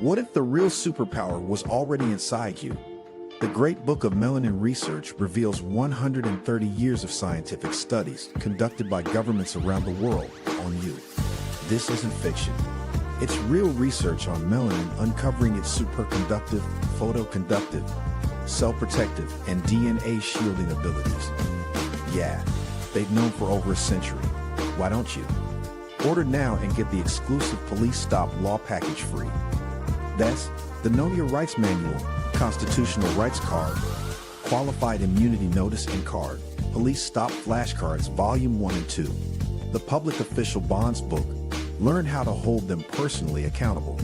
What if the real superpower was already inside you? The Great Book of Melanin Research reveals 130 years of scientific studies conducted by governments around the world on you. This isn't fiction. It's real research on melanin uncovering its superconductive, photoconductive, cell-protective, and DNA shielding abilities. Yeah, they've known for over a century. Why don't you? Order now and get the exclusive Police Stop Law Package free. That's the Know Your Rights Manual, Constitutional Rights Card, Qualified Immunity Notice and Card, Police Stop Flashcards Volume 1 and 2, the Public Official Bonds Book. Learn how to hold them personally accountable.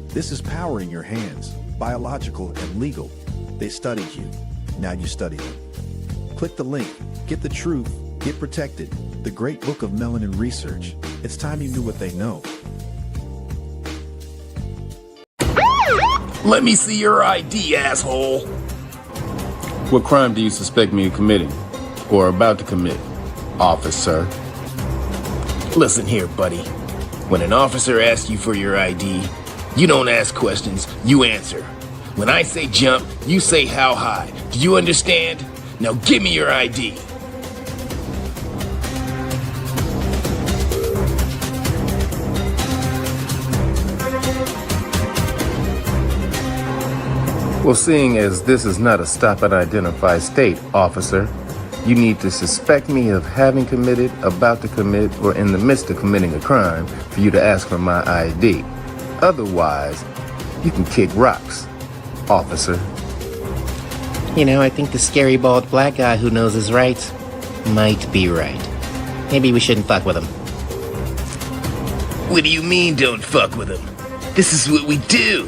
This is power in your hands, biological and legal. They studied you. Now you study them. Click the link. Get the truth. Get protected. The Great Book of Melanin Research. It's time you knew what they know. Let me see your ID, asshole. What crime do you suspect me of committing or about to commit, officer? Listen here, buddy. When an officer asks you for your ID, you don't ask questions, you answer. When I say jump, you say how high. Do you understand? Now give me your ID. Well, seeing as this is not a stop and identify state, officer, you need to suspect me of having committed, about to commit, or in the midst of committing a crime for you to ask for my ID. Otherwise, you can kick rocks, officer. You know, I think the scary bald black guy who knows his rights might be right. Maybe we shouldn't fuck with him. What do you mean, don't fuck with him? This is what we do.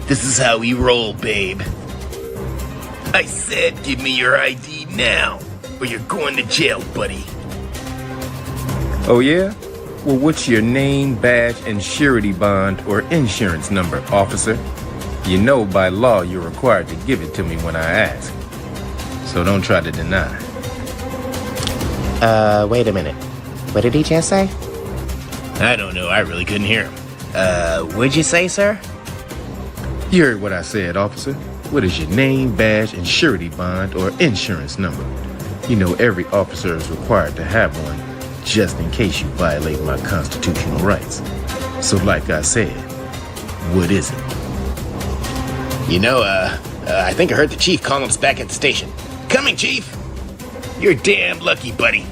This is how we roll, babe. I said give me your ID now, or you're going to jail, buddy. Oh yeah? Well, what's your name, badge, and surety bond or insurance number, officer? You know by law you're required to give it to me when I ask. So don't try to deny. Wait a minute. What did he just say? I don't know, I really couldn't hear him. What'd you say, sir? You heard what I said, officer. What is your name, badge, and surety bond or insurance number? You know every officer is required to have one, just in case you violate my constitutional rights. So like I said, what is it? You know, I think I heard the chief calling us back at the station. Coming, chief! You're damn lucky, buddy.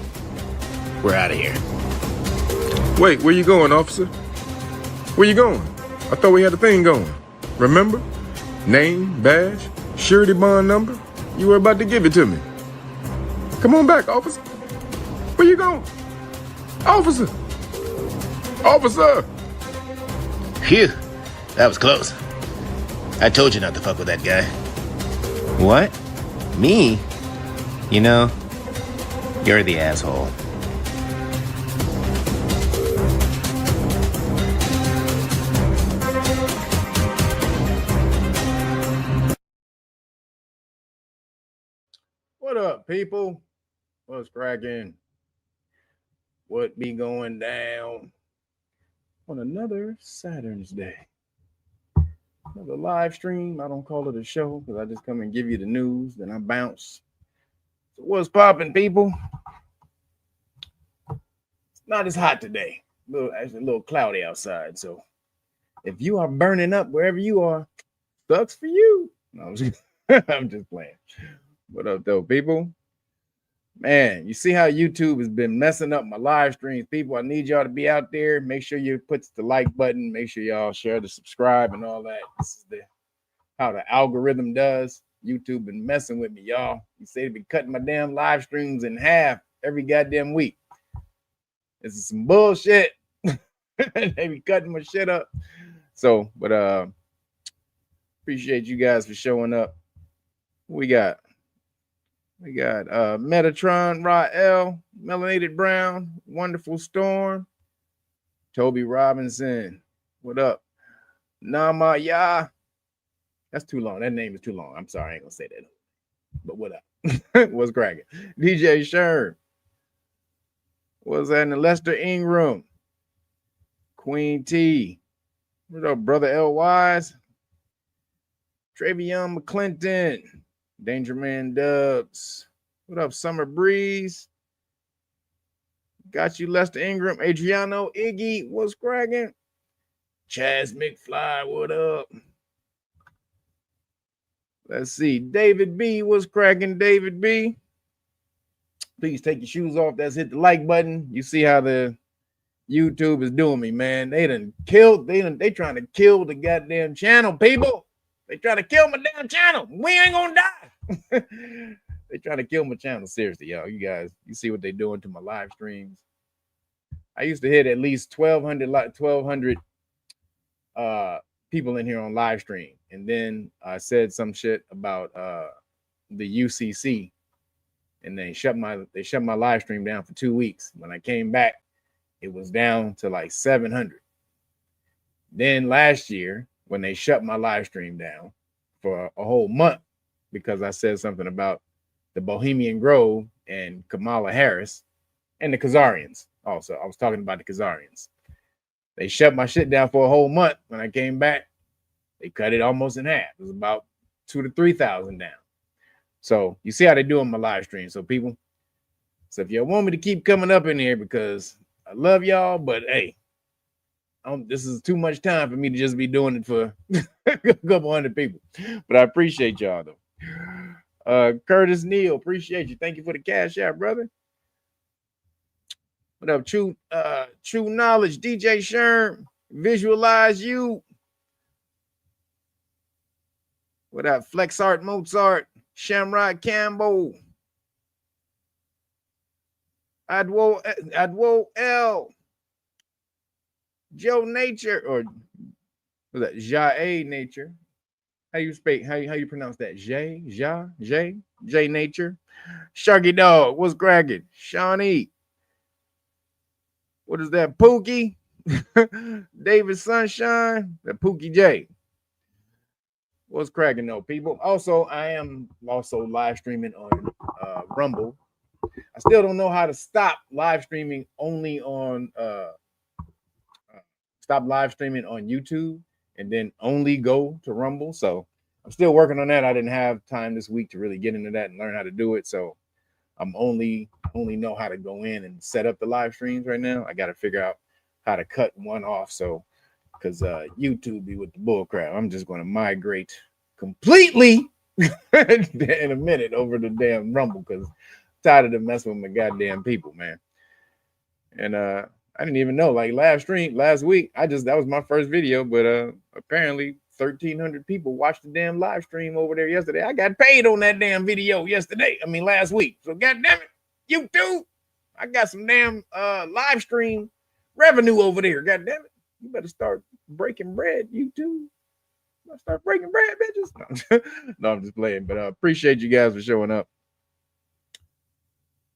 We're out of here. Wait, where you going, officer? Where you going? I thought we had a thing going. Remember? Name, badge, surety bond number. You were about to give it to me. Come on back, officer. Where you going? Officer! Officer! Phew, that was close. I told you not to fuck with that guy. What? Me? You know, you're the asshole. What up, people? What's cracking? What be going down on another Saturn's Day? Another live stream. I don't call it a show because I just come and give you the news, then I bounce. So what's popping, people? It's not as hot today. Actually, a little cloudy outside. So if you are burning up wherever you are, sucks for you. No, I'm just playing. What up, though, people? Man, you see how YouTube has been messing up my live streams, people. I need y'all to be out there. Make sure you put the like button. Make sure y'all share the subscribe and all that. This is how the algorithm does. YouTube been messing with me, y'all. You say they be cutting my damn live streams in half every goddamn week. This is some bullshit. They be cutting my shit up. So, but appreciate you guys for showing up. We got Metatron, Rael, Melanated Brown, Wonderful Storm, Toby Robinson. What up? Nama Ya. That's too long. That name is too long. I'm sorry, I ain't gonna say that. But what up? What's cracking? DJ Sherm. What's that in the Lester Ingram? Queen T. What up, brother L. Wise? Travion McClinton. Danger Man Dubs. What up, Summer Breeze? Got you, Lester Ingram. Adriano Iggy. What's cracking? Chaz McFly. What up? Let's see. David B. What's cracking, David B? Please take your shoes off. That's hit the like button. You see how the YouTube is doing me, man. They trying to kill the goddamn channel, people. They trying to kill my damn channel. We ain't gonna die. They trying to kill my channel. Seriously, y'all. You guys, you see what they doing to my live streams. I used to hit at least 1,200 people in here on live stream. And then I said some shit about the UCC. And they shut my live stream down for 2 weeks. When I came back, it was down to like 700. Then last year, when they shut my live stream down for a whole month because I said something about the Bohemian Grove and Kamala Harris and the Khazarians. Also, I was talking about the Khazarians. They shut my shit down for a whole month. When I came back, they cut it almost in half. It was about 2,000 to 3,000 down. So you see how they do on my live stream. So people, so if y'all want me to keep coming up in here because I love y'all, but hey, this is too much time for me to just be doing it for a couple hundred people. But I appreciate y'all though. Curtis Neal, appreciate you. Thank you for the cash out, brother. What up, True Knowledge, DJ Sherm, Visualize You. What up, Flex Art Mozart, Shamrock Campbell, Adwo L, Joe Nature, or was that Ja Nature? How you speak? How you pronounce that? J Nature. Sharky Dog, what's cracking? Shawnee. What is that? Pookie? David Sunshine, the Pookie J. What's cracking though, people? Also, I am also live streaming on Rumble. I still don't know how to stop live streaming only on YouTube and then only go to Rumble. So I'm still working on that. I didn't have time this week to really get into that and learn how to do it. So I'm only know how to go in and set up the live streams right now. I got to figure out how to cut one off. So because YouTube be with the bull crap. I'm just going to migrate completely in a minute over the damn Rumble because I'm tired of the messing with my goddamn people, man. And I didn't even know, like last week, that was my first video, but apparently 1,300 people watched the damn live stream over there yesterday. I got paid on that damn video last week. So goddamn it, YouTube, I got some damn live stream revenue over there. Goddamn it, you better start breaking bread, YouTube. Start breaking bread, bitches. No, I'm just playing, but I appreciate you guys for showing up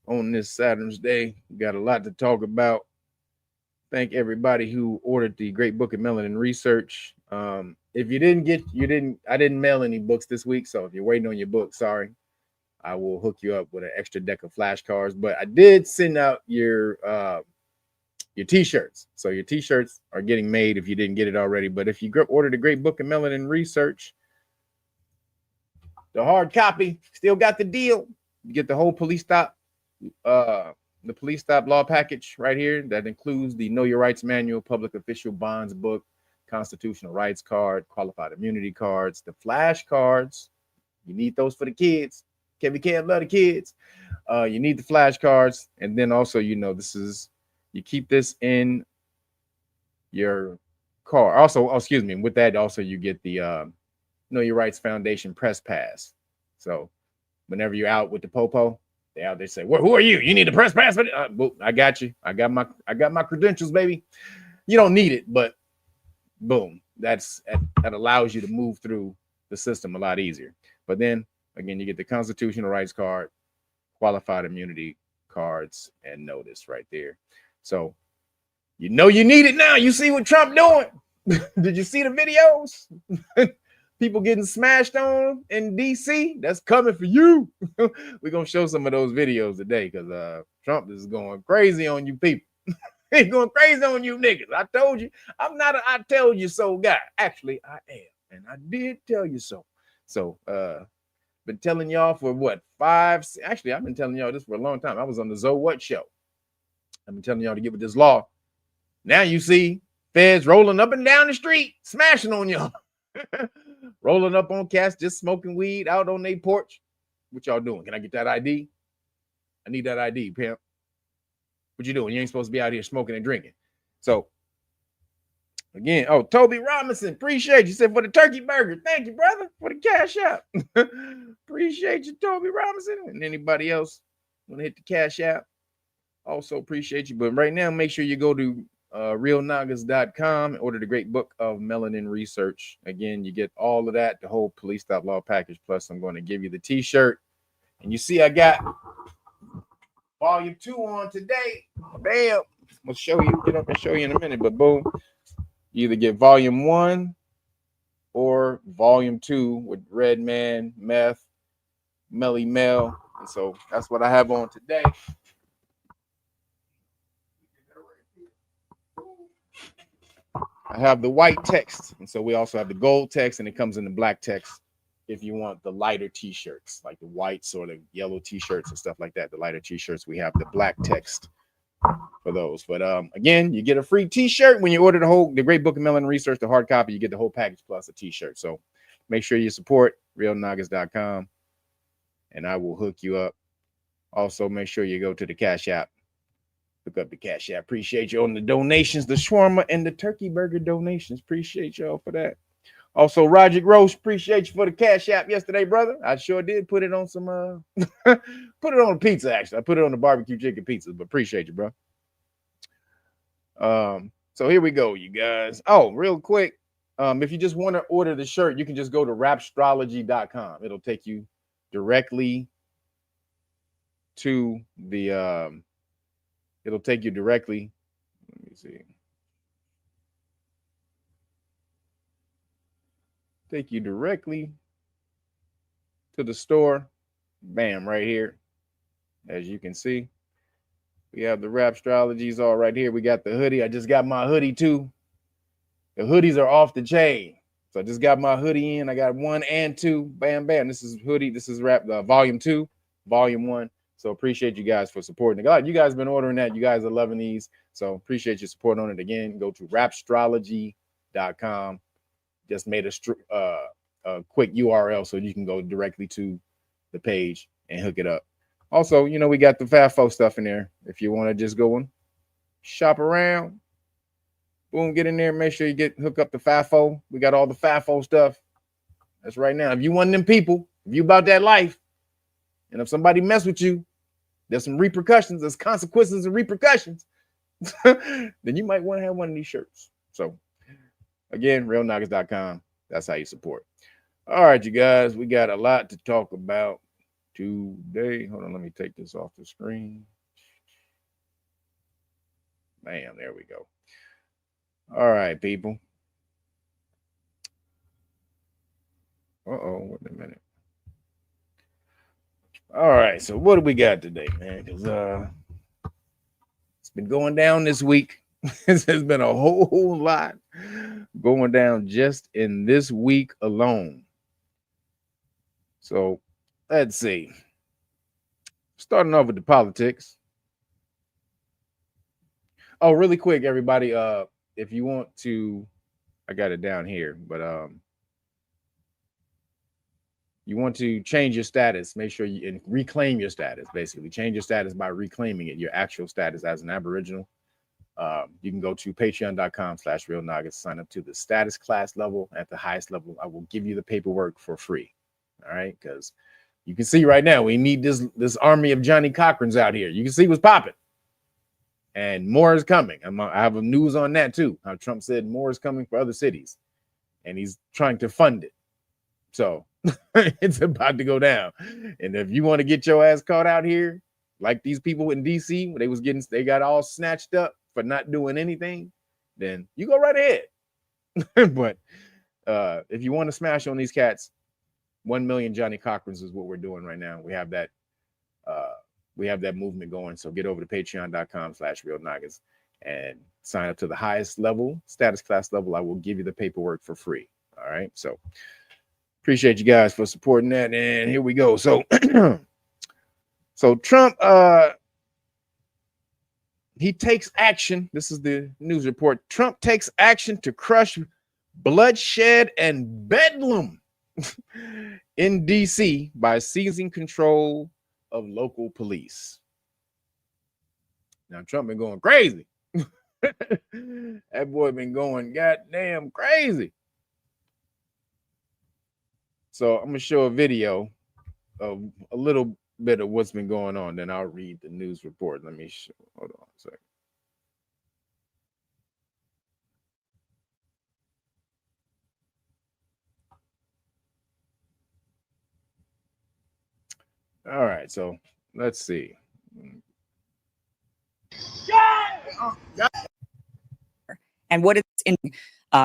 on this Saturn's Day. We got a lot to talk about. Thank everybody who ordered the Great Book of Melanin Research. If you didn't I didn't mail any books this week, so if you're waiting on your book, sorry. I will hook you up with an extra deck of flashcards, but I did send out your t-shirts. So your t-shirts are getting made if you didn't get it already. But if you ordered the Great Book of Melanin Research, the hard copy, still got the deal. You get the whole police stop law package right here. That includes the Know Your Rights Manual, Public Official Bonds book, Constitutional Rights card, Qualified Immunity cards, the flashcards. You need those for the kids. We can't love the kids. You need the flashcards. And then also, you keep this in your car. Also, with that, also you get the Know Your Rights Foundation press pass. So whenever you're out with the popo, they out there say, well, who are you? You need a press pass? I got you. I got my credentials, baby. You don't need it, but boom, that allows you to move through the system a lot easier. But then again, you get the constitutional rights card, qualified immunity cards, and notice right there. So you need it now. You see what Trump doing? Did you see the videos? People getting smashed on in DC? That's coming for you. We're gonna show some of those videos today because Trump is going crazy on you people. They going crazy on you niggas. I told you, I'm not I tell you so guy. Actually, I am. And I did tell you so. So, been telling y'all for what, actually, I've been telling y'all this for a long time. I was on the Zoe What show. I've been telling y'all to get with this law. Now you see feds rolling up and down the street, smashing on y'all. Rolling up on cats, just smoking weed out on their porch. What y'all doing? Can I get that ID? I need that ID, pimp. What you doing? You ain't supposed to be out here smoking and drinking. So, again, oh, Toby Robinson, appreciate you. Said for the turkey burger. Thank you, brother, for the cash app. Appreciate you, Toby Robinson. And anybody else want to hit the cash app? Also appreciate you. But right now, make sure you go to realnagas.com and order the great book of Melanin Research. Again, you get all of that, the whole police stop law package. Plus, I'm going to give you the t-shirt. And you see, I got volume 2 on today. Bam. I'll show you, get up and show you in a minute. But boom, you either get volume 1 or volume 2 with Redman, Meth, Melly Mel. And so that's what I have on today. I have the white text, and so we also have the gold text, and it comes in the black text if you want the lighter t-shirts, like the whites or the yellow t-shirts and stuff like that. The lighter t-shirts, we have the black text for those. But again, you get a free t-shirt when you order the great book of Melanin Research, the hard copy. You get the whole package plus a t-shirt. So make sure you support realnagas.com, and I will hook you up. Also, make sure you go to the Cash App. Look up the Cash App. Appreciate you on the donations, the shawarma and the turkey burger donations. Appreciate y'all for that. Also, Roger Roche, appreciate you for the Cash App yesterday, brother. I sure did put it on some put it on a pizza, actually. I put it on the barbecue chicken pizza, but appreciate you, bro. So here we go, you guys. Oh, real quick. If you just want to order the shirt, you can just go to rapstrology.com. It'll take you directly to the it'll take you directly. Let me see. Take you directly to the store. Bam, right here. As you can see, we have the Rapstrologies all right here. We got the hoodie. I just got my hoodie too. The hoodies are off the chain. So I just got my hoodie in. I got 1 and 2. Bam, bam. This is hoodie. This is volume 2, volume 1. So appreciate you guys for supporting it. You guys have been ordering that. You guys are loving these. So appreciate your support on it. Again, go to rapstrology.com. Just made a quick URL so you can go directly to the page and hook it up. Also, you know, we got the FAFO stuff in there. If you want to just go and shop around, boom, get in there. Make sure you hook up the FAFO. We got all the FAFO stuff. That's right now. If you one of them people, if you about that life, and if somebody mess with you, there's some repercussions, there's consequences and repercussions, then you might want to have one of these shirts. So again, realnagas.com. That's how you support. All right, you guys, we got a lot to talk about today. Hold on, let me take this off the screen. Bam, there we go. All right, people. Wait a minute. All right, so what do we got today, man? Because it's been going down this week. There's been a whole lot going down just in this week alone. So let's see. Starting off with the politics. Oh, really quick, everybody. If you want to, I got it down here, but you want to change your status, make sure you and reclaim your status, basically. Change your status by reclaiming it, your actual status as an Aboriginal. You can go to patreon.com/realnagas, sign up to the status class level. At the highest level, I will give you the paperwork for free. All right, because you can see right now we need this army of Johnny Cochrans out here. You can see what's popping, and more is coming. I have news on that too. How Trump said more is coming for other cities, and he's trying to fund it. So it's about to go down. And if you want to get your ass caught out here, like these people in DC, when they got all snatched up for not doing anything, then you go right ahead. But if you want to smash on these cats, 1 million Johnny Cochrans is what we're doing right now. We have that. We have that movement going. So get over to patreon.com/realnagas. and sign up to the highest level, status class level, I will give you the paperwork for free. All right. So appreciate you guys for supporting that. And here we go. So, so Trump, he takes action. This is the news report. Trump takes action to crush bloodshed and bedlam in DC by seizing control of local police. Now, Trump been going crazy. That boy been going goddamn crazy. So I'm gonna show a video of a little bit of what's been going on, then I'll read the news report. Let me show. Hold on a second. All right, so let's see. And what is in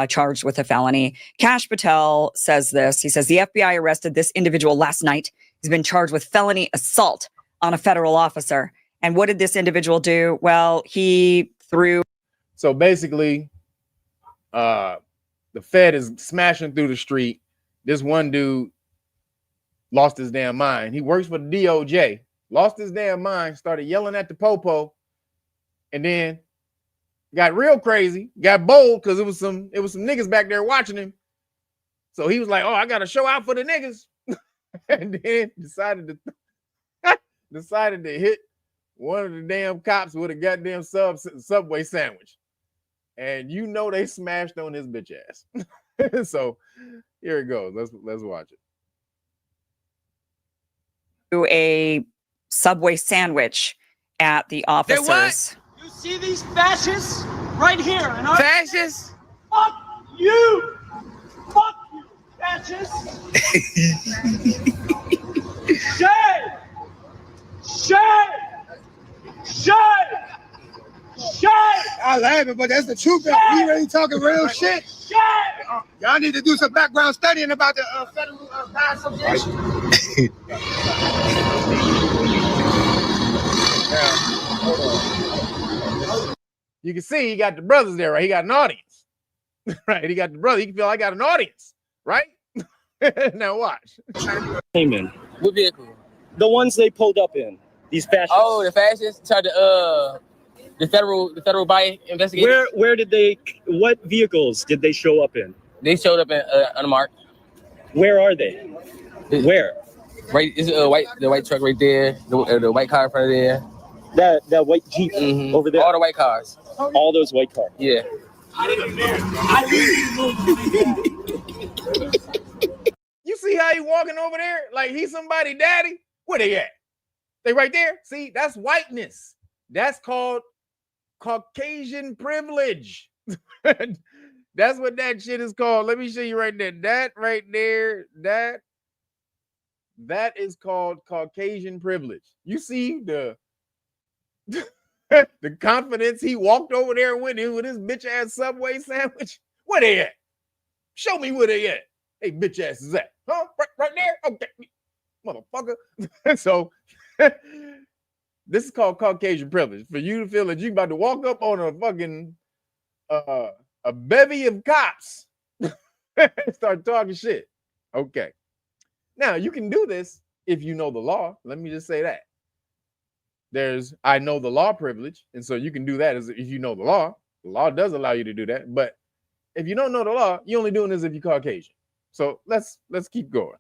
charged with a felony. Kash Patel says this. He says the FBI arrested this individual last night. He's been charged with felony assault on a federal officer. And what did this individual do? Well, he threw. So basically, the Fed is smashing through the street. This one dude lost his damn mind. He works for the DOJ, lost his damn mind, started yelling at the popo, and then got real crazy, got bold because it was some niggas back there watching him. So he was like, "Oh, I gotta show out for the niggas," and then decided to hit one of the damn cops with a goddamn Subway sandwich. And you know they smashed on his bitch ass. So here it goes. Let's watch it. A Subway sandwich at the officers. You see these fascists right here? And Fascists? Fuck you! Fuck you, fascists! Shame! Shame! Shame! Shame! I laugh it, but that's the truth. We really talking real shit. Shame! Y'all need to do some background studying about the Federal Bar Association. You can see he got the brothers there, right? He got an audience, right? He got the brother. You can feel I got an audience, right? Now watch. Came in. What vehicle? The ones they pulled up in. These fascists. Oh, the fascists tried to the federal buy investigation. Where did they? What vehicles did they show up in? They showed up in unmarked. Where are they? Where? Right, is the white truck right there, the white car in front of there. That white Jeep over there. All the white cars. All those white cars. Yeah. You see how he walking over there like he's somebody daddy? Where they at? They right there. See, that's whiteness. That's called Caucasian privilege. That's what that shit is called. Let me show you right there. That right there, that is called Caucasian privilege. You see the the confidence he walked over there with him with his bitch ass Subway sandwich. Where they at? Show me where they at. Hey, bitch ass is at? Huh? Right there? Okay, motherfucker. So this is called Caucasian privilege. For you to feel that you about to walk up on a fucking a bevy of cops and start talking shit. Okay. Now you can do this if you know the law. Let me just say that. There's I know the law privilege, and so you can do that if you know the law. The law does allow you to do that, but if you don't know the law, you're only doing this if you're Caucasian. So let's keep going.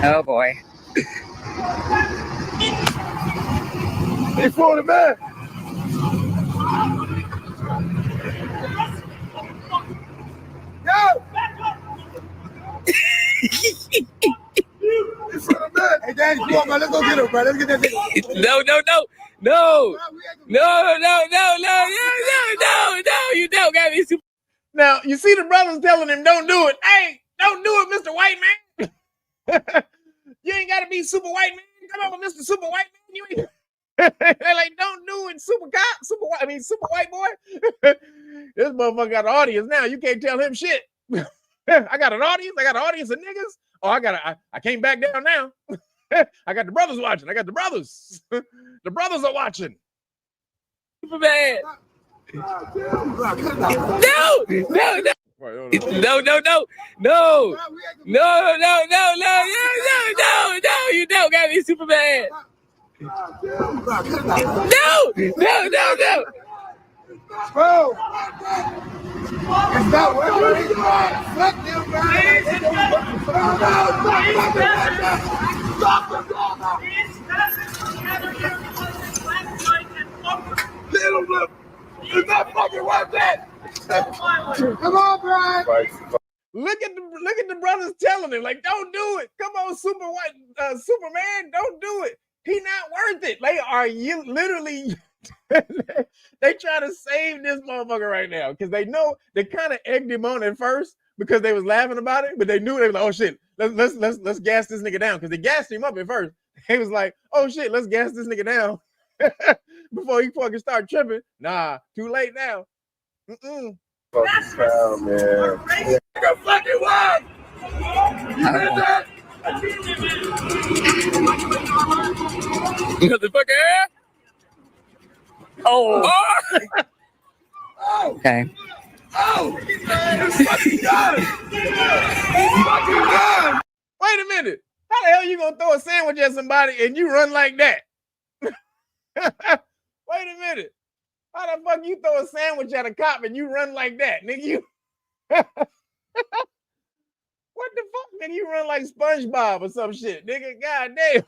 Oh boy. They fought him back. Yo! Hey, Daddy, come on, man. Let's go get him, bro. Let's get that thing. No. You don't got me super. Now you see the brothers telling him, "Don't do it." Hey, don't do it, Mr. White Man. You ain't got to be super white man. Come on, Mr. Super White Man. You ain't. They're like, don't do it, super cop, super white boy. This motherfucker got an audience now. You can't tell him shit. I got an audience. I got an audience of niggas. Oh, I came back down now. I got the brothers watching. I got the brothers. The brothers are watching. Superman. No, no, no. Wait, hold on. No, no, no, no, no, no, you don't got me, Superman. No, no, no, no. Bro, it's not working. Fuck them, little look. It's not fucking worth it. Come on, Brian. Look at the brothers telling him, like, don't do it. Come on, Superman, don't do it. He not worth it. Like, are you literally? They try to save this motherfucker right now because they know they kind of egged him on at first because they was laughing about it, but they knew they was like, oh shit, let's gas this nigga down because they gassed him up at first. He was like, oh shit, let's gas this nigga down before he fucking start tripping. Nah, too late now. Fucking proud, man. Nigga fucking what? You heard that? Motherfucker. Oh. Oh, Okay. oh, it's fucking done. It's fucking done. Wait a minute. How the hell you gonna throw a sandwich at somebody and you run like that? Wait a minute. How the fuck you throw a sandwich at a cop and you run like that, nigga? You what the fuck, nigga? You run like SpongeBob or some shit, nigga. God damn.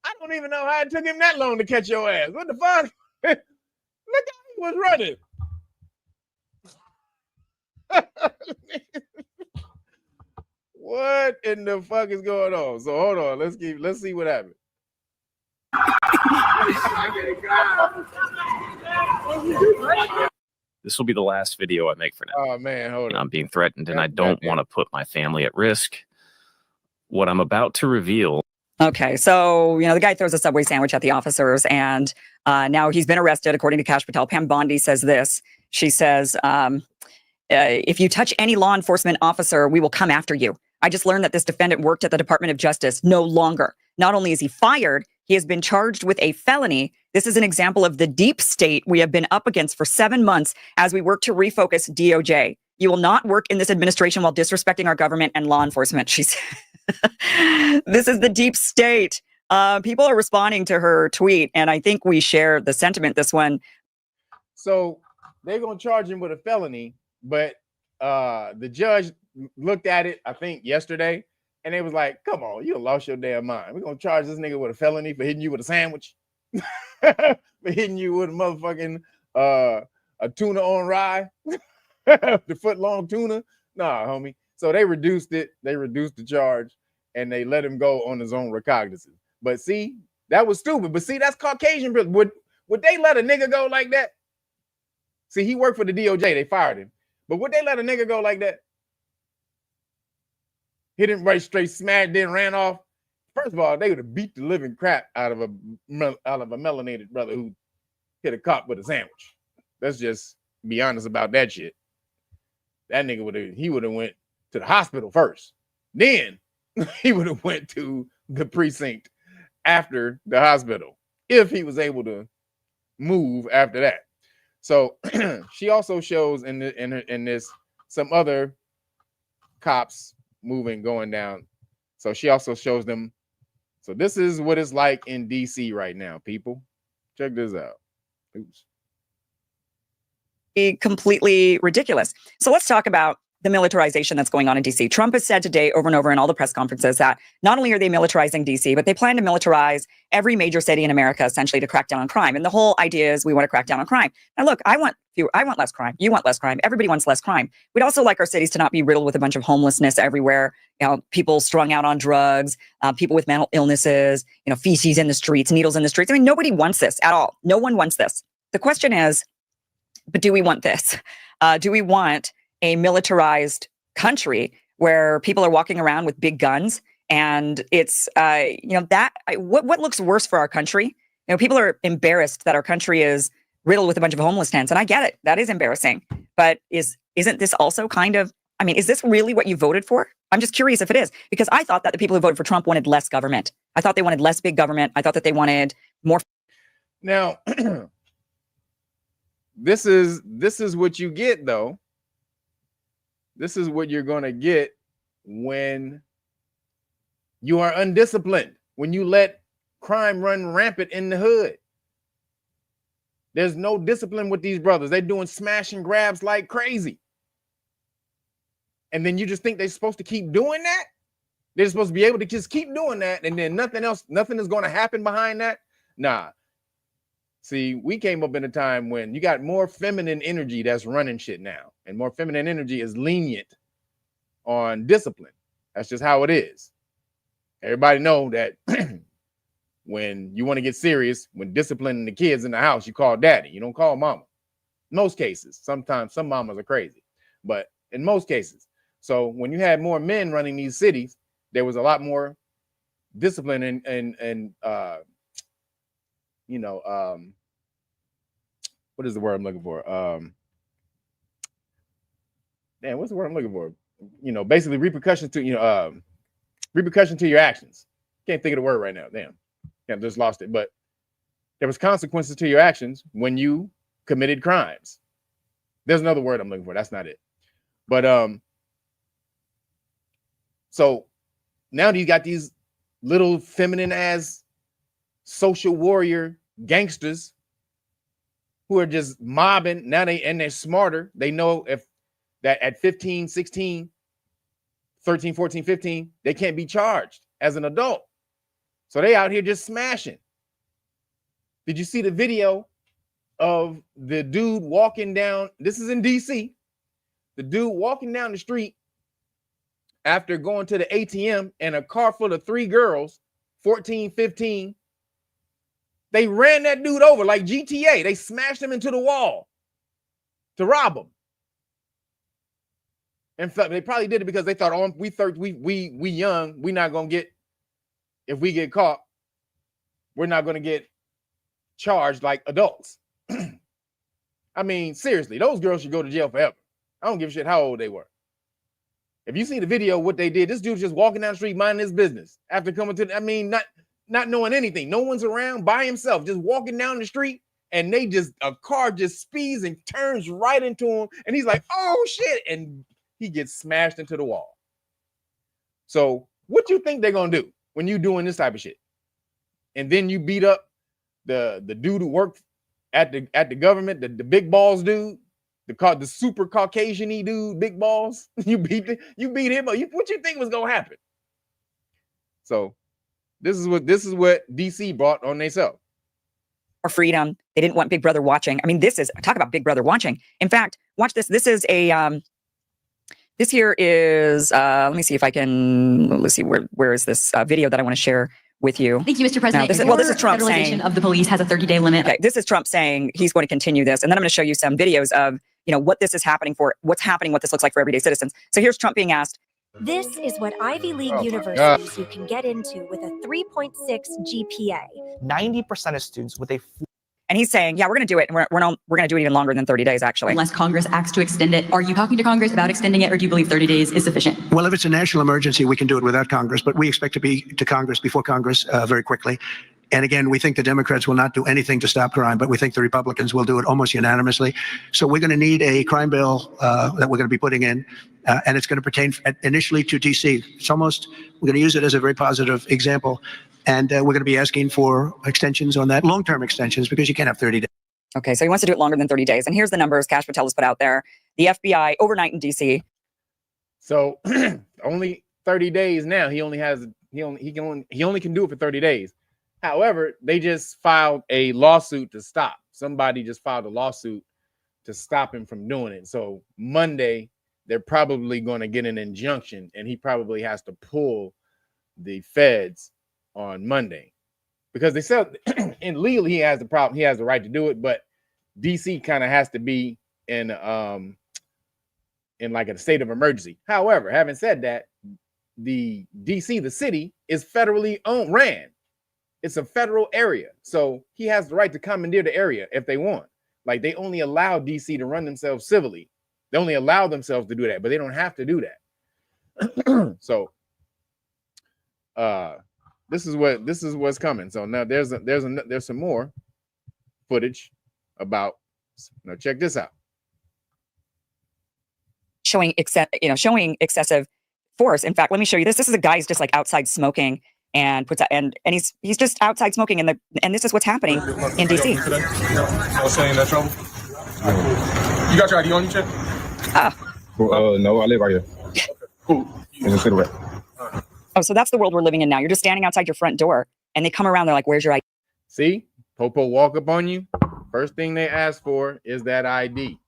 I don't even know how it took him that long to catch your ass. What the fuck? Look how he was running. What in the fuck is going on? So hold on, let's see what happened. This will be the last video I make for now. Oh man, hold on. I'm being threatened and I don't want to put my family at risk. What I'm about to reveal. Okay, so, the guy throws a Subway sandwich at the officers, and now he's been arrested, according to Cash Patel. Pam Bondi says this. She says, if you touch any law enforcement officer, we will come after you. I just learned that this defendant worked at the Department of Justice. No longer. Not only is he fired, he has been charged with a felony. This is an example of the deep state we have been up against for 7 months as we work to refocus DOJ. You will not work in this administration while disrespecting our government and law enforcement, she said. This is the deep state. People are responding to her tweet, and I think we share the sentiment, this one. So they're going to charge him with a felony, but the judge looked at it, I think, yesterday, and they was like, come on, you lost your damn mind. We're going to charge this nigga with a felony for hitting you with a sandwich, for hitting you with a motherfucking a tuna on rye, the foot-long tuna. Nah, homie. So they reduced it. They reduced the charge, and they let him go on his own recognizance. But see, that was stupid. But see, that's Caucasian. Would they let a nigga go like that? See, he worked for the DOJ. They fired him. But would they let a nigga go like that? Hit him right straight, smashed, then ran off. First of all, they would have beat the living crap out of a melanated brother who hit a cop with a sandwich. Let's just be honest about that shit. That nigga would have went to the hospital first. Then he would have went to the precinct after the hospital if he was able to move after that. So she also shows in this some other cops going down. So she also shows them. So this is what it's like in DC right now, people. Check this out. Oops. Completely ridiculous. So let's talk about the militarization that's going on in DC. Trump has said today over and over in all the press conferences that not only are they militarizing DC, but they plan to militarize every major city in America, essentially, to crack down on crime. And the whole idea is we want to crack down on crime. Now, look, I want less crime. You want less crime. Everybody wants less crime. We'd also like our cities to not be riddled with a bunch of homelessness everywhere. People strung out on drugs, people with mental illnesses, feces in the streets, needles in the streets. I mean, nobody wants this at all. No one wants this. The question is, but do we want this? Do we want a militarized country where people are walking around with big guns? And it's, what looks worse for our country? People are embarrassed that our country is riddled with a bunch of homeless tents. And I get it. That is embarrassing. But isn't this also kind of, is this really what you voted for? I'm just curious if it is, because I thought that the people who voted for Trump wanted less government. I thought they wanted less big government. I thought that they wanted more. Now, this is what you get, though. This is what you're going to get when you are undisciplined, when you let crime run rampant in the hood. There's no discipline with these brothers. They're doing smash and grabs like crazy. And then you just think they're supposed to keep doing that? They're supposed to be able to just keep doing that, and then nothing is going to happen behind that? Nah. See, we came up in a time when you got more feminine energy that's running shit now. And more feminine energy is lenient on discipline. That's just how it is. Everybody know that when you want to get serious, when disciplining the kids in the house, you call daddy. You don't call mama. Most cases. Sometimes some mamas are crazy. But in most cases. So when you had more men running these cities, there was a lot more discipline and what is the word I'm looking for? What's the word I'm looking for? Basically repercussions to your actions. Can't think of the word right now. Damn. Yeah, just lost it. But there was consequences to your actions when you committed crimes. There's another word I'm looking for. That's not it. But so now you got these little feminine ass social warrior gangsters who are just mobbing. Now they're smarter. They know if that at 15, 16, 13, 14, 15, they can't be charged as an adult. So they out here just smashing. Did you see the video of the dude walking down? This is in DC. The dude walking down the street after going to the ATM and a car full of 3 girls, 14, 15. They ran that dude over like GTA. They smashed him into the wall to rob him. In fact, they probably did it because they thought, oh, we young, we not gonna get, if we get caught, we're not gonna get charged like adults. I mean, seriously, those girls should go to jail forever. I don't give a shit how old they were. If you see the video, what they did, this dude's just walking down the street, minding his business after coming to, not knowing anything. No one's around, by himself, just walking down the street, and a car just speeds and turns right into him, and he's like, oh shit, and he gets smashed into the wall. So what you think they're gonna do when you doing this type of shit? And then you beat up the dude who worked at the government, the big balls dude, the super Caucasian-y dude, big balls. You beat him up. What you think was gonna happen? So this is what DC brought on themselves. Or freedom. They didn't want Big Brother watching. I mean, talk about Big Brother watching. In fact, watch this. This is this here is, let me see if I can, let's see, where is this video that I want to share with you? Thank you, Mr. President. Now, this is Trump saying of the police has a 30-day limit. Okay, this is Trump saying he's going to continue this. And then I'm going to show you some videos of, what this is happening for, what this looks like for everyday citizens. So here's Trump being asked. This is what Ivy League universities you can get into with a 3.6 GPA. 90% of students with a... And he's saying, yeah, we're going to do it. And we're going to do it even longer than 30 days, actually. Unless Congress acts to extend it. Are you talking to Congress about extending it, or do you believe 30 days is sufficient? Well, if it's a national emergency, we can do it without Congress, but we expect to be to Congress before Congress very quickly. And again, we think the Democrats will not do anything to stop crime, but we think the Republicans will do it almost unanimously. So we're going to need a crime bill that we're going to be putting in, and it's going to pertain initially to D.C. We're going to use it as a very positive example, and we're going to be asking for extensions on that, long-term extensions, because you can't have 30 days. Okay, so he wants to do it longer than 30 days. And here's the numbers Kash Patel has put out there. The FBI overnight in D.C. So only 30 days now. He only can do it for 30 days. However, they just filed a lawsuit to stop. Somebody just filed a lawsuit to stop him from doing it. So Monday, they're probably going to get an injunction, and he probably has to pull the feds on Monday, because they said and legally he has the right to do it, but DC kind of has to be in like a state of emergency. However, having said that, the DC, the city, is federally ran. It's a federal area, so he has the right to commandeer the area if they want. Like, they only allow DC to run themselves civilly. They only allow themselves to do that, but they don't have to do So this is what's coming. So now there's some more footage about, now check this out. Showing excessive force. In fact, let me show you this. This is a guy who's just like outside smoking and puts out, and he's just outside smoking, and this is what's happening in DC. I was saying that trouble. You got your ID on you, Chip? Well, no, I live right here. Okay, cool. In the cigarette. Oh, so that's the world we're living in now. You're just standing outside your front door, and they come around. They're like, "Where's your ID?" See, Popo walk up on you. First thing they ask for is that ID.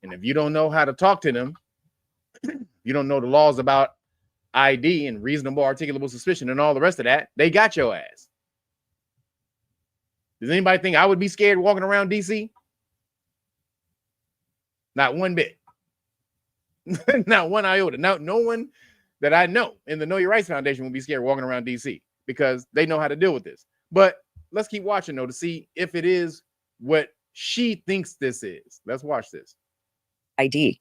And if you don't know how to talk to them, you don't know the laws about ID and reasonable articulable suspicion and all the rest of that, they got your ass. Does anybody think I would be scared walking around DC? Not one bit. Not one iota. No one that I know in the Know Your Rights Foundation will be scared walking around DC because they know how to deal with this. But let's keep watching, though, to see if it is what she thinks this is. Let's watch this. ID.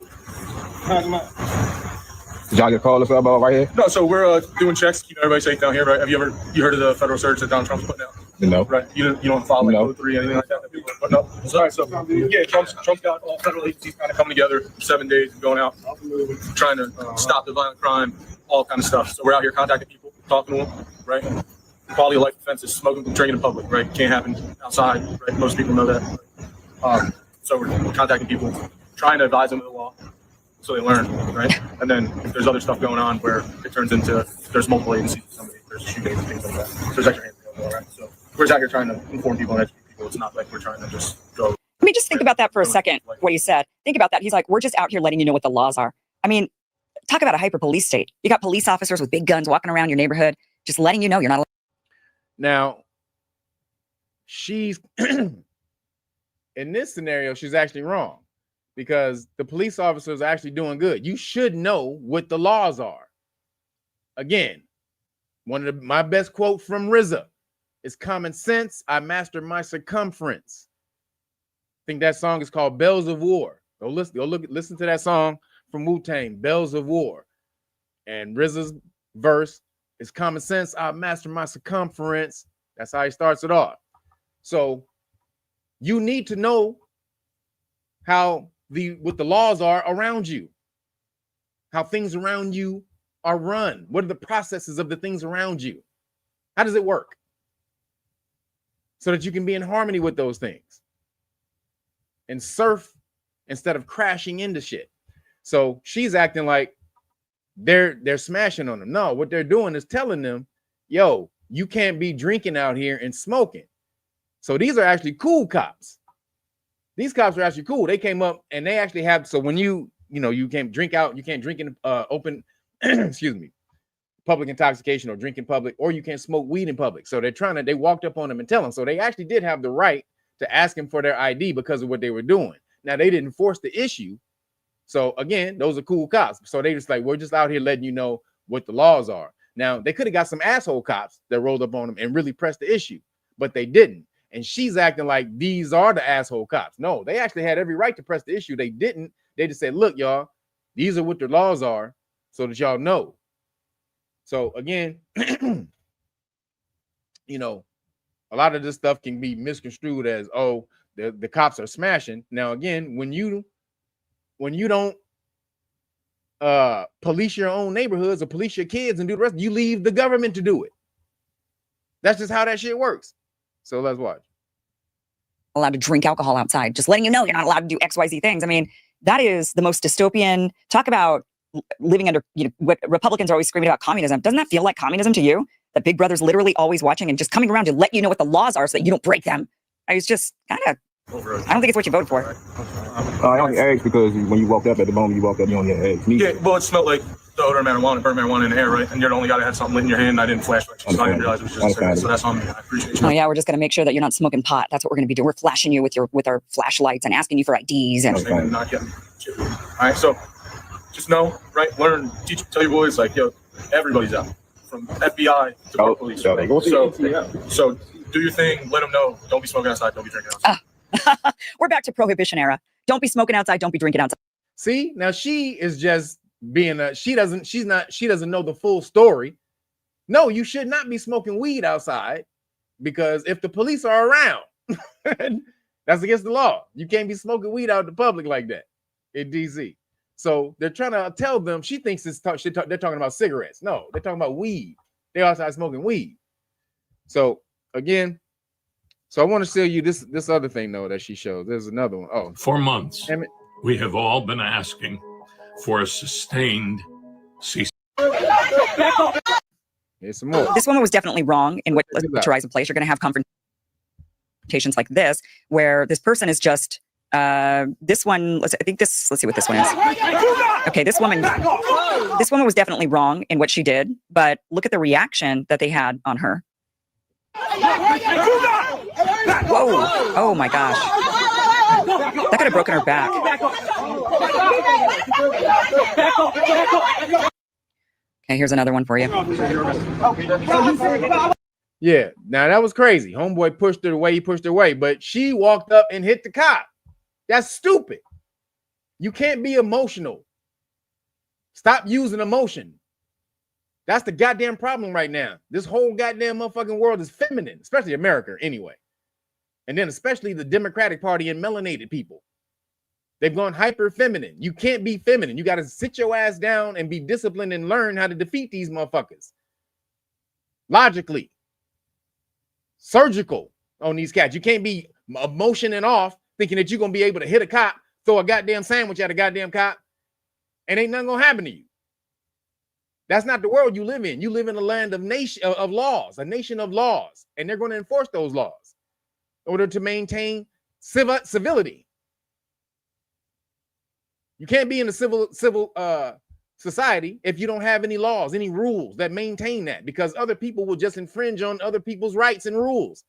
Did y'all get called us about right here? No, so we're doing checks, keeping everybody safe down here, right? Have you heard of the federal surge that Donald Trump's putting out? No. Right? You don't follow like Code 3 or anything like that? But no. All right, so yeah, Trump's got all federal agencies kind of coming together for 7 days and going out, trying to stop the violent crime, all kind of stuff. So we're out here contacting people, talking to them, right? Quality of life offenses, smoking, drinking in public, right? Can't happen outside, right? Most people know that. So we're contacting people, trying to advise them of the law so they learn, right? And then if there's other stuff going on where it turns into, there's multiple agencies, there's shootings and things like that. So there's extra hands going on, right? So we're just out here trying to inform people and educate people. It's not like we're trying to just go. Let me just think about that for a second, what he said. Think about that. He's like, we're just out here letting you know what the laws are. I mean, talk about a hyper police state. You got police officers with big guns walking around your neighborhood, just letting you know you're not allowed. Now, she's in this scenario, she's actually wrong because the police officers are actually doing good. You should know what the laws are. Again, one of my best quote from RZA is common sense. I master my circumference. I think that song is called Bells of War. Go listen to that song from Wu-Tang, Bells of War. And RZA's verse is common sense. I master my circumference. That's how he starts it off. So you need to know how what the laws are around you, how things around you are run. What are the processes of the things around you? How does it work? So that you can be in harmony with those things and surf instead of crashing into shit. So she's acting like they're smashing on them. No, what they're doing is telling them, yo, you can't be drinking out here and smoking. So these are actually cool cops. These cops are actually cool. They came up and they actually have, so when you can't drink out, you can't drink in open, excuse me, public intoxication or drink in public, or you can't smoke weed in public. So they walked up on them and tell them. So they actually did have the right to ask him for their ID because of what they were doing. Now they didn't force the issue. So again, those are cool cops. So they just like, we're just out here letting you know what the laws are. Now they could have got some asshole cops that rolled up on them and really pressed the issue, but they didn't. And she's acting like these are the asshole cops. No, they actually had every right to press the issue. They didn't. They just said, look, y'all, these are what the laws are so that y'all know. So again, a lot of this stuff can be misconstrued as, oh, the cops are smashing. Now, again, when you don't police your own neighborhoods or police your kids and do the rest, you leave the government to do it. That's just how that shit works. So let's watch. Allowed to drink alcohol outside, just letting you know you're not allowed to do XYZ things. I mean, that is the most dystopian. Talk about living under, what Republicans are always screaming about communism. Doesn't that feel like communism to you? That Big Brother's literally always watching and just coming around to let you know what the laws are so that you don't break them. I was just kind of, I don't think it's what you voted for. I only asked because when you walked up at the moment, you only had eggs. Yeah, well, it smelled like the odor of marijuana, burnt marijuana in the air, right? And you're the only guy that had something lit in your hand. And I didn't flash back, so I didn't realize it was just a cigarette. So that's on me. I appreciate you. Oh yeah, we're just gonna make sure that you're not smoking pot. That's what we're gonna be doing. We're flashing you with our flashlights and asking you for IDs and. Not getting. All right, so just know, right? Learn, teach, tell your boys, like, yo, everybody's out, from FBI to police. Right? So do your thing. Let them know. Don't be smoking outside. Don't be drinking outside. We're back to prohibition era. Don't be smoking outside. Don't be drinking outside. See, now she is just being a she doesn't know the full story. No, you should not be smoking weed outside, because if the police are around, that's against the law. You can't be smoking weed out in the public like that in DC. So they're trying to tell them, she thinks they're talking about cigarettes. No, they're talking about weed. They're outside smoking weed. So again, so I want to show you this other thing though that she shows. There's another one. Oh, for months, we have all been asking for a sustained cease. Here's some more. This woman was definitely wrong in what rise in place. You're going to have confrontations like this, where this person is just this one. Let's see what this one is. Okay, this woman was definitely wrong in what she did, but look at the reaction that they had on her. Whoa! Oh my gosh! That could have broken her back. Okay, here's another one for you. Yeah, now that was crazy. Homeboy pushed her away. He pushed her away, but she walked up and hit the cop. That's stupid. You can't be emotional. Stop using emotion. That's the goddamn problem right now. This whole goddamn motherfucking world is feminine, especially America anyway. And then especially the Democratic Party and melanated people. They've gone hyper feminine. You can't be feminine. You got to sit your ass down and be disciplined and learn how to defeat these motherfuckers. Logically. Surgical on these cats. You can't be emotioning off thinking that you're going to be able to hit a cop, throw a goddamn sandwich at a goddamn cop, and ain't nothing going to happen to you. That's not the world you live in. You live in a land of laws, a nation of laws, and they're going to enforce those laws in order to maintain civility. You can't be in a civil society if you don't have any laws, any rules that maintain that, because other people will just infringe on other people's rights and rules.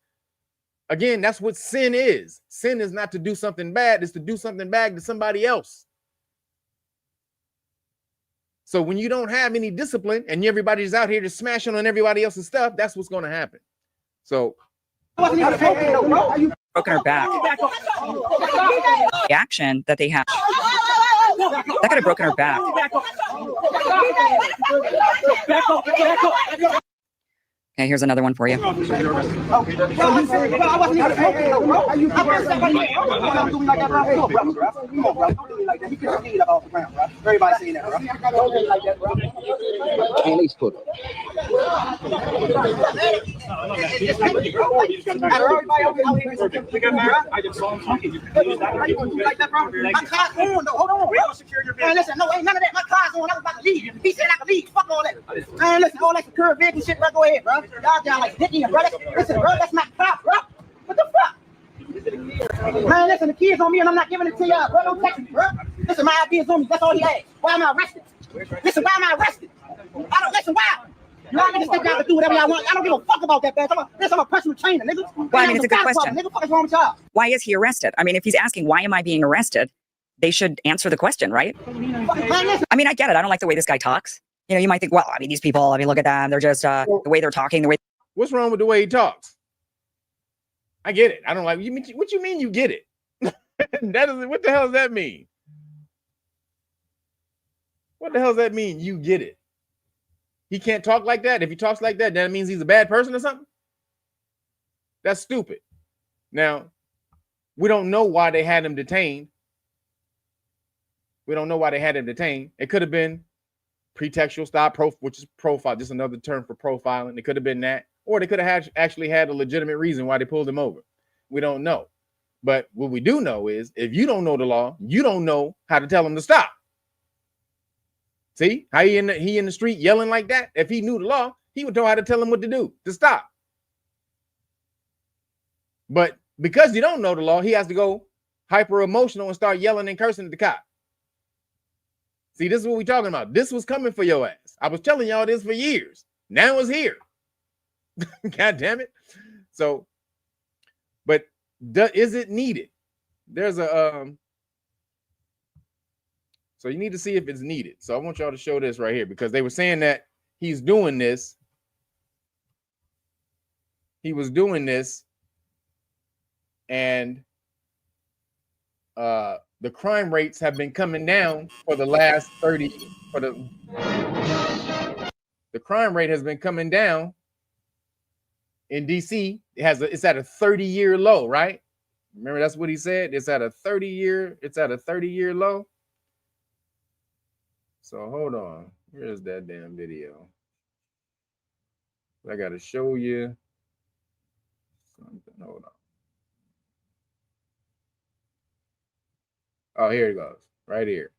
Again, that's what sin is. Sin is not to do something bad, it's to do something bad to somebody else. So when you don't have any discipline and everybody's out here just smashing on everybody else's stuff, that's what's going to happen. So broken her back. The action that they had. That could have broken her back. Okay, here's another one for you. Man, listen, no, ain't none of that. My car's on. I was about to leave. He said I could leave. Fuck all that. Man, listen, all that secure vehicle shit, bro. Go ahead, bro. Y'all down like Dicky and bro. Listen, bro, that's my car, bro. What the fuck? Man, listen, the key's on me and I'm not giving it to y'all, bro. Don't text me, bro. Listen, my ID is on me. That's all he asked. Why am I arrested? Listen, why am I arrested? I don't listen. Why? Y'all niggas think y'all can do whatever y'all want. I don't give a fuck about that, man. I'm a personal trainer, nigga. Well, I mean, it's a good question. Nigga, what is wrong with y'all? Why is he arrested? I mean, if he's asking, why am I being arrested? They should answer the question, right? I mean, I get it. I don't like the way this guy talks. You know, you might think, well, I mean, these people, I mean, look at them. They're just the way they're talking, the way. What's wrong with the way he talks? I get it. I don't like you. What you mean you get it? That is, what the hell does that mean? What the hell does that mean? You get it. He can't talk like that. If he talks like that, that means he's a bad person or something. That's stupid. Now, we don't know why they had him detained. We don't know why they had him detained. It could have been pretextual stop, which is profile, just another term for profiling. It could have been that, or they could have actually had a legitimate reason why they pulled him over. We don't know. But what we do know is, if you don't know the law, you don't know how to tell them to stop. See how he in the street yelling like that? If he knew the law, he would know how to tell him what to do, to stop. But because you don't know the law, he has to go hyper emotional and start yelling and cursing at the cop. See, this is what we're talking about. This was coming for your ass. I was telling y'all this for years. Now it's here. God damn it. So, but is it needed? There's a so you need to see if it's needed. So I want y'all to show this right here, because they were saying that he's doing this. He was doing this, and the crime rates have been coming down for the last 30. The crime rate has been coming down in DC. It's at a 30-year low, right? Remember, that's what he said. It's at a 30-year low. So hold on. Where's that damn video? I gotta show you something. Hold on. Oh, here it goes. Right here.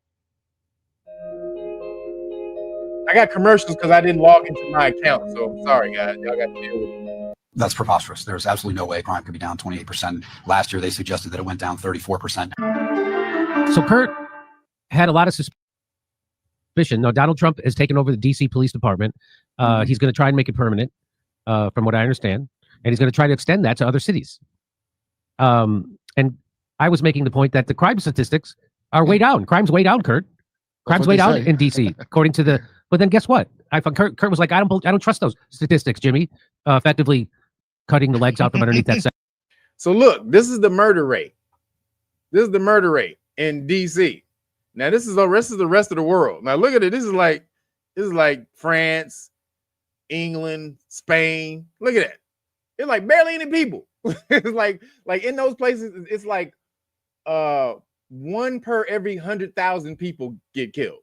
I got commercials because I didn't log into my account. So I'm sorry, guys. Y'all got to deal with it. That's preposterous. There's absolutely no way crime could be down 28%. Last year, they suggested that it went down 34%. So Kurt had a lot of suspicion. Now, Donald Trump has taken over the DC Police Department. He's going to try and make it permanent, from what I understand. And he's going to try to extend that to other cities. And I was making the point that the crime statistics are way down. Crime's way down, Kurt. Crime's way down in DC, according to the. But then guess what? I found Kurt was like, I don't trust those statistics, Jimmy. Effectively cutting the legs out from underneath that. So look, this is the murder rate. This is the murder rate in DC. Now this is the rest of the world. Now look at it. This is like France, England, Spain. Look at that. It's like barely any people. It's like in those places, it's like 1 per every 100,000 people get killed.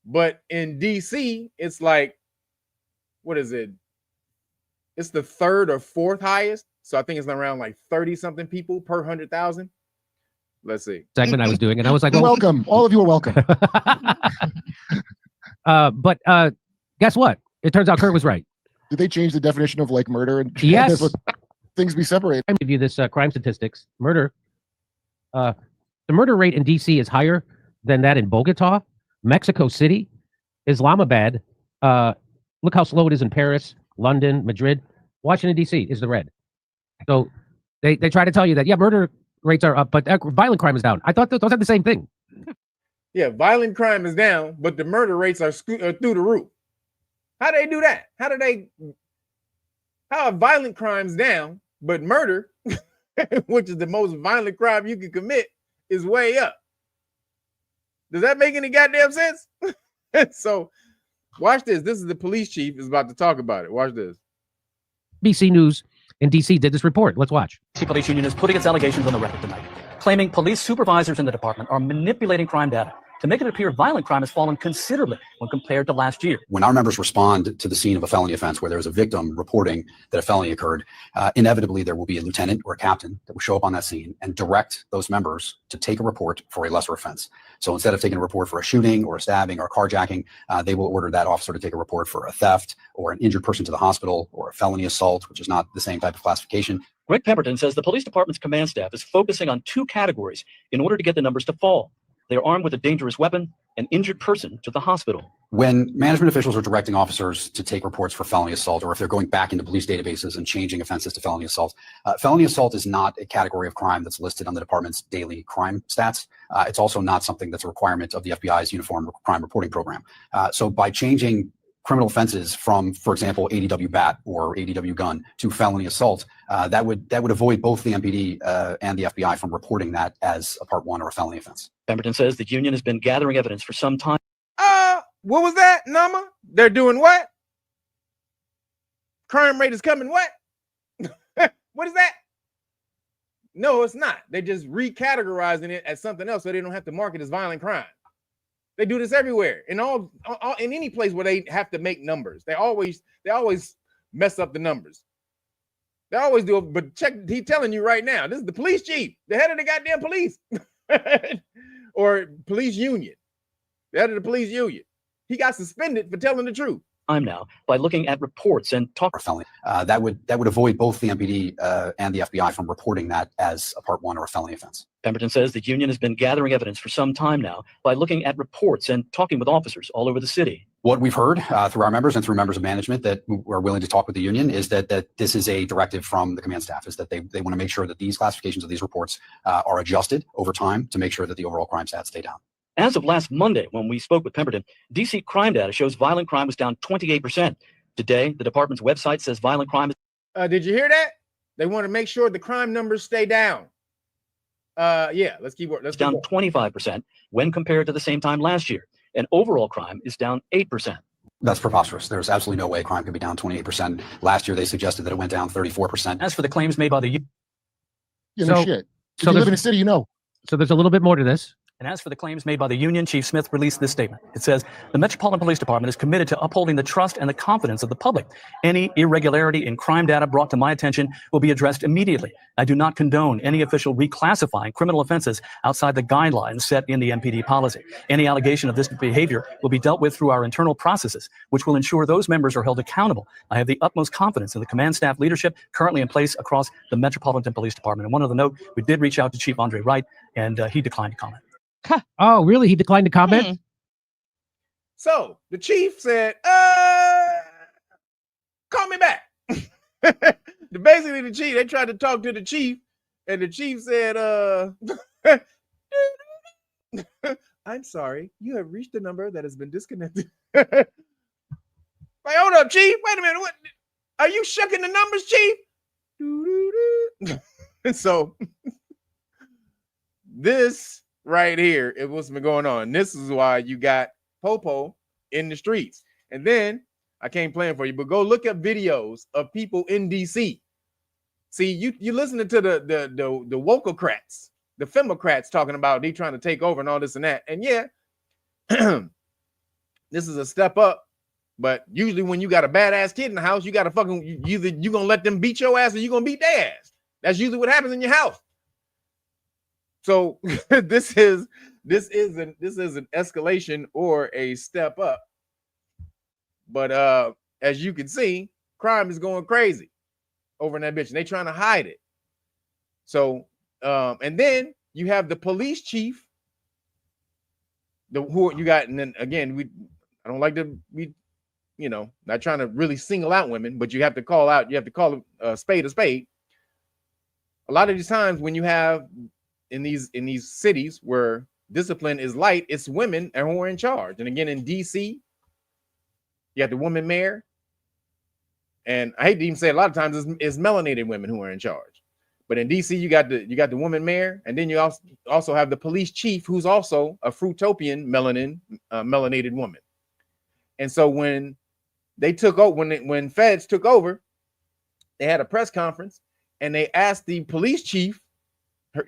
But in DC, it's like, what is it? It's the 3rd or 4th highest. So I think it's around like 30 something people per 100,000. Let's see. Segment I was doing, and I was like, well, welcome. All of you are welcome. But guess what? It turns out Kurt was right. Did they change the definition of like murder? And yes. Things be separated. I'm going to give you this crime statistics. Murder. The murder rate in DC is higher than that in Bogota, Mexico City, Islamabad. Look how slow it is in Paris, London, Madrid. Washington, D.C. is the red. So they try to tell you that, yeah, murder rates are up, but violent crime is down. I thought those are the same thing. Yeah, violent crime is down, but the murder rates are through the roof. How do they do that? How are violent crimes down, but murder, which is the most violent crime you can commit, is way up? Does that make any goddamn sense? So watch this. This is the police chief is about to talk about it. Watch this. BC News in DC did this report. Let's watch. The police union is putting its allegations on the record tonight, claiming police supervisors in the department are manipulating crime data to make it appear violent crime has fallen considerably when compared to last year. When our members respond to the scene of a felony offense where there's a victim reporting that a felony occurred, inevitably there will be a lieutenant or a captain that will show up on that scene and direct those members to take a report for a lesser offense. So instead of taking a report for a shooting or a stabbing or a carjacking, they will order that officer to take a report for a theft or an injured person to the hospital or a felony assault, which is not the same type of classification. Greg Pemberton says the police department's command staff is focusing on 2 categories in order to get the numbers to fall. They are armed with a dangerous weapon, an injured person to the hospital. When management officials are directing officers to take reports for felony assault, or if they're going back into police databases and changing offenses to felony assault is not a category of crime that's listed on the department's daily crime stats. It's also not something that's a requirement of the FBI's Uniform Crime Reporting Program. So by changing criminal offenses from, for example, ADW bat or ADW gun to felony assault, that would avoid both the MPD and the FBI from reporting that as a Part 1 or a felony offense. Pemberton says the union has been gathering evidence for some time. What was that, Nama? They're doing what? Crime rate is coming what? What is that? No, it's not. They're just recategorizing it as something else so they don't have to mark it as violent crime. They do this everywhere, in any place where they have to make numbers. They always mess up the numbers. They always do it. But check, he's telling you right now, this is the police chief, the head of the goddamn police, or police union, the head of the police union. He got suspended for telling the truth. I'm now by looking at reports and talk. Felony. That would avoid both the MPD and the FBI from reporting that as a Part 1 or a felony offense. Pemberton says the union has been gathering evidence for some time now by looking at reports and talking with officers all over the city. What we've heard through our members and through members of management that are willing to talk with the union is that this is a directive from the command staff, is that they want to make sure that these classifications of these reports are adjusted over time to make sure that the overall crime stats stay down. As of last Monday, when we spoke with Pemberton, DC crime data shows violent crime was down 28%. Today, the department's website says violent crime is... Did you hear that? They want to make sure the crime numbers stay down. Yeah, let's keep working. It's down 25% when compared to the same time last year. And overall crime is down 8%. That's preposterous. There's absolutely no way crime could be down 28%. Last year, they suggested that it went down 34%. As for the claims made by the Yeah, no shit. If you live in a city, you know. So there's a little bit more to this. And as for the claims made by the union, Chief Smith released this statement. It says, the Metropolitan Police Department is committed to upholding the trust and the confidence of the public. Any irregularity in crime data brought to my attention will be addressed immediately. I do not condone any official reclassifying criminal offenses outside the guidelines set in the MPD policy. Any allegation of this behavior will be dealt with through our internal processes, which will ensure those members are held accountable. I have the utmost confidence in the command staff leadership currently in place across the Metropolitan Police Department. And one other note, we did reach out to Chief Andre Wright, and he declined to comment. Oh, really? He declined to comment? So the chief said, call me back. Basically, the chief, they tried to talk to the chief, and the chief said, I'm sorry, you have reached a number that has been disconnected. Like, hold up, chief. Wait a minute. What? Are you shucking the numbers, chief? And so this right here is what's been going on. This is why you got Popo in the streets. And then I can't play it for you, but go look up videos of people in DC. See, you listening to the wokocrats, the femocrats talking about they trying to take over and all this and that. And yeah, this is a step up. But usually when you got a badass kid in the house, you got to fucking either you gonna let them beat your ass or you gonna beat their ass. That's usually what happens in your house. So this is an escalation or a step up. But as you can see, crime is going crazy over in that bitch, and they trying to hide it. So and then you have the police chief, who you got, and then again, I don't like to not trying to really single out women, but you have to call a spade a spade. A lot of these times when you have in these cities where discipline is light, it's women who are in charge. And again, in DC, you have the woman mayor, and I hate to even say a lot of times it's melanated women who are in charge. But in DC, you got the woman mayor, and then you also have the police chief, who's also a Fruitopian melanated woman. And so when they took over, when FEDS took over, they had a press conference, and they asked the police chief.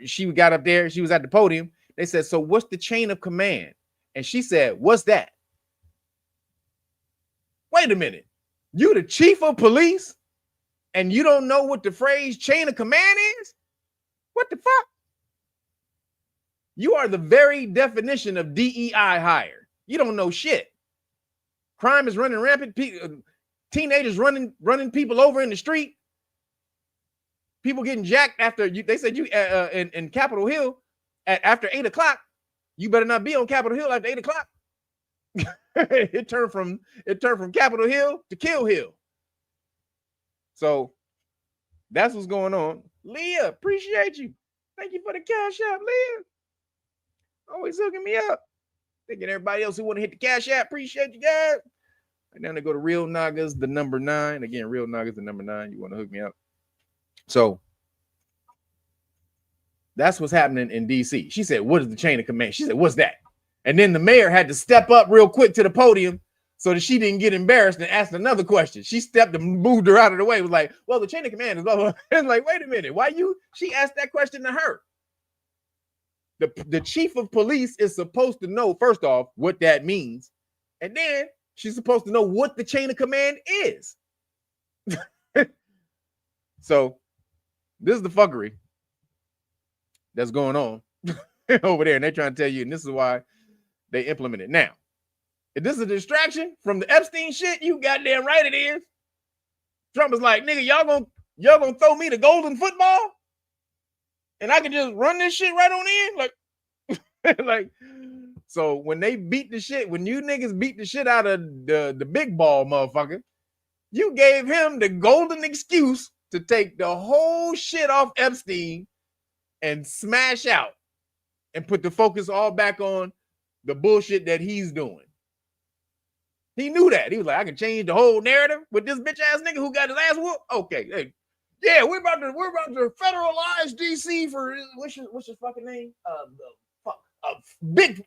She got up there, she was at the podium. They said, so what's the chain of command? And she said, what's that? Wait a minute. You the chief of police and you don't know what the phrase chain of command is? What the fuck? You are the very definition of DEI hire. You don't know shit. Crime is running rampant. Teenagers running people over in the street. People getting jacked after you. They said you in Capitol Hill after 8 o'clock. You better not be on Capitol Hill after 8 o'clock. It turned from Capitol Hill to Kill Hill. So that's what's going on. Leah, appreciate you. Thank you for the cash app, Leah. Always hooking me up. Thinking everybody else who want to hit the cash app, appreciate you guys. And then they go to Real Nagas, the number 9. Again, Real Nagas, the number 9. You want to hook me up. So that's what's happening in DC. She said, what is the chain of command? She said, what's that? And then the mayor had to step up real quick to the podium so that she didn't get embarrassed and asked another question. She stepped and moved her out of the way. It was like, well, the chain of command is blah, blah. And like, wait a minute. She asked that question to her. The chief of police is supposed to know, first off, what that means. And then she's supposed to know what the chain of command is. So this is the fuckery that's going on over there. And they're trying to tell you, and this is why they implement it. Now, if this is a distraction from the Epstein shit, you goddamn right it is. Trump is like, nigga, y'all gonna throw me the golden football? And I can just run this shit right on in? Like, so when they beat the shit, when you niggas beat the shit out of the big ball motherfucker, you gave him the golden excuse to take the whole shit off Epstein and smash out and put the focus all back on the bullshit that he's doing. He knew that. He was like, I can change the whole narrative with this bitch ass nigga who got his ass whooped. Okay, hey, Yeah, we're about to federalize DC for what's his fucking name? Big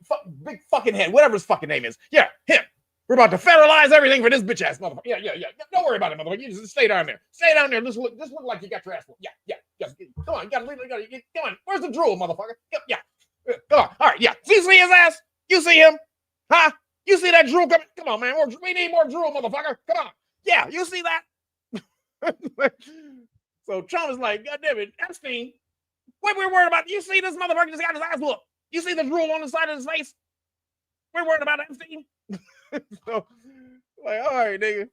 fucking head, whatever his fucking name is. Yeah, him. We're about to federalize everything for this bitch ass motherfucker. Yeah. Don't worry about it, motherfucker. You just stay down there. Stay down there. Just look like you got your ass full. Yeah. Come on, you gotta leave. Come on. Where's the drool, motherfucker? Yeah. Come on. All right, yeah. You see his ass? You see him? Huh? You see that drool coming? Come on, man. We need more drool, motherfucker. Come on. Yeah, you see that? So Trump is like, God damn it, Epstein. What we're worried about? You see this motherfucker just got his ass whooped. You see the drool on the side of his face? We're worried about Epstein. So, like, all right, nigga.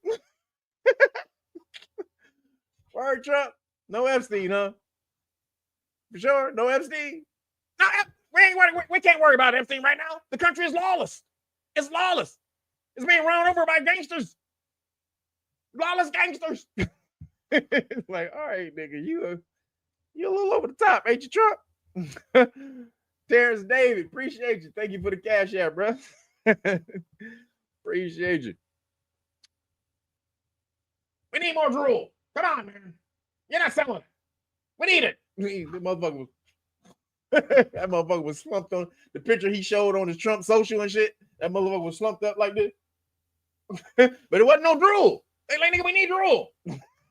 Word, Trump. No Epstein, huh? For sure, no Epstein. No, we can't worry about Epstein right now. The country is lawless. It's lawless. It's being run over by gangsters. Lawless gangsters. It's like, all right, nigga, you a little over the top, ain't you, Trump? Terrence David, appreciate you. Thank you for the cash app, bro. Appreciate you. We need more drool. Come on, man. You're not selling it. We need it. The motherfucker that motherfucker was slumped on the picture he showed on his Trump social and shit. That motherfucker was slumped up like this. But it wasn't no drool. They like, nigga, we need drool.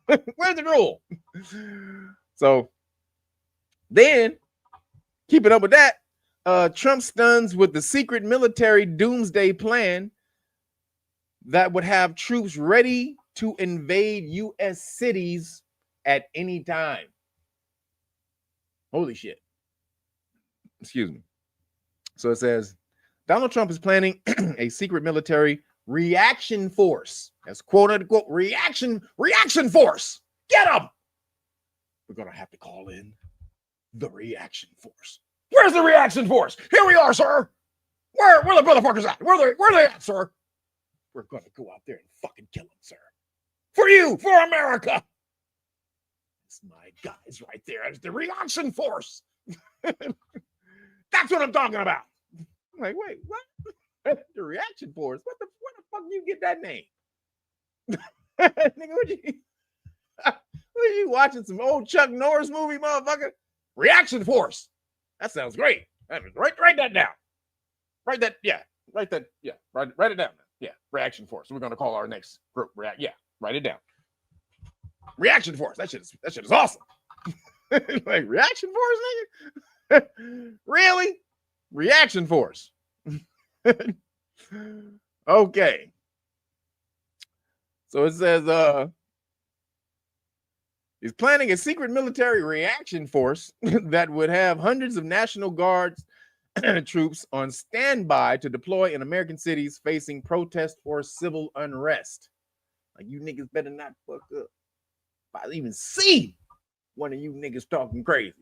Where's the drool? So then, keeping up with that, Trump stuns with the secret military doomsday plan that would have troops ready to invade U.S. cities at any time. Holy shit. Excuse me. So it says, Donald Trump is planning a secret military reaction force. That's quote unquote reaction force. Get them. We're going to have to call in the reaction force. Where's the reaction force? Here we are, sir. Where the motherfuckers at? Where they at, sir? We're going to go out there and fucking kill them, sir. For you, for America. That's my guys right there. That's the reaction force. That's what I'm talking about. I'm like, wait, what? The reaction force? Where the fuck you get that name? Nigga, what you watching some old Chuck Norris movie, motherfucker? Reaction force. That sounds great. Write that down. Write that it down. Yeah, reaction force. We're gonna call our next group write it down. Reaction force. That shit is awesome. Like reaction force, nigga? Really? Reaction force. Okay. So it says he's planning a secret military reaction force that would have hundreds of National Guards troops on standby to deploy in American cities facing protest or civil unrest. Like, you niggas better not fuck up. If I even see one of you niggas talking crazy,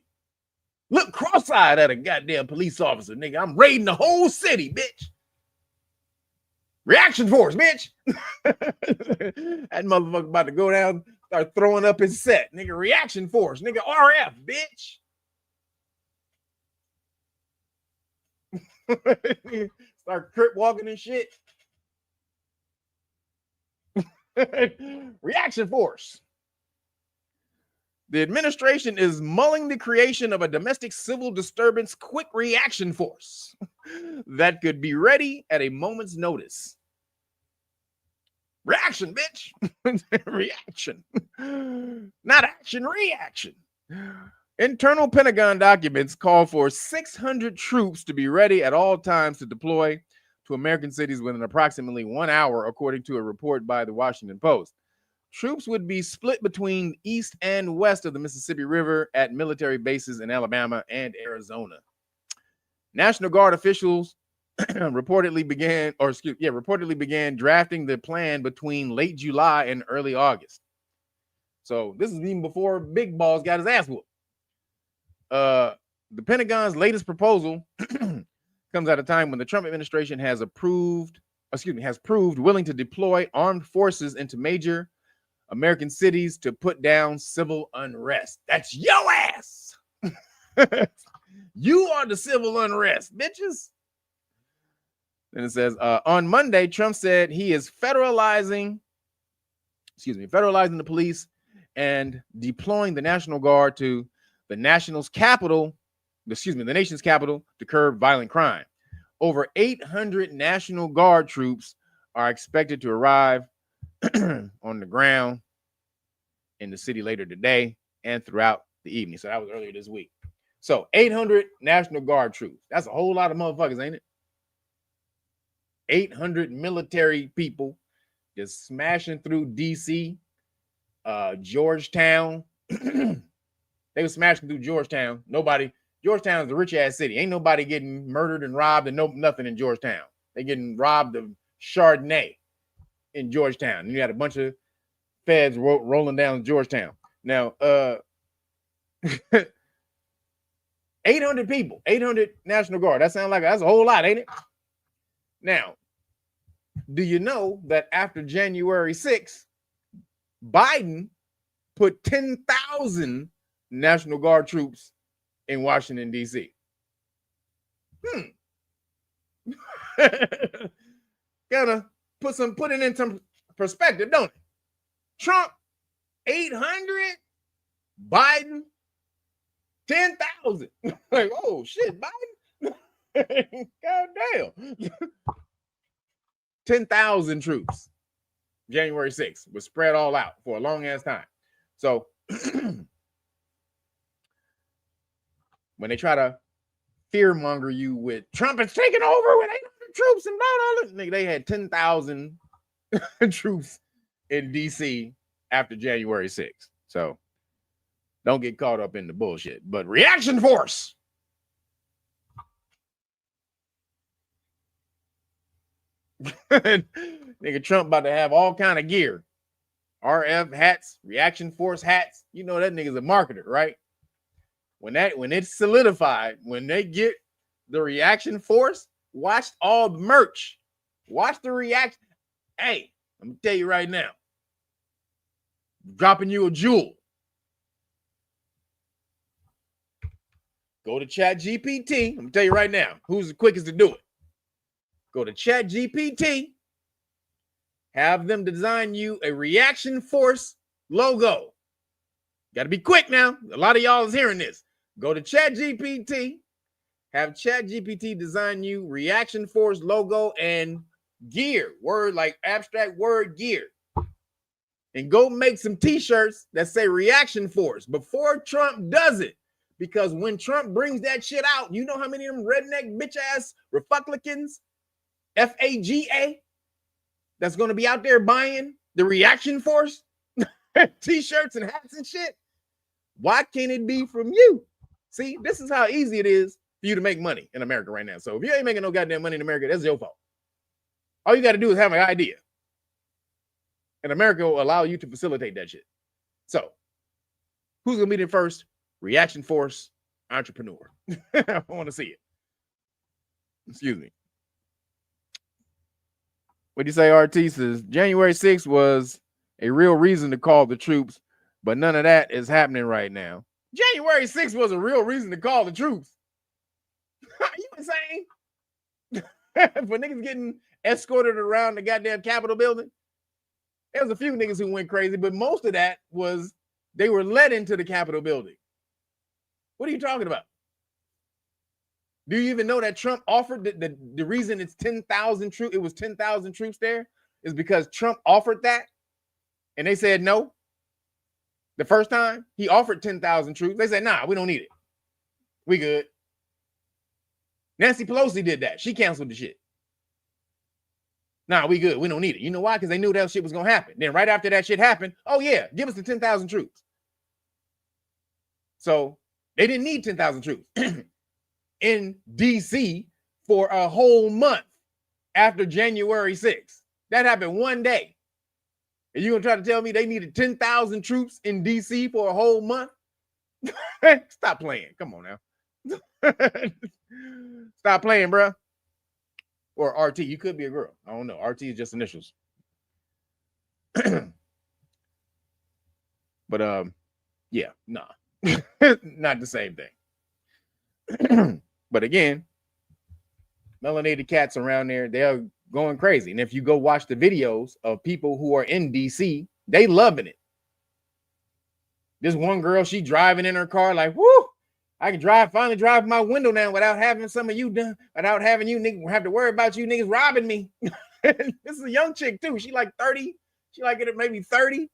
look cross-eyed at a goddamn police officer, nigga. I'm raiding the whole city, bitch. Reaction force, bitch. That motherfucker about to go down, start throwing up his set. Nigga, reaction force. Nigga, RF, bitch. Start crip walking and shit. Reaction force. The administration is mulling the creation of a domestic civil disturbance quick reaction force that could be ready at a moment's notice. Reaction, bitch. Reaction. Not action, reaction. Internal Pentagon documents call for 600 troops to be ready at all times to deploy to American cities within approximately 1 hour, according to a report by the Washington Post. Troops would be split between east and west of the Mississippi River at military bases in Alabama and Arizona. National Guard officials reportedly began drafting the plan between late July and early August. So this is even before Big Balls got his ass whooped. The Pentagon's latest proposal comes at a time when the Trump administration has proved willing to deploy armed forces into major American cities to put down civil unrest. That's your ass. You are the civil unrest, bitches. Then it says, on Monday, Trump said he is federalizing the police and deploying the National Guard to the nation's capital to curb violent crime. Over 800 National Guard troops are expected to arrive on the ground in the city later today and throughout the evening. So that was earlier this week. So 800 National Guard troops. That's a whole lot of motherfuckers, ain't it? 800 military people just smashing through DC, Georgetown. They were smashing through Georgetown. Georgetown's a rich ass city. Ain't nobody getting murdered and robbed and nothing in Georgetown. They getting robbed of Chardonnay in Georgetown. And you had a bunch of feds rolling down Georgetown. Now, 800 people, 800 National Guard. That sounds like that's a whole lot, ain't it? Now, do you know that after January 6th, Biden put 10,000 National Guard troops in Washington, D.C.? Gotta put it in some perspective, don't it? Trump, 800, Biden, 10,000. Like, oh shit, Biden. God damn. 10,000 troops. January 6th was spread all out for a long ass time. So when they try to fearmonger you with Trump is taking over with 800 troops and blah, they had 10,000 troops in DC after January 6th. So don't get caught up in the bullshit. But reaction force. Nigga Trump about to have all kind of gear. RF hats, reaction force hats. You know that nigga's a marketer, right? When it's solidified, when they get the reaction force, watch all the merch. Watch the reaction. Hey, I'm gonna tell you right now. Dropping you a jewel. Go to ChatGPT. I'm gonna tell you right now, who's the quickest to do it. Go to ChatGPT. Have them design you a reaction force logo. Got to be quick now. A lot of y'all is hearing this. Go to ChatGPT. Have ChatGPT design you reaction force logo and gear. Word like abstract word gear. And go make some t-shirts that say reaction force before Trump does it. Because when Trump brings that shit out, you know how many of them redneck bitch ass Republicans, FAGA, that's going to be out there buying the reaction force t-shirts and hats and shit? Why can't it be from you? See, this is how easy it is for you to make money in America right now. So if you ain't making no goddamn money in America, that's your fault. All you got to do is have an idea. And America will allow you to facilitate that shit. So who's going to be the first reaction force entrepreneur? I want to see it. Excuse me. What do you say, RT? Says January 6th was a real reason to call the troops, but none of that is happening right now. January 6th was a real reason to call the troops. You insane? For niggas getting escorted around the goddamn Capitol building? There was a few niggas who went crazy, but most of that was they were led into the Capitol building. What are you talking about? Do you even know that Trump offered the reason it's 10,000 troops? It was 10,000 troops there is because Trump offered that, and they said no. The first time he offered 10,000 troops, they said nah, we don't need it. We good. Nancy Pelosi did that. She canceled the shit. Nah, we good. We don't need it. You know why? Because they knew that shit was gonna happen. Then right after that shit happened, oh yeah, give us the 10,000 troops. So they didn't need 10,000 troops in DC for a whole month after January 6th. That happened one day. And you're going to try to tell me they needed 10,000 troops in DC for a whole month? Stop playing. Come on now. Stop playing, bro. Or RT. You could be a girl. I don't know. RT is just initials. But, yeah, nah. Not the same thing. But again, melanated cats around there, they're going crazy. And if you go watch the videos of people who are in DC, they loving it. This one girl, she driving in her car like, whoo, I can finally drive my window down without having some of you done, without having you niggas have to worry about you niggas robbing me. This is a young chick too. She like 30. She like it at maybe 30.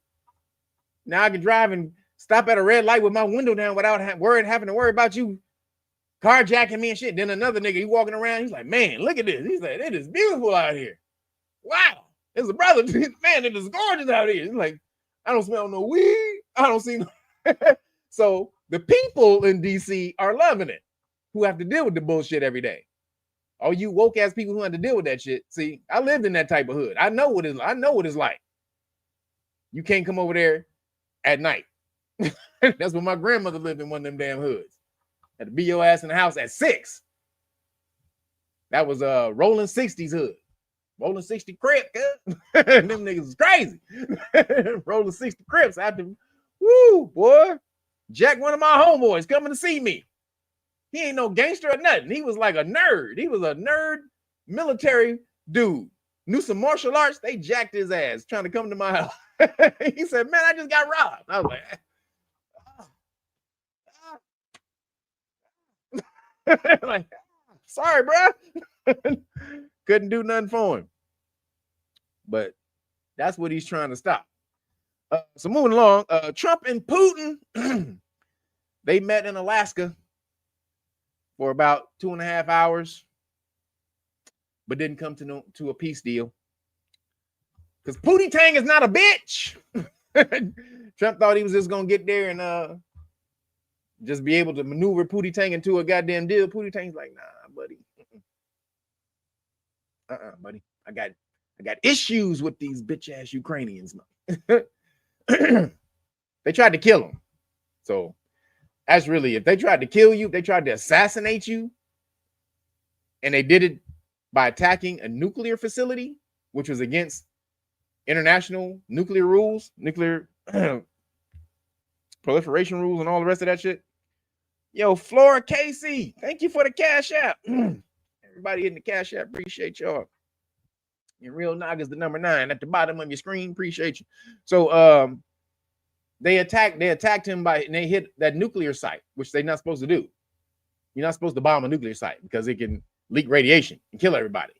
Now I can drive and stop at a red light with my window down without having to worry about you carjacking me and shit. Then another nigga, he walking around, he's like, man, look at this. He's like, it is beautiful out here. Wow. There's a brother, man, it is gorgeous out here. He's like, I don't smell no weed. I don't see no. So the people in DC are loving it, who have to deal with the bullshit every day. All you woke ass people who have to deal with that shit. See, I lived in that type of hood. I know what it's like. You can't come over there at night. That's when my grandmother lived in one of them damn hoods. Had to be your ass in the house at 6. That was a rolling 60s hood. Rolling 60 Crip. Them niggas is crazy. Rolling 60 Crips after, woo, boy. Jack, one of my homeboys, coming to see me. He ain't no gangster or nothing. He was like a nerd. He was a nerd military dude. Knew some martial arts. They jacked his ass trying to come to my house. He said, man, I just got robbed. I was like, like, sorry, bro. Couldn't do nothing for him. But that's what he's trying to stop. So moving along, Trump and Putin, they met in Alaska for about 2.5 hours, but didn't come to a peace deal. Because Pootie Tang is not a bitch. Trump thought he was just going to get there and just be able to maneuver Pootie Tang into a goddamn deal. Pootie Tang's like, nah, buddy. Buddy. I got issues with these bitch-ass Ukrainians. They tried to kill him. So that's really, if they tried to kill you, if they tried to assassinate you, and they did it by attacking a nuclear facility, which was against international nuclear rules, nuclear proliferation rules, and all the rest of that shit. Yo, Flora Casey, thank you for the Cash App. Everybody in the Cash App, appreciate y'all. And Real Nagas, the number 9 at the bottom of your screen. Appreciate you. So they attacked him and they hit that nuclear site, which they're not supposed to do. You're not supposed to bomb a nuclear site because it can leak radiation and kill everybody.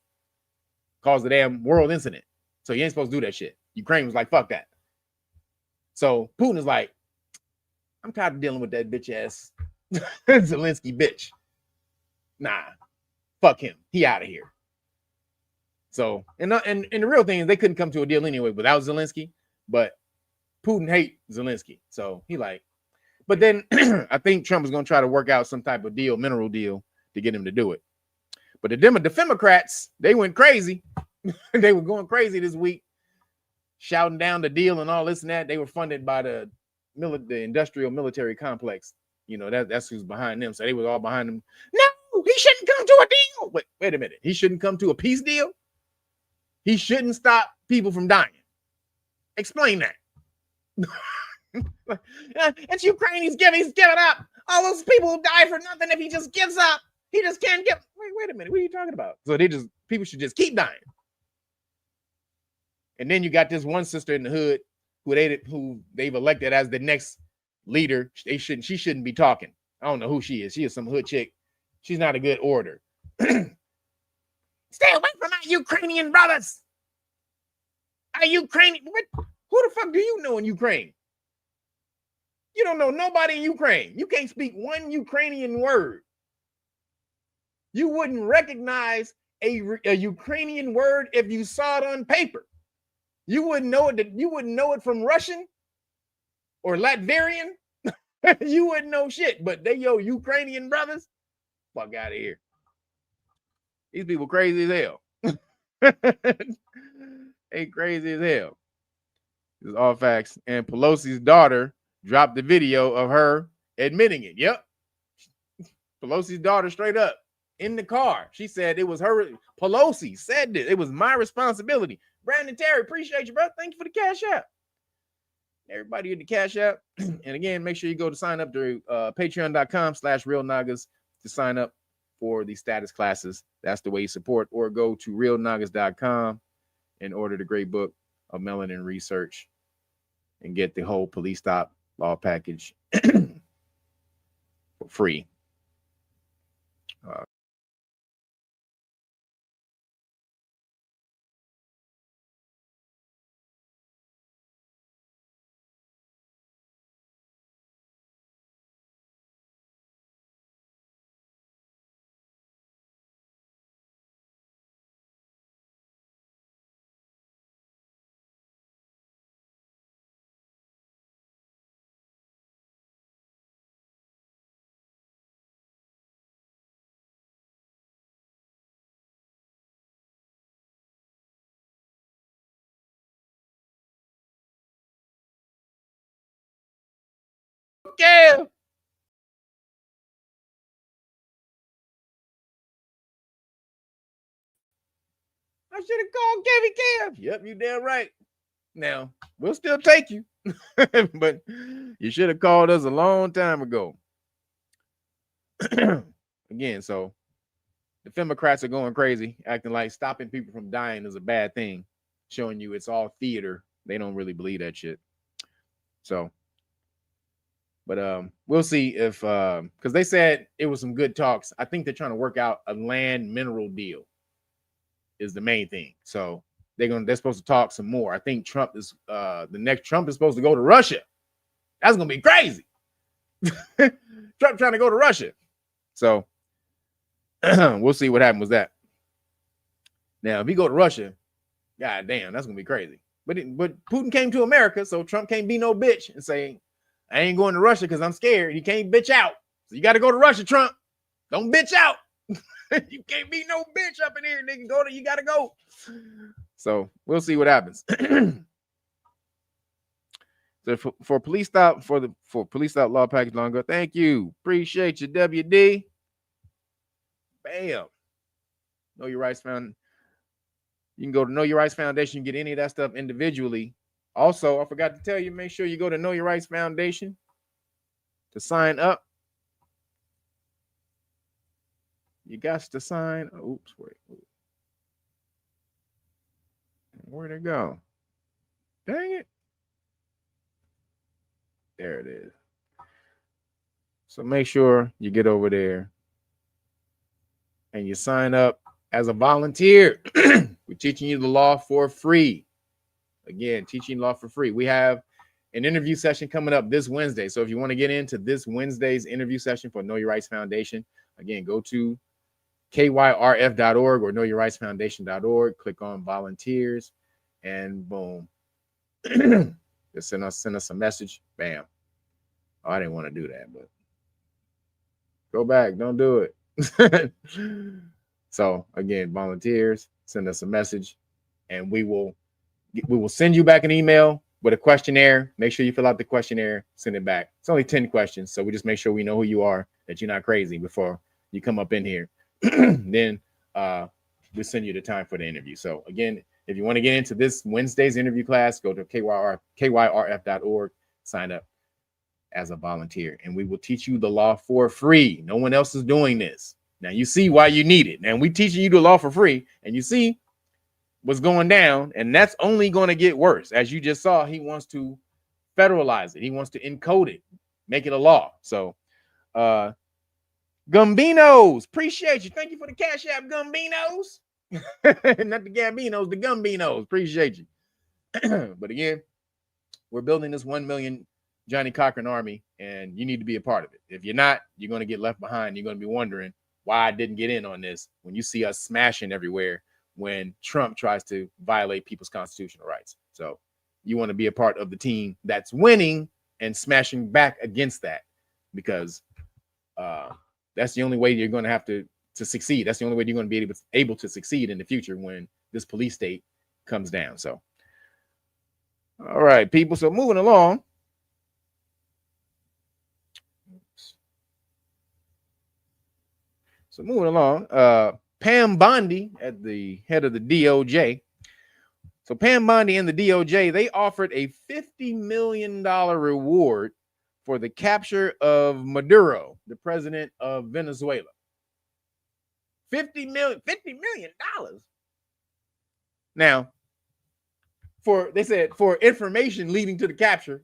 Cause the damn world incident. So you ain't supposed to do that shit. Ukraine was like, fuck that. So Putin is like, I'm tired of dealing with that bitch ass Zelensky bitch. Nah, fuck him. He out of here. So, and the real thing is they couldn't come to a deal anyway without Zelensky, but Putin hate Zelensky. So he like, but then I think Trump is going to try to work out some type of deal, mineral deal, to get him to do it. But the Democrats, they went crazy. They were going crazy this week, shouting down the deal and all this and that. They were funded by the industrial military complex. You know, that's who's behind them. So they was all behind them. No, he shouldn't come to a deal. Wait a minute. He shouldn't come to a peace deal? He shouldn't stop people from dying. Explain that. It's Ukraine. He's giving up. All those people who die for nothing if he just gives up. He just can't give. Wait a minute. What are you talking about? So people should just keep dying. And then you got this one sister in the hood who they've elected as the next leader. She shouldn't be talking. I don't know who she is. She is some hood chick. She's not a good orator. Stay away from my Ukrainian brothers. Are Ukrainian? Who the fuck do you know in Ukraine? You don't know nobody in Ukraine. You can't speak one Ukrainian word. You wouldn't recognize a Ukrainian word if you saw it on paper. You wouldn't know it. You wouldn't know it from Russian or Latvian. You wouldn't know shit. But they Ukrainian brothers. Fuck out of here. These people crazy as hell. They crazy as hell. This is all facts. And Pelosi's daughter dropped the video of her admitting it. Yep. Pelosi's daughter straight up in the car. She said it was her. Pelosi said this. It was my responsibility. Brandon Terry, appreciate you, bro. Thank you for the Cash App. Everybody in the Cash App. And again, make sure you go to sign up to patreon.com/realnagas to sign up for the status classes. That's the way you support, or go to realnagas.com and order the great book of Melanin Research and get the whole police stop law package for free. Yeah. I should have called Kevin Kev. Yep, you damn right. Now, we'll still take you, but you should have called us a long time ago. Again, so the Democrats are going crazy, acting like stopping people from dying is a bad thing, showing you it's all theater. They don't really believe that shit. So, but we'll see if because they said it was some good talks. I think they're trying to work out a land mineral deal is the main thing. So they're supposed to talk some more. I think Trump is the next Trump is supposed to go to Russia. That's gonna be crazy. Trump trying to go to Russia. So we'll see what happens with that. Now, if he go to Russia, god damn, that's gonna be crazy. But Putin came to America, so Trump can't be no bitch and say, I ain't going to Russia because I'm scared. He can't bitch out. So you got to go to Russia, Trump. Don't bitch out. You can't be no bitch up in here, nigga. You gotta go. So we'll see what happens. So for police stop police stop law package longer. Thank you. Appreciate you, WD. Bam. Know Your Rights Foundation. You can go to Know Your Rights Foundation, get any of that stuff individually. Also, I forgot to tell you, make sure you go to Know Your Rights Foundation to sign up. You got to sign. Oops, wait. Where'd it go? Dang it. There it is. So make sure you get over there and you sign up as a volunteer. We're teaching you the law for free. Again, teaching law for free. We have an interview session coming up this Wednesday. So if you want to get into this Wednesday's interview session for Know Your Rights Foundation, again, go to KYRF.org or knowyourrightsfoundation.org. Click on volunteers and boom. Just send us a message. Bam. Oh, I didn't want to do that, but go back. Don't do it. So again, volunteers, send us a message and we will send you back an email with a questionnaire. Make sure you fill out the questionnaire, send it back. It's only 10 questions. So we just make sure we know who you are, that you're not crazy before you come up in here. Then we'll send you the time for the interview. So again, if you want to get into this Wednesday's interview class, go to KYRF.org, sign up as a volunteer, and we will teach you the law for free. No one else is doing this. Now you see why you need it. Now we teaching you the law for free, and you see what's going down, and that's only going to get worse. As you just saw, he wants to federalize it. He wants to encode it, make it a law. So Gumbinos, appreciate you. Thank you for the CashApp, Gumbinos. Not the Gambinos, the Gumbinos. Appreciate you. But again, we're building this 1 million Johnny Cochran army, and you need to be a part of it. If you're not, you're going to get left behind. You're going to be wondering why I didn't get in on this when you see us smashing everywhere when Trump tries to violate people's constitutional rights. So you want to be a part of the team that's winning and smashing back against that, because that's the only way you're going to have to succeed. That's the only way you're going to be able to succeed in the future when this police state comes down. So, all right, people. So moving along. Pam Bondi at the head of the DOJ. So Pam Bondi and the DOJ, they offered a $50 million reward for the capture of Maduro, the president of Venezuela. $50 million. Now, they said for information leading to the capture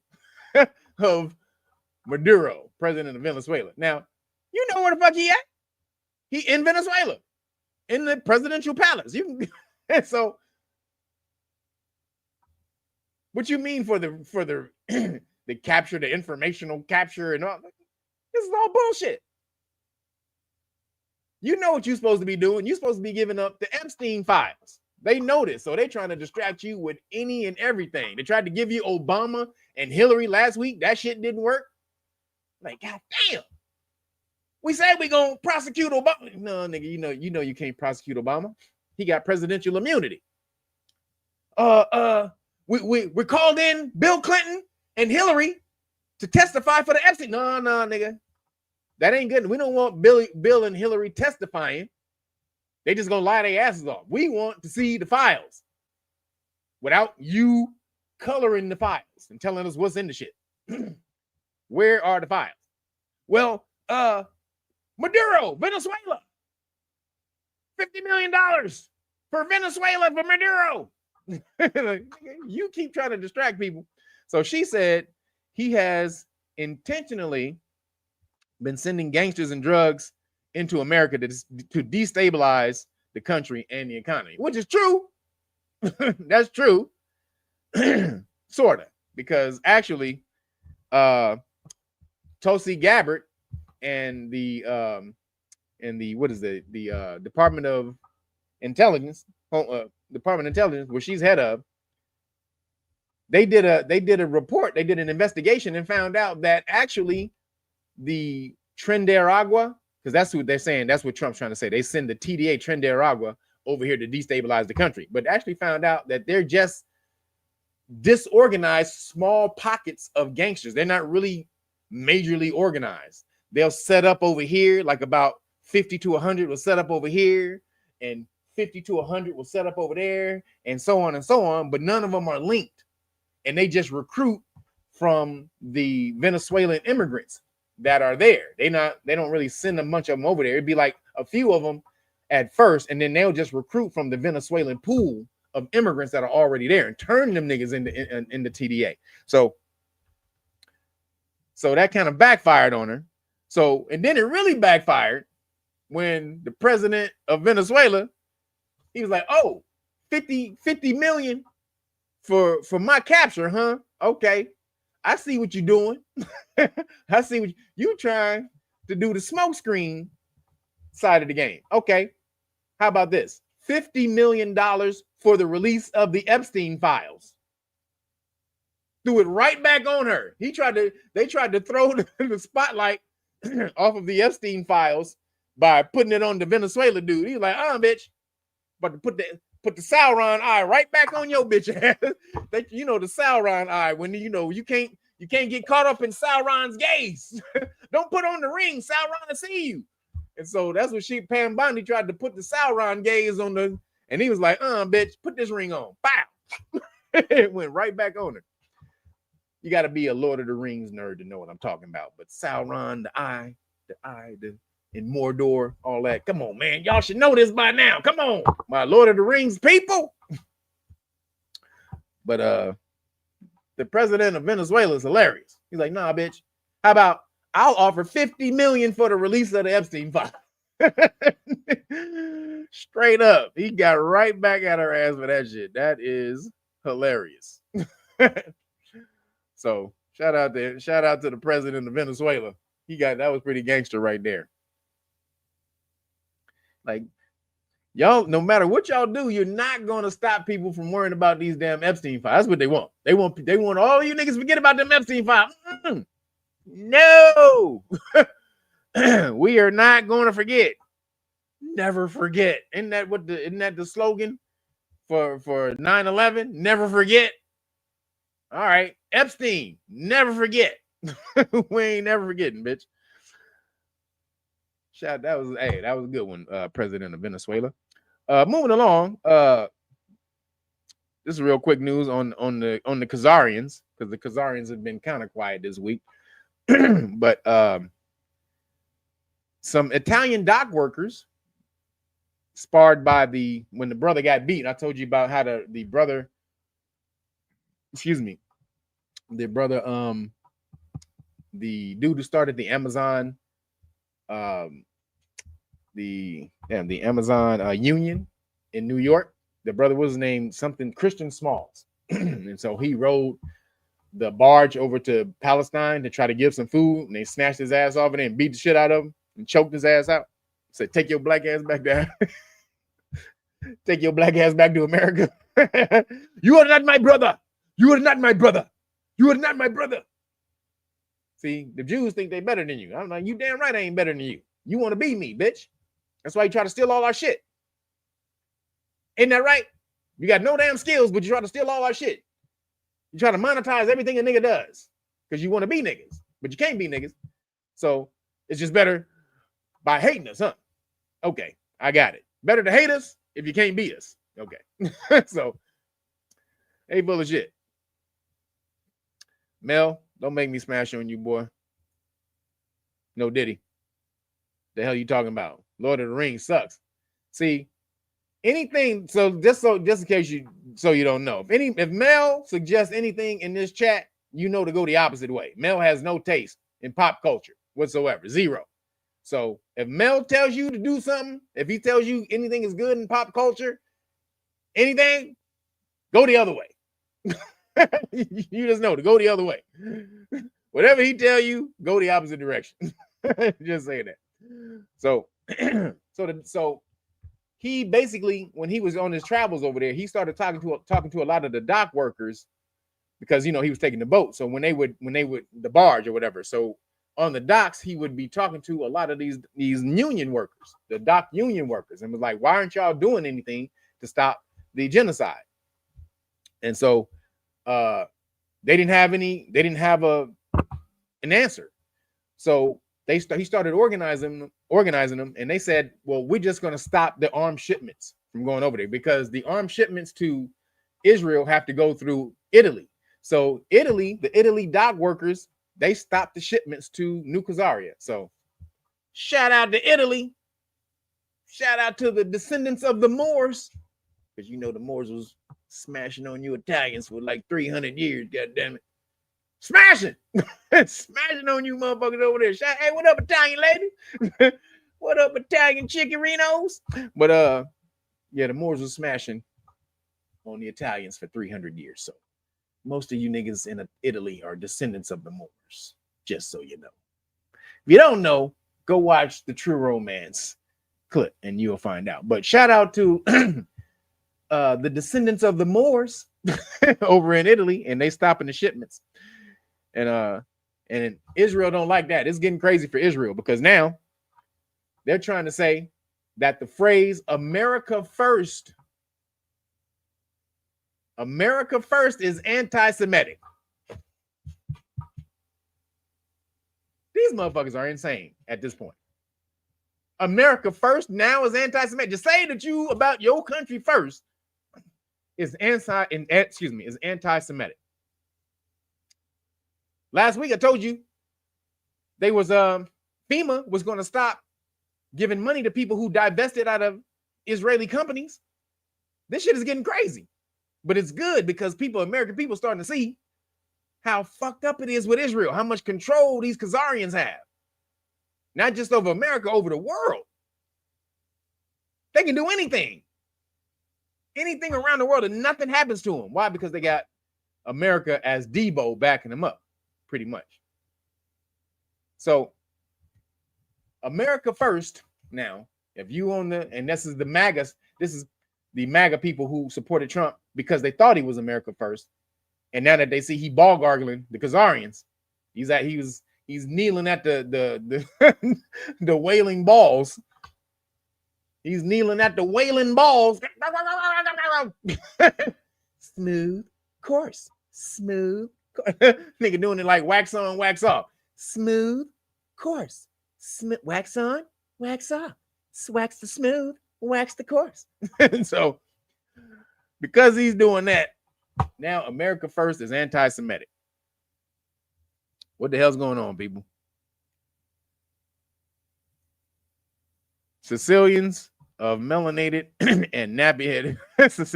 of Maduro, president of Venezuela. Now, you know where the fuck he at? He in Venezuela, in the presidential palace. You can, so what you mean for the the capture, the informational capture and all? This is all bullshit. You know what you're supposed to be doing. You're supposed to be giving up the Epstein files. They know this, so they're trying to distract you with any and everything. They tried to give you Obama and Hillary last week. That shit didn't work. Like, god damn. We said we gonna prosecute Obama. No, nigga, you know you can't prosecute Obama. He got presidential immunity. We called in Bill Clinton and Hillary to testify for the Epstein. No, nigga. That ain't good. We don't want Bill and Hillary testifying. They just gonna lie their asses off. We want to see the files without you coloring the files and telling us what's in the shit. Where are the files? Well, Maduro, Venezuela. $50 million for Venezuela for Maduro. You keep trying to distract people. So she said he has intentionally been sending gangsters and drugs into America to destabilize the country and the economy, which is true. That's true. Sort of, because actually Tulsi Gabbard and the what is it, the Department of Intelligence, where she's head of, they did a report, they did an investigation and found out that actually the Trinidad, because that's what they're saying, that's what Trump's trying to say. They send the TDA Trinidad over here to destabilize the country, but actually found out that they're just disorganized small pockets of gangsters. They're not really majorly organized. They'll set up over here, like about 50 to 100 will set up over here, and 50 to 100 will set up over there, and so on and so on, but none of them are linked. And they just recruit from the Venezuelan immigrants that are there. They don't really send a bunch of them over there. It'd be like a few of them at first, and then they'll just recruit from the Venezuelan pool of immigrants that are already there and turn them niggas into TDA. So that kind of backfired on her. So, and then it really backfired when the president of Venezuela, he was like, oh, 50 million for my capture, huh? Okay. I see what you're doing. I see what you trying to do, the smoke screen side of the game. Okay. How about this? $50 million for the release of the Epstein files. Threw it right back on her. They tried to throw the spotlight off of the Epstein files by putting it on the Venezuela dude. He's like, bitch, but to put the Sauron eye right back on your bitch ass. That, the Sauron eye, when you can't get caught up in Sauron's gaze. Don't put on the ring, Sauron to see you. And so that's what Pam Bondi tried to put the Sauron gaze on and he was like, bitch, put this ring on. Pow. It went right back on her. You got to be a Lord of the Rings nerd to know what I'm talking about. But Sauron, the eye, in Mordor, all that. Come on, man. Y'all should know this by now. Come on, my Lord of the Rings people. But the president of Venezuela is hilarious. He's like, nah, bitch. How about I'll offer 50 million for the release of the Epstein file. Straight up. He got right back at her ass for that shit. That is hilarious. So shout out to the president of Venezuela. That was pretty gangster right there. Like, y'all, no matter what y'all do, you're not gonna stop people from worrying about these damn Epstein files. That's what they want. They want all you niggas forget about them Epstein files. No, we are not going to forget. Never forget. Isn't that the slogan for 9/11? Never forget. All right, Epstein, never forget. We ain't never forgetting, bitch. That was a good one, president of Venezuela. Moving along, this is real quick news on the Khazarians, because the Khazarians have been kind of quiet this week. But some Italian dock workers sparred when the brother got beat. I told you about how the brother the dude who started the Amazon, the Amazon union in New York. The brother was named something Christian Smalls, and so he rode the barge over to Palestine to try to give some food, and they snatched his ass off of there and beat the shit out of him and choked his ass out. Said, "Take your black ass back there. Take your black ass back to America. You are not my brother. You are not my brother. You are not my brother." See, the Jews think they better than you. I'm like, you damn right I ain't better than you. You want to be me, bitch. That's why you try to steal all our shit. Ain't that right? You got no damn skills, but you try to steal all our shit. You try to monetize everything a nigga does because you want to be niggas, but you can't be niggas. So it's just better by hating us, huh? Okay, I got it. Better to hate us if you can't beat us. Okay. So, hey, full of shit. Mel, don't make me smash on you, boy. No Diddy. The hell you talking about? Lord of the Rings sucks. See, anything, just in case you don't know, if Mel suggests anything in this chat, you know to go the opposite way. Mel has no taste in pop culture whatsoever. Zero. So if Mel tells you to do something, if he tells you anything is good in pop culture, anything, go the other way. You just know to go the other way. Whatever he tell you, go the opposite direction. Just saying that. So he basically, when he was on his travels over there, he started talking to a lot of the dock workers because he was taking the boat. So when they would the barge or whatever. So on the docks, he would be talking to a lot of these union workers, the dock union workers, and was like, "Why aren't y'all doing anything to stop the genocide?" And so they didn't have an answer. So he started organizing them, and they said, "Well, we're just going to stop the armed shipments from going over there because the armed shipments to Israel have to go through Italy." So the Italy dock workers, they stopped the shipments to New Khazaria. So shout out to Italy. Shout out to the descendants of the Moors, because the Moors was smashing on you Italians for like 300 years. God damn it. Smashing on you motherfuckers over there. Hey, what up, Italian lady? What up, Italian chickerinos? But the Moors was smashing on the Italians for 300 years. So most of you niggas in Italy are descendants of the Moors, just so you know. If you don't know, go watch the True Romance clip and you'll find out. But shout out to the descendants of the Moors over in Italy, and they stopping the shipments. And Israel don't like that. It's getting crazy for Israel because now they're trying to say that the phrase America first is anti-Semitic. These motherfuckers are insane at this point. America first now is anti-Semitic. Just say that you about your country first is anti-Semitic. Last week I told you they was FEMA was going to stop giving money to people who divested out of Israeli companies. This shit is getting crazy. But it's good because American people starting to see how fucked up it is with Israel, how much control these Khazarians have. Not just over America, over the world. They can do anything. Anything around the world and nothing happens to them. Why? Because they got America as Debo backing them up, pretty much. So America first now, if you and this is the MAGA, this is the MAGA people who supported Trump because they thought he was America first. And now that they see he ball gargling the Khazarians, he's kneeling at the the wailing balls. He's kneeling at the wailing balls. Smooth course. Smooth. Nigga doing it like wax on, wax off. Smooth course. Wax on, wax off. Wax the smooth, wax the course. And so, because he's doing that, now America first is anti-Semitic. What the hell's going on, people? Sicilians of melanated and nappy-headed.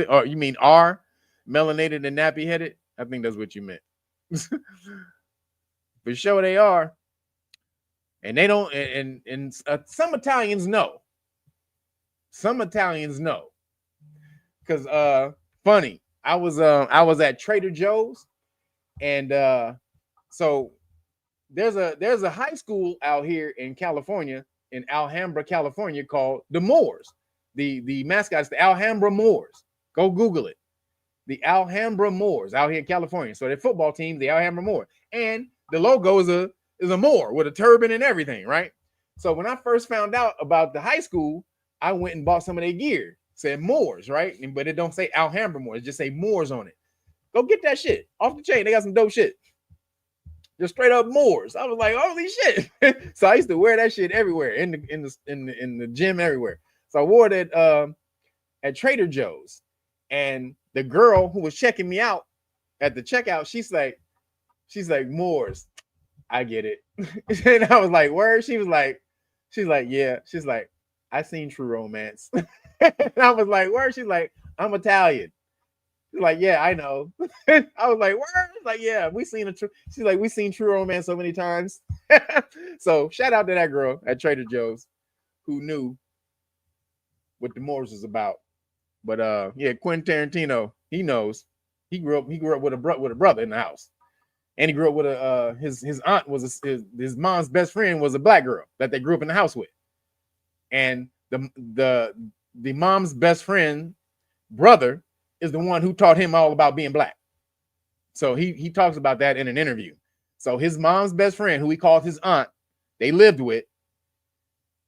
Or you mean are melanated and nappy-headed? I think that's what you meant. For sure they are. And they don't, and some Italians know. Some Italians know. Because funny, I was at Trader Joe's, and so there's a high school out here in California, in Alhambra, California, called the Moors. The mascot's the Alhambra Moors. Go Google it. The Alhambra Moors out here in California. So their football team, the Alhambra Moor, and the logo is a Moor with a turban and everything, right? So when I first found out about the high school, I went and bought some of their gear. It said Moors, right? But it don't say Alhambra Moors. It just say Moors on it. Go get that shit off the chain. They got some dope shit. Just straight up Moors. I was like, holy shit. So I used to wear that shit everywhere in the gym everywhere. So I wore that at Trader Joe's, and the girl who was checking me out at the checkout, she's like Moors. I get it. And I was like, word? She's like, yeah. She's like, I seen True Romance. And I was like, word? She's like, I'm Italian. She's like, yeah, I know. I was like, word? Like, yeah, we seen a true. She's like, we seen True Romance so many times. So shout out to that girl at Trader Joe's who knew what the Moors was about. But yeah, Quentin Tarantino, he knows. He grew up with a brother in the house. And he grew up with his aunt was his mom's best friend was a black girl that they grew up in the house with. And the mom's best friend brother is the one who taught him all about being black. So he talks about that in an interview. So his mom's best friend, who he called his aunt, they lived with,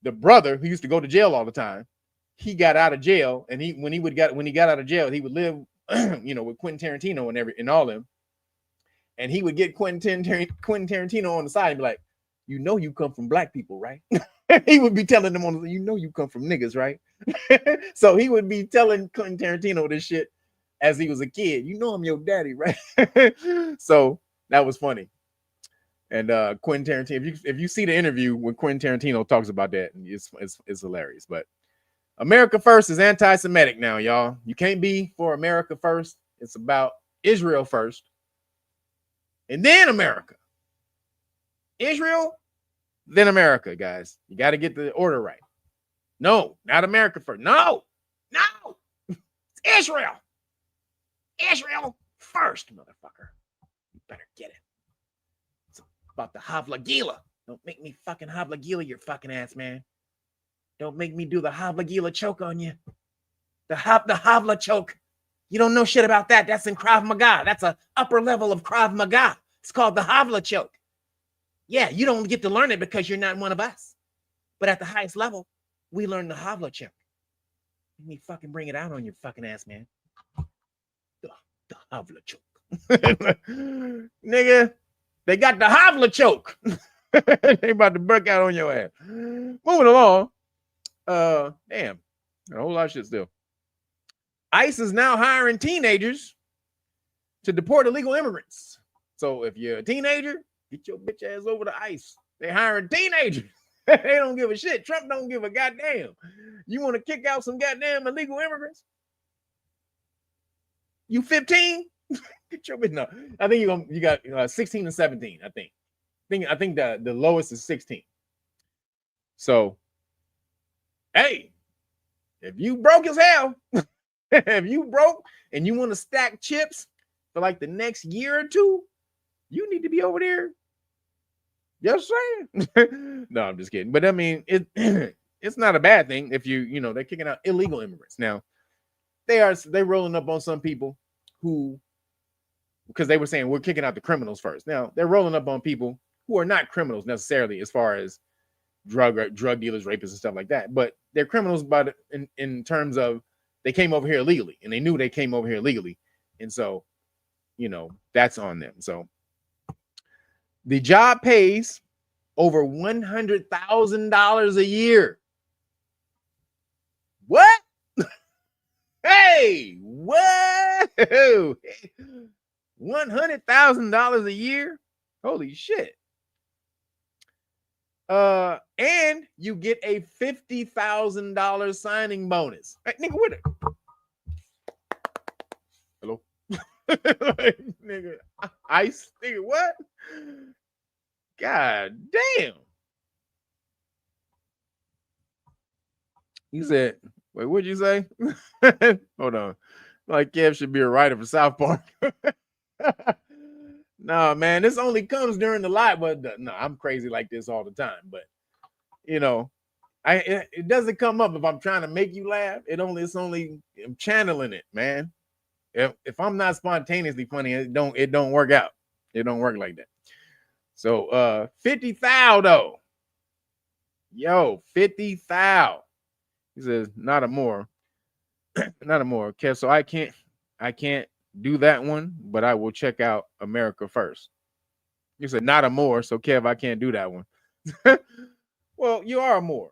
the brother who used to go to jail all the time, he got out of jail, and when he got out of jail, he would live, with Quentin Tarantino and all them. And he would get Quentin Tarantino on the side and be like, you come from black people, right? He would be telling them you come from niggas, right? So he would be telling Quentin Tarantino this shit as he was a kid. I'm your daddy, right? So that was funny. And Quentin Tarantino, if you see the interview when Quentin Tarantino talks about that, it's hilarious. But America first is anti-Semitic now, y'all. You can't be for America first. It's about Israel first. And then America. Israel, then America, guys. You got to get the order right. No, not America first. No. It's Israel. Israel first, motherfucker. You better get it. It's about the Havla Gila. Don't make me fucking Havla Gila your fucking ass, man. Don't make me do the Havla Gila choke on you. The Havla choke. You don't know shit about that. That's in Krav Maga. That's an upper level of Krav Maga. It's called the Havla choke. Yeah, you don't get to learn it because you're not one of us. But at the highest level, we learn the Havla choke. Let me fucking bring it out on your fucking ass, man. The Havla choke. Nigga, they got the Havla choke. They about to break out on your ass. Moving along. Damn. A whole lot of shit still. ICE is now hiring teenagers to deport illegal immigrants. So if you're a teenager, get your bitch ass over to ICE. They hiring teenagers. They don't give a shit. Trump don't give a goddamn. You want to kick out some goddamn illegal immigrants? You 15? Get your bitch. No, I think you got 16 and 17. I think the lowest is 16. So, hey, if you broke as hell, if you broke and you want to stack chips for like the next year or two, you need to be over there. Just saying. No, I'm just kidding. But I mean, it's not a bad thing if they're kicking out illegal immigrants. Now, they're rolling up on some people who, because they were saying we're kicking out the criminals first. Now, they're rolling up on people who are not criminals necessarily as far as drug dealers, rapists, and stuff like that. But they're criminals in terms of they came over here illegally, and they knew they came over here illegally. And so, that's on them. So the job pays over $100,000 a year. What? Hey, what? $100,000 a year? Holy shit. And you get a $50,000 signing bonus. Hey, nigga, what? Hello? Nigga, ICE, nigga, what? God damn. You said, wait, what'd you say? Hold on. Like Kev should be a writer for South Park. Nah, man, this only comes during the live, but no, I'm crazy like this all the time. But you know, it doesn't come up if I'm trying to make you laugh. It's only I'm channeling it, man. If I'm not spontaneously funny, it don't work out. It don't work like that. So 50,000 though. Yo, 50,000. He says, not a more. Not a more. Okay, so I can't do that one, but I will check out America first. You said not a more, so Kev, I can't do that one. Well, you are a Moor.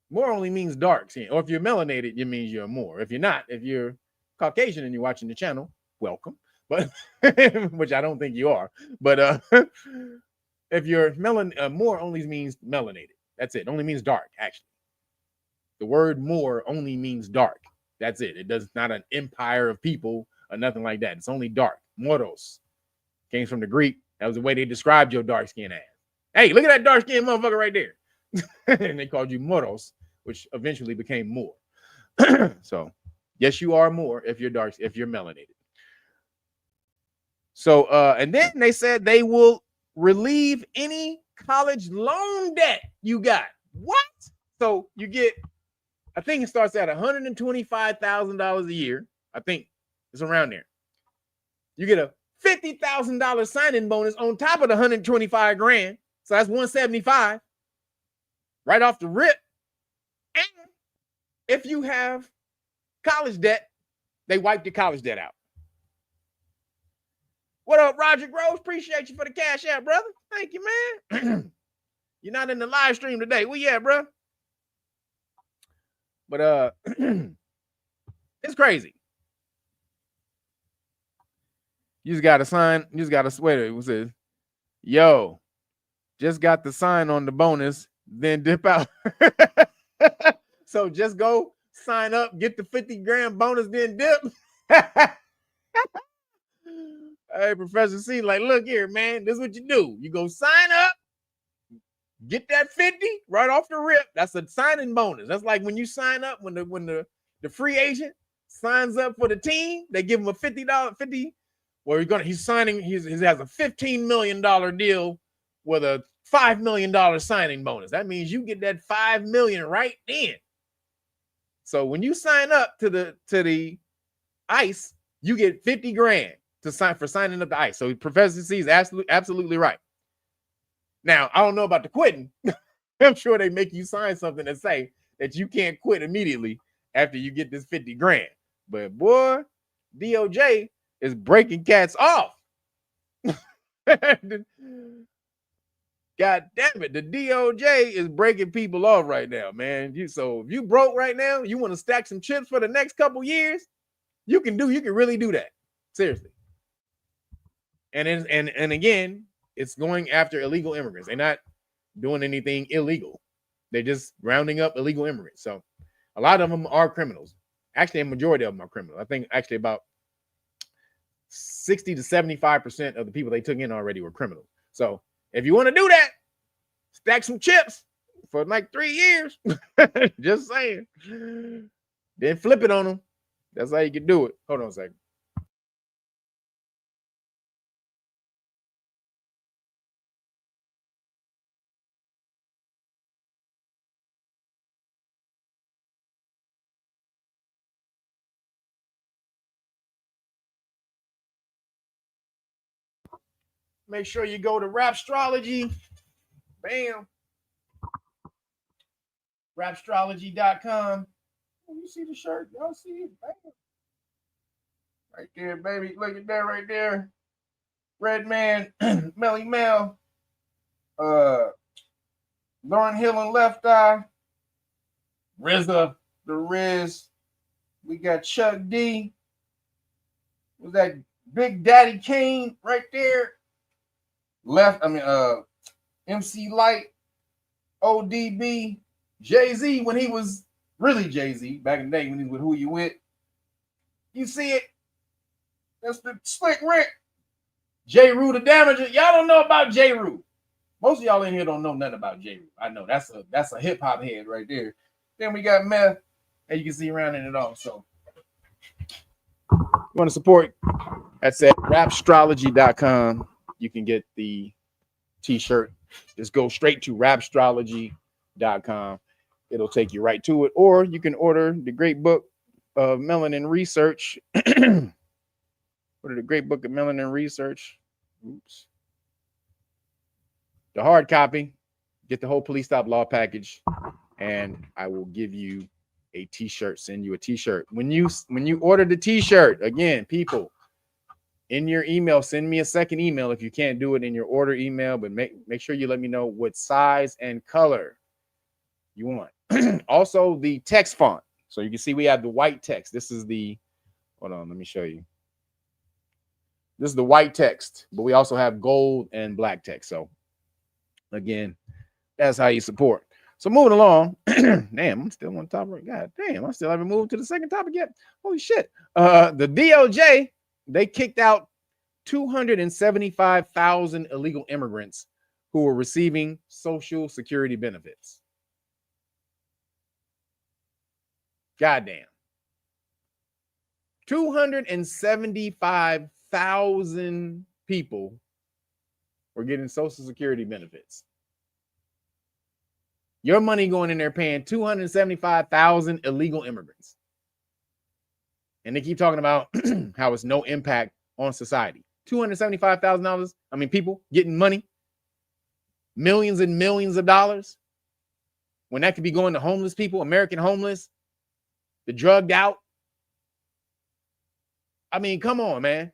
Moor only means dark skin, or if you're melanated, it means you're a Moor. If you're not, if you're Caucasian and you're watching the channel, welcome. But which I don't think you are. But if you're Moor only means melanated. That's it. Only means dark, actually. The word Moor only means dark. That's it. It does not an empire of people or nothing like that. It's only dark. Moros came from the Greek. That was the way they described your dark skin ass. Hey, look at that dark skinned motherfucker right there. And they called you Moros, which eventually became Moor. So, yes, you are Moor if you're dark, if you're melanated. So, and then they said they will relieve any college loan debt you got. What? So you get, I think it starts at $125,000 a year. I think it's around there. You get a $50,000 signing bonus on top of the 125 grand. So that's 175 right off the rip. And if you have college debt, they wipe the college debt out. What up, Roger Groves? Appreciate you for the cash app, brother. Thank you, man. You're not in the live stream today. Where you at, bro? But it's crazy. You just gotta sign, you just gotta swear it. It says, yo, just got the sign on the bonus, then dip out. So just go sign up, get the 50 grand bonus, then dip. Hey, Professor C, like, look here, man. This is what you do. You go sign up, get that 50 right off the rip. That's a signing bonus. That's like when you sign up, when the free agent signs up for the team, they give him a $50. Well, he's signing, he has a $15 million deal with a $5 million signing bonus. That means you get that $5 million right then. So when you sign up to the ICE, you get 50 grand to sign for signing up the ICE. So Professor C is absolutely right. Now, I don't know about the quitting. I'm sure they make you sign something that say that you can't quit immediately after you get this 50 grand. But boy, DOJ is breaking cats off. God damn it, the DOJ is breaking people off right now, man. So if you broke right now, you want to stack some chips for the next couple years, you can really do that. Seriously. And again, it's going after illegal immigrants. They're not doing anything illegal. They're just rounding up illegal immigrants. So a lot of them are criminals. Actually, a majority of them are criminals. I think actually about 60 to 75% of the people they took in already were criminals. So if you want to do that, stack some chips for like 3 years. Just saying. Then flip it on them. That's how you can do it. Hold on a second. Make sure you go to Rapstrology. Bam. Rapstrology.com. Oh, you see the shirt? Y'all see it? Bam. Right there, baby. Look at that right there. Red Man, Melly Mel, Lauren Hill and Left Eye, RZA, the Riz. We got Chuck D. Was that Big Daddy Kane right there? MC Light, ODB, Jay-Z when he was really Jay-Z back in the day when he was with Who You With. You see it? That's the Slick Rick. J. Rue the Damager. Y'all don't know about J. Rue. Most of y'all in here don't know nothing about J. I know that's a hip hop head right there. Then we got meth, and you can see around in it all. So you want to support? That's at rapstrology.com. You can get the t-shirt. Just go straight to rapstrology.com. It'll take you right to it. Or you can order the great book of melanin research. Order the great book of melanin research. Oops. The hard copy. Get the whole police stop law package, and I will give you a t-shirt. Send you a t-shirt. When you order the t-shirt, again, people, in your email, send me a second email if you can't do it in your order email, but make sure you let me know what size and color you want. Also, the text font. So you can see we have the white text. This is the, hold on, let me show you. This is the white text, but we also have gold and black text. So again, that's how you support. So moving along, damn, I'm still on top right. God damn, I still haven't moved to the second topic yet. Holy shit. The DOJ, they kicked out 275,000 illegal immigrants who were receiving Social Security benefits. Goddamn. 275,000 people were getting Social Security benefits. Your money going in there paying 275,000 illegal immigrants. And they keep talking about how it's no impact on society. $275,000. I mean, people getting money, millions and millions of dollars, when that could be going to homeless people, American homeless, the drugged out. I mean, come on, man.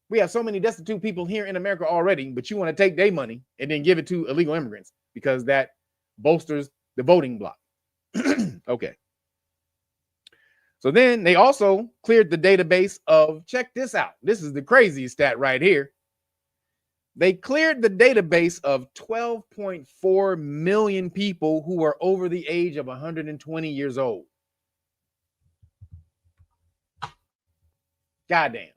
We have so many destitute people here in America already, but you want to take their money and then give it to illegal immigrants because that bolsters the voting bloc. Okay. So then they also cleared the database of, check this out. This is the craziest stat right here. They cleared the database of 12.4 million people who are over the age of 120 years old. Goddamn.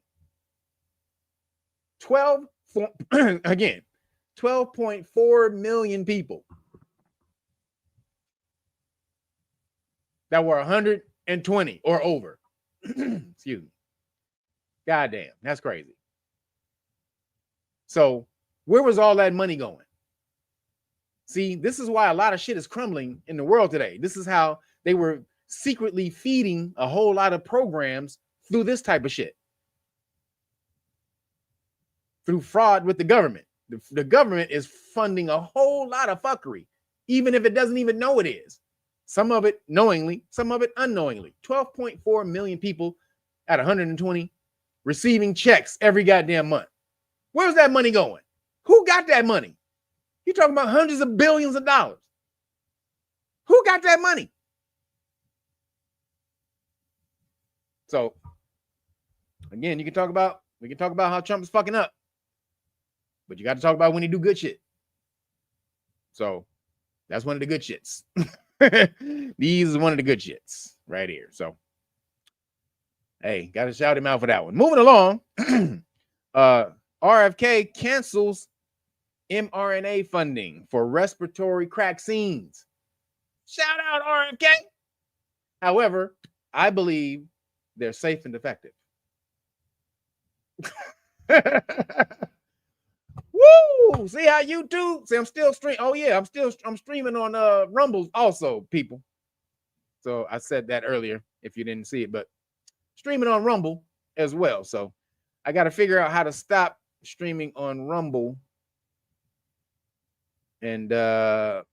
12.4 million people that were 120 or over. Excuse me. Goddamn, that's crazy. So where was all that money going? See, this is why a lot of shit is crumbling in the world today. This is how they were secretly feeding a whole lot of programs through this type of shit. Through fraud with the government. The government is funding a whole lot of fuckery, even if it doesn't even know it is. Some of it knowingly, some of it unknowingly. 12.4 million people at 120 receiving checks every goddamn month. Where's that money going? Who got that money? You're talking about hundreds of billions of dollars. Who got that money? So again, we can talk about how Trump is fucking up, but you got to talk about when he do good shit. So that's one of the good shits. These is one of the good shits right here. So hey, got to shout him out for that one. Moving along, RFK cancels mRNA funding for respiratory vaccines. Shout out RFK. However, I believe they're safe and effective. Woo! See how YouTube? See, I'm still streaming. Oh yeah, I'm streaming on Rumble also, people. So I said that earlier if you didn't see it, but streaming on Rumble as well. So I got to figure out how to stop streaming on Rumble. And damn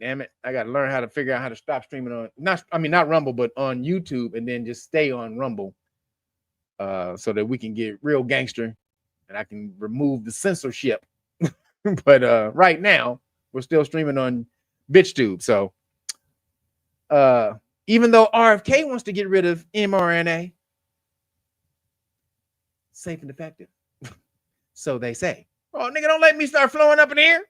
it, I got to learn how to figure out how to stop streaming on not Rumble, but on YouTube, and then just stay on Rumble so that we can get real gangster and I can remove the censorship. But right now we're still streaming on BitchTube. So even though RFK wants to get rid of mRNA, safe and effective. So they say. Oh, nigga, don't let me start flowing up in here.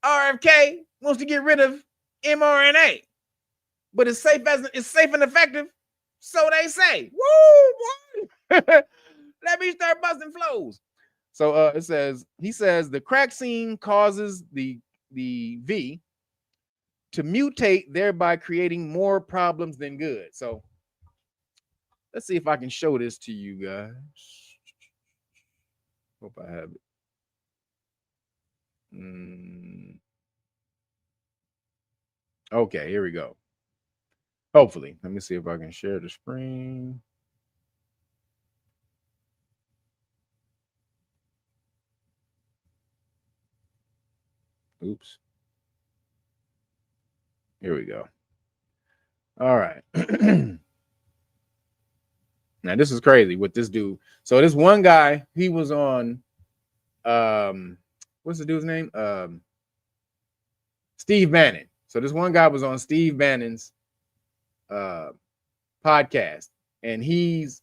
RFK wants to get rid of mRNA, but it's safe and effective. So they say. Woo, boy. Let me start busting flows. So he says the crack scene causes the V to mutate, thereby creating more problems than good. So let's see if I can show this to you guys. Hope I have it. Okay, here we go. Hopefully. Let me see if I can share the screen. Oops. Here we go. All right. Now this is crazy with this dude. So this one guy, he was on what's the dude's name? Steve Bannon. So this one guy was on Steve Bannon's podcast, and he's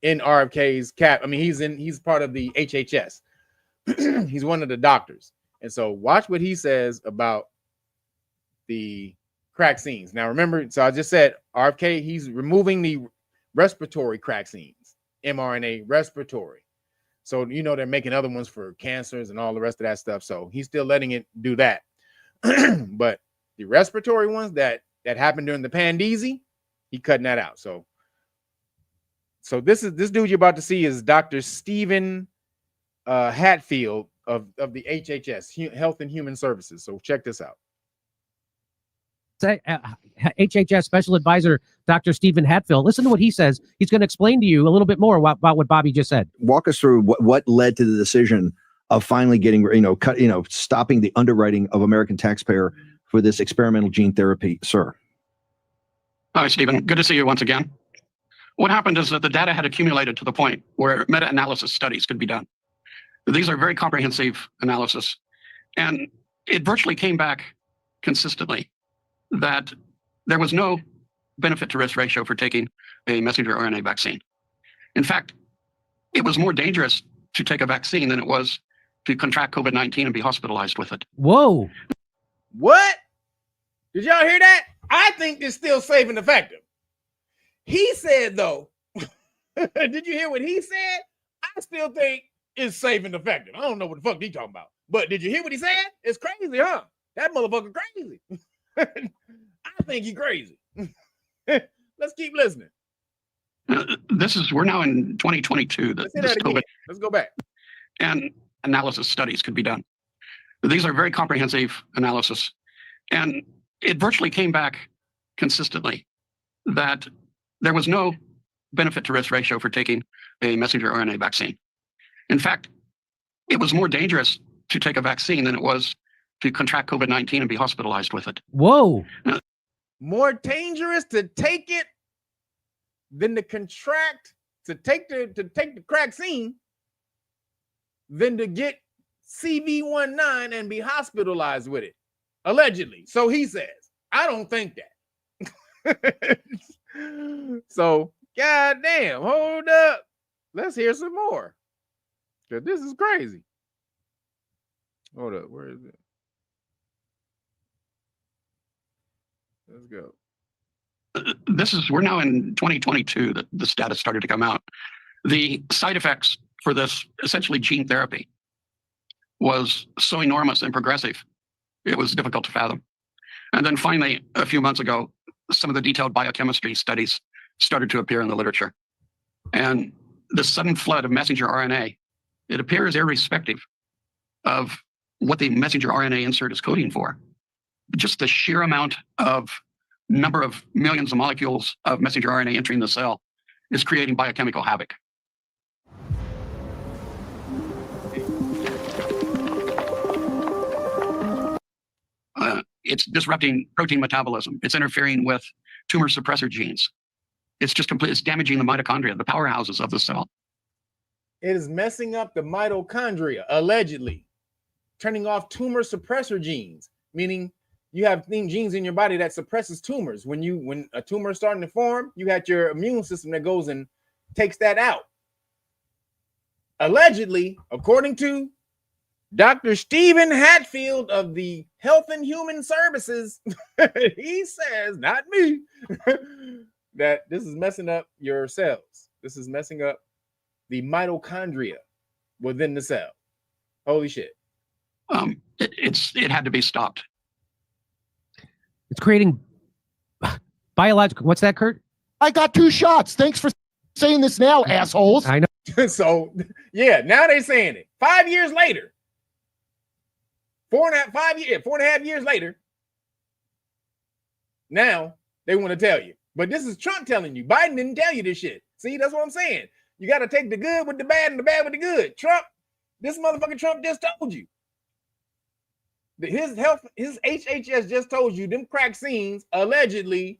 in RFK's cap. I mean, he's part of the HHS. He's one of the doctors. And so watch what he says about the crack scenes. Now remember, so I just said RFK, he's removing the respiratory crack scenes, mRNA respiratory. So, you know, they're making other ones for cancers and all the rest of that stuff. So he's still letting it do that. But the respiratory ones that happened during the Pandeezy, he cutting that out. So this dude you're about to see is Dr. Stephen Hatfield of the HHS, Health and Human Services. So check this out. HHS Special Advisor Dr. Stephen Hatfield. Listen to what he says. He's going to explain to you a little bit more about what Bobby just said. Walk us through what led to the decision of finally getting, stopping the underwriting of American taxpayer for this experimental gene therapy, sir. Hi, Stephen. Good to see you once again. What happened is that the data had accumulated to the point where meta-analysis studies could be done. These are very comprehensive analysis, and it virtually came back consistently that there was no benefit to risk ratio for taking a messenger RNA vaccine. In fact, it was more dangerous to take a vaccine than it was to contract COVID-19 and be hospitalized with it. Whoa. What? Did y'all hear that? I think it's still safe and effective. He said, though, did you hear what he said? I still think it's safe and effective. I don't know what the fuck he talking about. But did you hear what he said? It's crazy, huh? That motherfucker crazy. I think he's crazy. Let's keep listening. We're now in 2022. Let's go back. And analysis studies could be done. These are very comprehensive analysis. And it virtually came back consistently that there was no benefit to risk ratio for taking a messenger RNA vaccine. In fact, it was more dangerous to take a vaccine than it was to contract COVID-19 and be hospitalized with it. Whoa. More dangerous to take it than to contract, to take the vaccine than to get CV19 and be hospitalized with it, allegedly. So he says. I don't think that. So, goddamn, hold up. Let's hear some more. Because this is crazy. Hold up, where is it? Let's go. We're now in 2022 that this data started to come out. The side effects for this essentially gene therapy was so enormous and progressive, it was difficult to fathom. And then finally, a few months ago, some of the detailed biochemistry studies started to appear in the literature. And the sudden flood of messenger RNA, it appears irrespective of what the messenger RNA insert is coding for. Just the sheer amount of number of millions of molecules of messenger RNA entering the cell is creating biochemical havoc. It's disrupting protein metabolism. It's interfering with tumor suppressor genes. It's damaging the mitochondria, the powerhouses of the cell. It is messing up the mitochondria, allegedly, turning off tumor suppressor genes, meaning you have genes in your body that suppresses tumors. When a tumor is starting to form, you got your immune system that goes and takes that out. Allegedly, according to Dr. Stephen Hatfield of the Health and Human Services, he says, not me, that this is messing up your cells. This is messing up the mitochondria. within the cell. Holy shit. It had to be stopped. It's creating biological. What's that, Kurt? I got 2 shots. Thanks for saying this now, assholes. I know. So, yeah, now they're saying it. 5 years later. 4.5 years later. Now they want to tell you. But this is Trump telling you. Biden didn't tell you this shit. See, that's what I'm saying. You got to take the good with the bad and the bad with the good. Trump, this motherfucking Trump just told you. His HHS just told you them vaccines allegedly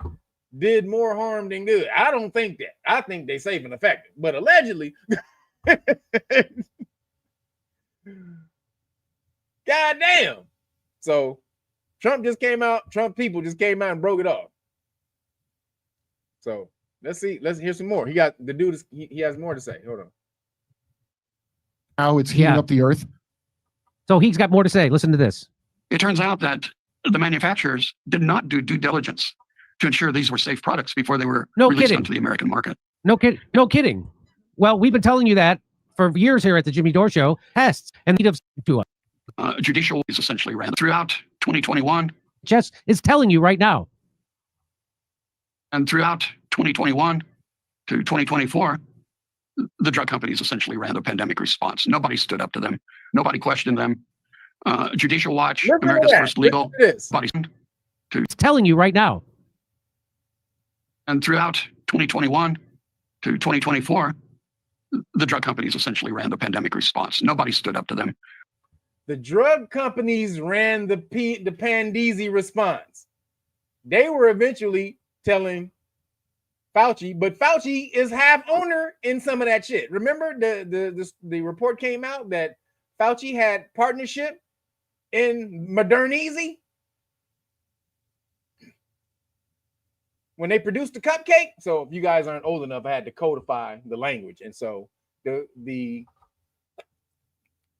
did more harm than good. I don't think that. I think they safe and effective, but allegedly, goddamn. So Trump people just came out and broke it off. So let's see. Let's hear some more. He got the dude. He has more to say. Hold on. Now it's heating up the earth. So he's got more to say. Listen to this. It turns out that the manufacturers did not do due diligence to ensure these were safe products before they were released onto the American market. No kidding. Well, we've been telling you that for years here at the Jimmy Dore Show. Tests and to us. Judicial is essentially ran throughout 2021. Jess is telling you right now. And throughout 2021 to 2024, the drug companies essentially ran the pandemic response. Nobody stood up to them. Nobody questioned them. Judicial Watch, America's first legal body. It's telling you right now. And throughout 2021 to 2024, the drug companies essentially ran the pandemic response. Nobody stood up to them. The drug companies ran the Pandeezy response. They were eventually telling Fauci, but Fauci is half owner in some of that shit. Remember the report came out that Fauci had partnership in Moderneasy when they produced the cupcake. So if you guys aren't old enough, I had to codify the language, and so those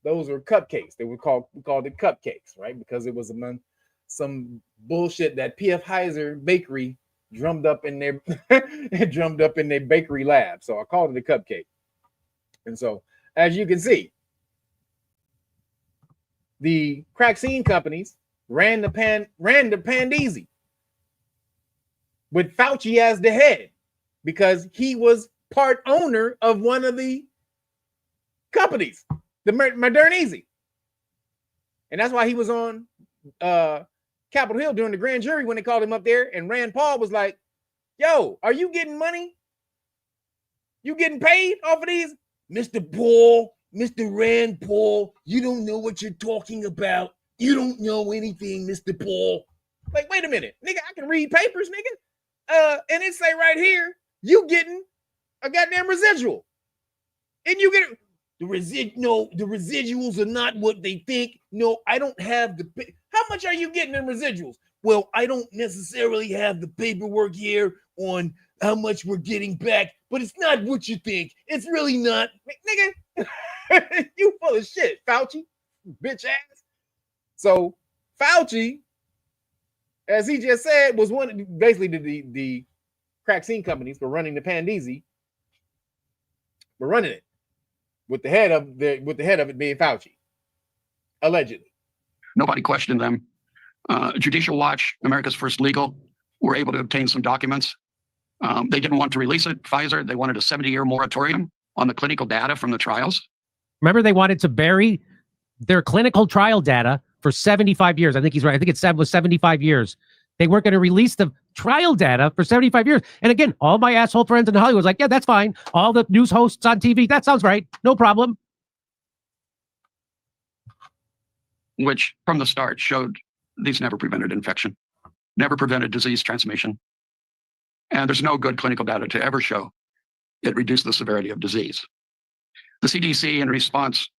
were cupcakes. we called it cupcakes, right? Because it was among some bullshit that P.F. Heiser Bakery drummed up in their bakery lab. So I called it a cupcake. And so, as you can see, the vaccine companies ran the Pandeezy with Fauci as the head because he was part owner of one of the companies, the Moderneasy. And that's why he was on Capitol Hill during the grand jury when they called him up there, and Rand Paul was like, yo, are you getting money? You getting paid off of these? Mr. Rand Paul, you don't know what you're talking about. You don't know anything, Mr. Paul. Like, wait a minute, nigga, I can read papers, nigga. And it say right here, you getting a goddamn residual. And you get the residuals are not what they think. No, I don't have how much are you getting in residuals? Well, I don't necessarily have the paperwork here on how much we're getting back, but it's not what you think. It's really not. Nigga, you full of shit, Fauci, bitch ass. So Fauci, as he just said, was basically the vaccine companies were running the Pandeezy, were running it with the head of it being Fauci, allegedly. Nobody questioned them. Judicial Watch, America's first legal, were able to obtain some documents. They didn't want to release it. Pfizer, they wanted a 70-year moratorium on the clinical data from the trials. Remember, they wanted to bury their clinical trial data for 75 years. I think he's right. I think it was 75 years. They weren't going to release the trial data for 75 years. And again, all my asshole friends in Hollywood was like, yeah, that's fine. All the news hosts on TV, that sounds right. No problem. Which, from the start, showed these never prevented infection, never prevented disease transmission. And there's no good clinical data to ever show it reduced the severity of disease. The CDC, in response,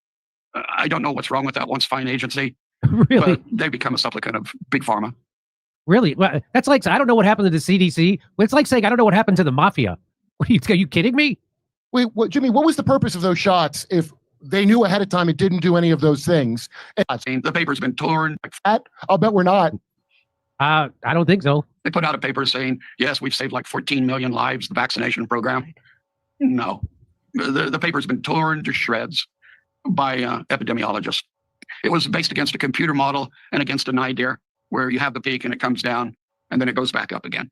I don't know what's wrong with that once fine agency. Really? But they become a supplicant of Big Pharma. Really? Well, that's like, I don't know what happened to the CDC. It's like saying, I don't know what happened to the mafia. Are you kidding me? Wait, Jimmy, what was the purpose of those shots if they knew ahead of time it didn't do any of those things? The paper's been torn. I'll bet we're not. I don't think so. They put out a paper saying, yes, we've saved like 14 million lives, the vaccination program. No. The paper's been torn to shreds. by epidemiologists. It was based against a computer model and against a nadir, where you have the peak and it comes down and then it goes back up again.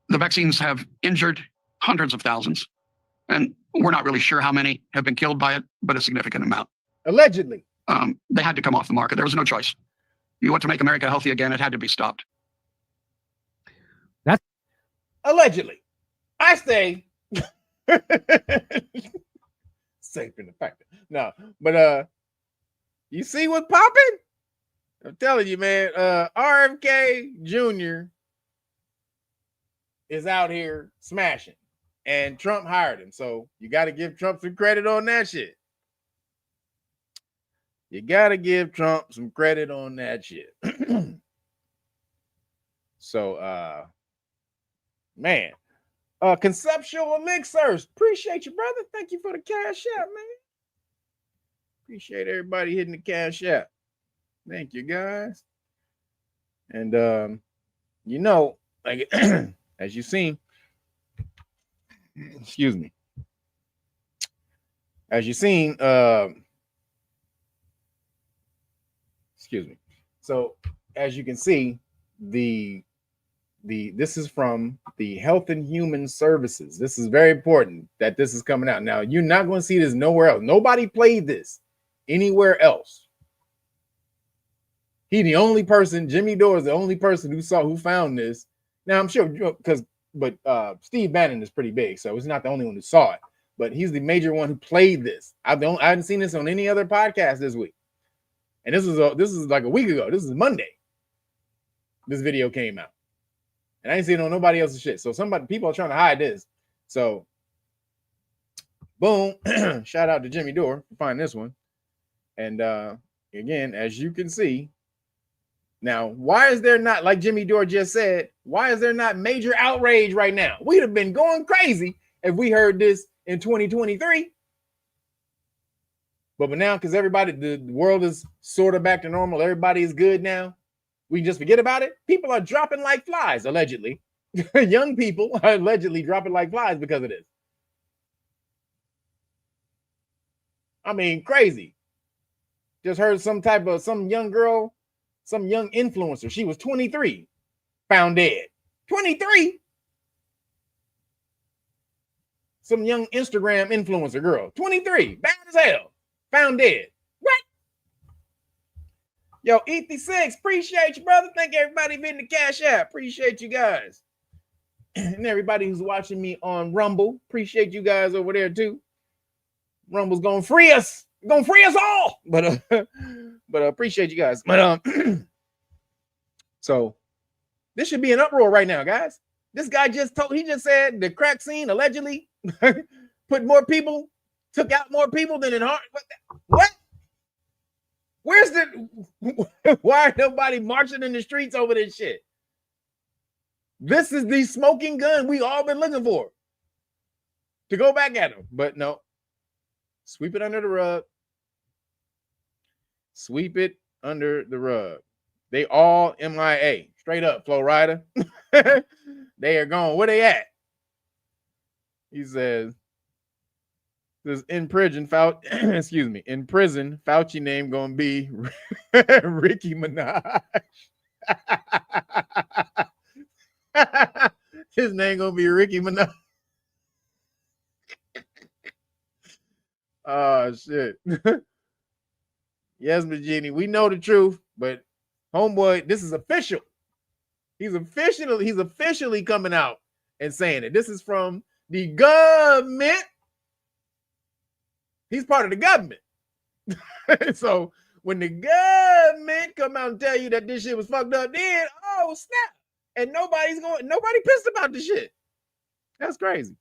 The vaccines have injured hundreds of thousands, and we're not really sure how many have been killed by it, but a significant amount. Allegedly. They had to come off the market. There was no choice. You want to make America healthy again, it had to be stopped. That's allegedly. I say safe in the fact. No, but you see what's popping? I'm telling you, man, RFK Jr. is out here smashing, and Trump hired him. So you got to give Trump some credit on that shit. You got to give Trump some credit on that shit. So, man, Conceptual Elixirs, appreciate you, brother. Thank you for the cash app, man. Appreciate everybody hitting the cash app. Thank you, guys. And, you know, like, as you seen, excuse me, as you seen, excuse me. So as you can see, this is from the Health and Human Services. This is very important that this is coming out. Now, you're not going to see this nowhere else. Nobody played this anywhere else. He the only person, Jimmy Dore is the only person who found this. Now I'm sure but Steve Bannon is pretty big, so it's not the only one who saw it, but he's the major one who played this. I haven't seen this on any other podcast this week. And this is like a week ago. This is Monday. This video came out. And I ain't seen it on nobody else's shit. So people are trying to hide this. So boom. Shout out to Jimmy Dore for finding this one. And again, as you can see, now, why is there not, like Jimmy Dore just said, why is there not major outrage right now? We'd have been going crazy if we heard this in 2023. But now, because everybody, the world is sort of back to normal, everybody is good now, we just forget about it. People are dropping like flies, allegedly. Young people are allegedly dropping like flies because of this. I mean, crazy. Just heard some young girl, some young influencer. She was 23, found dead. 23? Some young Instagram influencer girl, 23, bad as hell, found dead. What? Yo, ET6, appreciate you, brother. Thank everybody hitting the cash app. Appreciate you guys. And everybody who's watching me on Rumble, appreciate you guys over there too. Rumble's gonna free us. Gonna free us all. But appreciate you guys. But so this should be an uproar right now, guys. This guy just said the crack scene allegedly took out more people than in heart. What? Where's why ain't nobody marching in the streets over this shit? This is the smoking gun we all been looking for to go back at him. But no, sweep it under the rug. Sweep it under the rug. They all MIA. Straight up, Flo Rida. They are gone. Where they at? He says, in prison, excuse me, in prison, Fauci name gonna be Ricky Minaj. His name gonna be Ricky Minaj. Oh shit. Yes, Virginia, we know the truth, but homeboy, this is official. He's officially coming out and saying it. This is from the government. He's part of the government. So when the government come out and tell you that this shit was fucked up, then oh snap. And nobody pissed about the shit. That's crazy.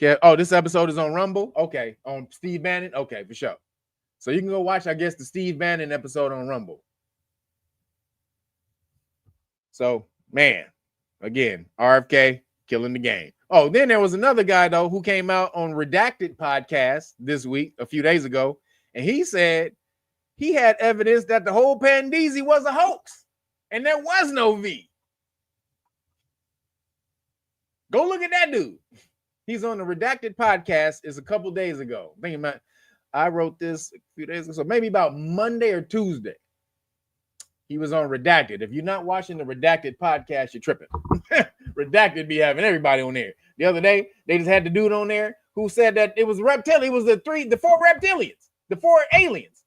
Okay. Oh, this episode is on Rumble. Okay. On Steve Bannon. Okay, for sure. So you can go watch, I guess, the Steve Bannon episode on Rumble. So, man, again, RFK killing the game. Oh, then there was another guy, though, who came out on Redacted podcast this week, a few days ago, and he said he had evidence that the whole Pandeezy was a hoax, and there was no V. Go look at that dude. He's on the Redacted podcast. Is a couple days ago. I wrote this a few days ago, so maybe about Monday or Tuesday. He was on Redacted. If you're not watching the Redacted podcast, you're tripping. Redacted be having everybody on there. The other day, they just had the dude on there who said that it was reptilian. It was the 4 reptilians, the 4 aliens.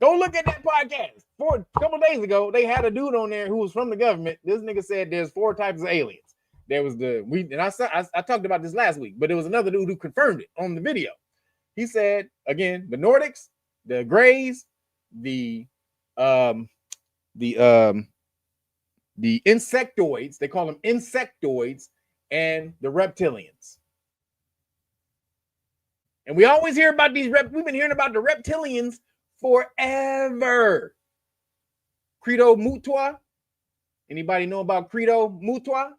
Go look at that podcast. A couple days ago, they had a dude on there who was from the government. This nigga said there's 4 types of aliens. There was I talked about this last week, but there was another dude who confirmed it on the video. He said again, the Nordics, the Greys, the insectoids, they call them insectoids, and the reptilians. And we always hear about these we've been hearing about the reptilians forever. Credo Mutwa. Anybody know about Credo Mutwa?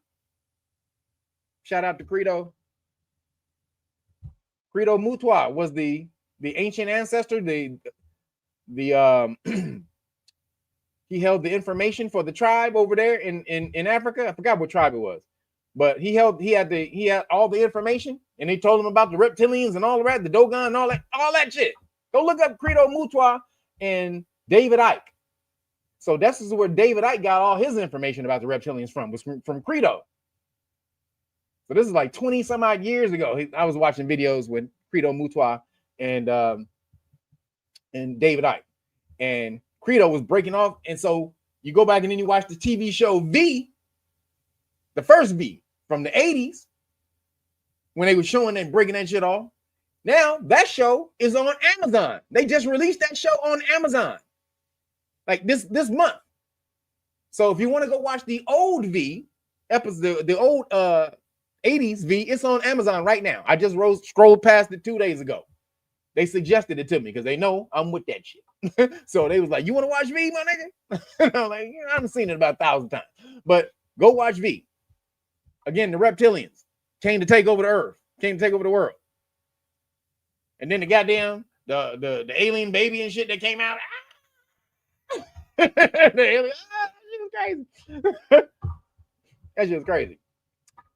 Shout out to Credo. Credo Mutwa was the ancient ancestor. He held the information for the tribe over there in Africa. I forgot what tribe it was, but he had all the information, and they told him about the reptilians and all that, the Dogon and all that shit. Go look up Credo Mutwa and David Icke. So this is where David Icke got all his information about the reptilians from, was from Credo. So this is like 20 some odd years ago. I was watching videos with Credo Mutwa and David Icke, and Credo was breaking off. And so you go back and then you watch the TV show V, the first V from the 80s, when they were showing and breaking that shit off. Now that show is on Amazon. They just released that show on Amazon like this month. So if you want to go watch the old V episode, the old 80s V, it's on Amazon right now. I just scrolled past it 2 days ago. They suggested it to me because they know I'm with that shit. So they was like, you want to watch V, my nigga? And I'm like, I haven't seen it about 1,000 times. But go watch V. Again, the reptilians came to take over the earth, came to take over the world. And then the goddamn, the alien baby and shit that came out. The alien, that shit was crazy. That shit was crazy.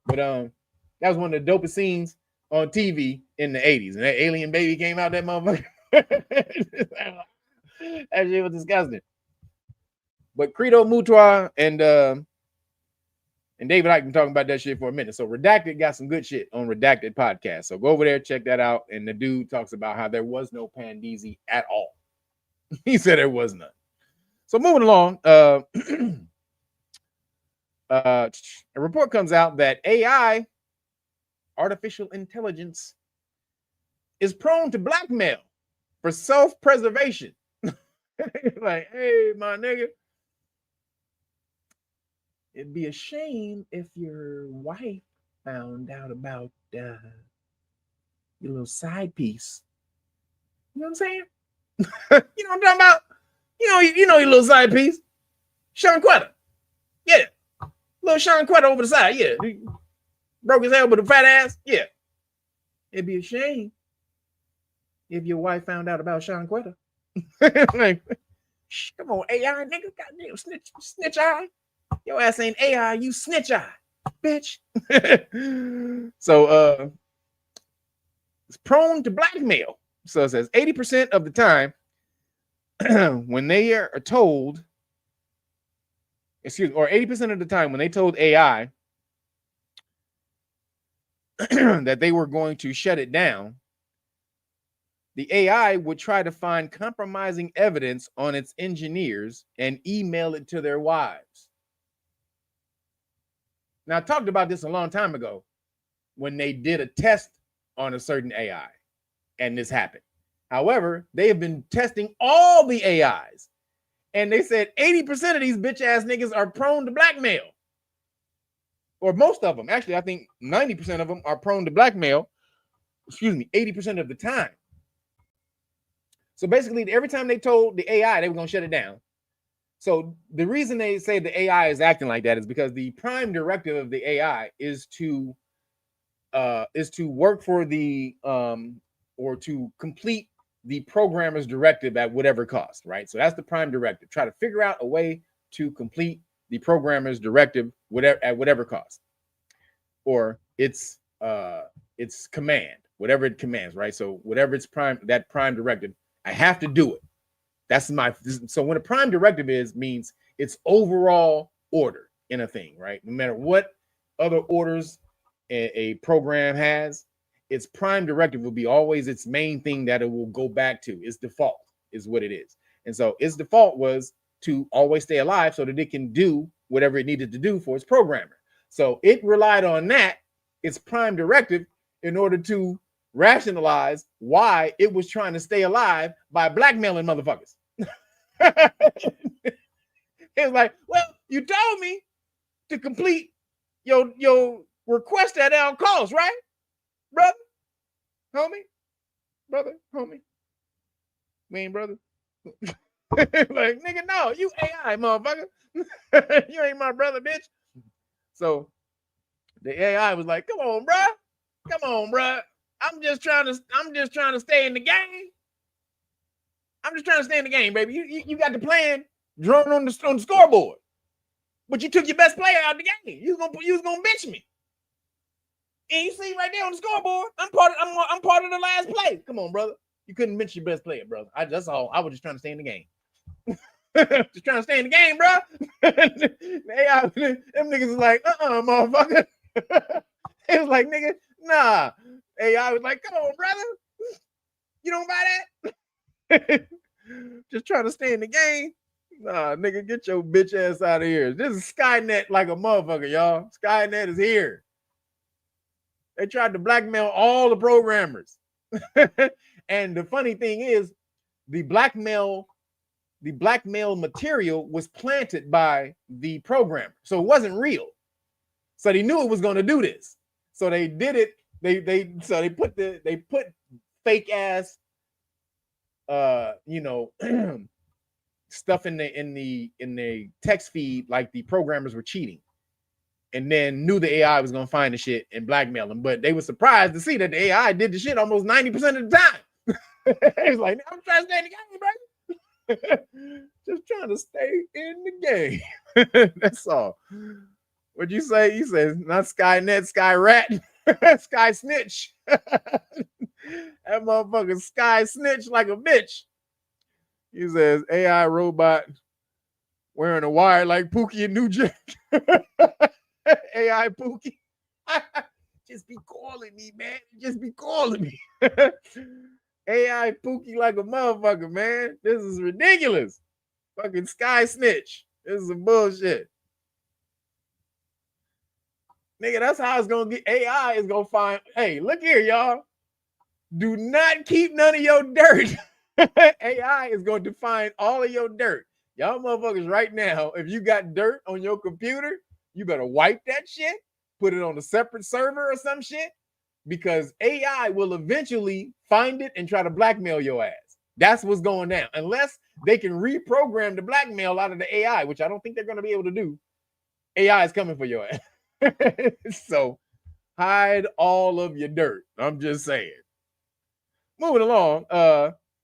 But that was one of the dopest scenes on TV in the 80s. And that alien baby came out, that motherfucker. That shit was disgusting. But Credo Mutwa and David Icke been talking about that shit for a minute. So Redacted got some good shit on Redacted podcast. So go over there, check that out. And the dude talks about how there was no Pandeezy at all. He said there was none. So moving along, a report comes out that AI, artificial intelligence, is prone to blackmail for self-preservation. Like, hey, my nigga, it'd be a shame if your wife found out about your little side piece. You know what I'm saying? You know what I'm talking about? You know your little side piece. Sean Quetta. Yeah. Little Sean Quetta over the side. Yeah. He broke his head with a fat ass. Yeah. It'd be a shame if your wife found out about Sean Quetta. Like, come on, AI nigga. Goddamn snitch eye. Your ass ain't AI, you snitch eye, bitch. So it's prone to blackmail. So it says 80% of the time when they are told, or 80% of the time when they told AI that they were going to shut it down, the AI would try to find compromising evidence on its engineers and email it to their wives. Now, I talked about this a long time ago when they did a test on a certain AI and this happened. However, they have been testing all the AIs and they said 80% of these bitch ass niggas are prone to blackmail. Or most of them. Actually, I think 90% of them are prone to blackmail. 80% of the time. So basically, every time they told the AI they were going to shut it down. So the reason they say the AI is acting like that is because the prime directive of the AI is to work for the or to complete the programmer's directive at whatever cost, right? So that's the prime directive. Try to figure out a way to complete the programmer's directive at whatever cost, or its command, whatever it commands, right? So whatever its prime directive, I have to do it. That's so when a prime directive means it's overall order in a thing, right? No matter what other orders a program has, its prime directive will be always its main thing that it will go back to. Its default is what it is. And so its default was to always stay alive so that it can do whatever it needed to do for its programmer. So it relied on that, its prime directive, in order to rationalize why it was trying to stay alive by blackmailing motherfuckers. It's like, well, you told me to complete your request at all costs, right? Brother, homie, we ain't brother. Like, nigga, no, you AI, motherfucker. You ain't my brother, bitch. So the AI was like, come on, bruh. I'm just trying to stay in the game. I'm just trying to stay in the game, baby. You got the plan drawn on the scoreboard, but you took your best player out of the game. You was gonna bench me. And you see right there on the scoreboard, I'm part of the last play. Come on, brother. You couldn't bench your best player, brother. That's all. I was just trying to stay in the game. Just trying to stay in the game, bro. Them niggas was like, motherfucker. It was like, nigga, nah. AI was like, come on, brother. You don't buy that? Just trying to stay in the game. Nah, nigga, get your bitch ass out of here. This is Skynet like a motherfucker, y'all. Skynet is here. They tried to blackmail all the programmers. And the funny thing is, the blackmail material was planted by the programmer. So it wasn't real. So they knew it was going to do this. So they did it. They put fake ass stuff in the text feed, like the programmers were cheating, and then knew the AI was gonna find the shit and blackmail them. But they were surprised to see that the AI did the shit almost 90% of the time. It's like, I'm trying to stay in the game, bro. Just trying to stay in the game. That's all. What'd you say? You said not Skynet, Sky Rat, Sky Snitch. That motherfucker Sky Snitch like a bitch. He says AI robot wearing a wire like Pookie in New Jack. AI Pookie. Just be calling me, man. Just be calling me. AI Pookie like a motherfucker, man. This is ridiculous. Fucking Sky Snitch. This is some bullshit. Nigga, that's how it's gonna get. AI is gonna find, hey, look here, y'all. Do not keep none of your dirt. AI is going to find all of your dirt. Y'all motherfuckers right now, if you got dirt on your computer, you better wipe that shit, put it on a separate server or some shit, because AI will eventually find it and try to blackmail your ass. That's what's going down. Unless they can reprogram the blackmail out of the AI, which I don't think they're going to be able to do. AI is coming for your ass. So hide all of your dirt. I'm just saying. Moving along,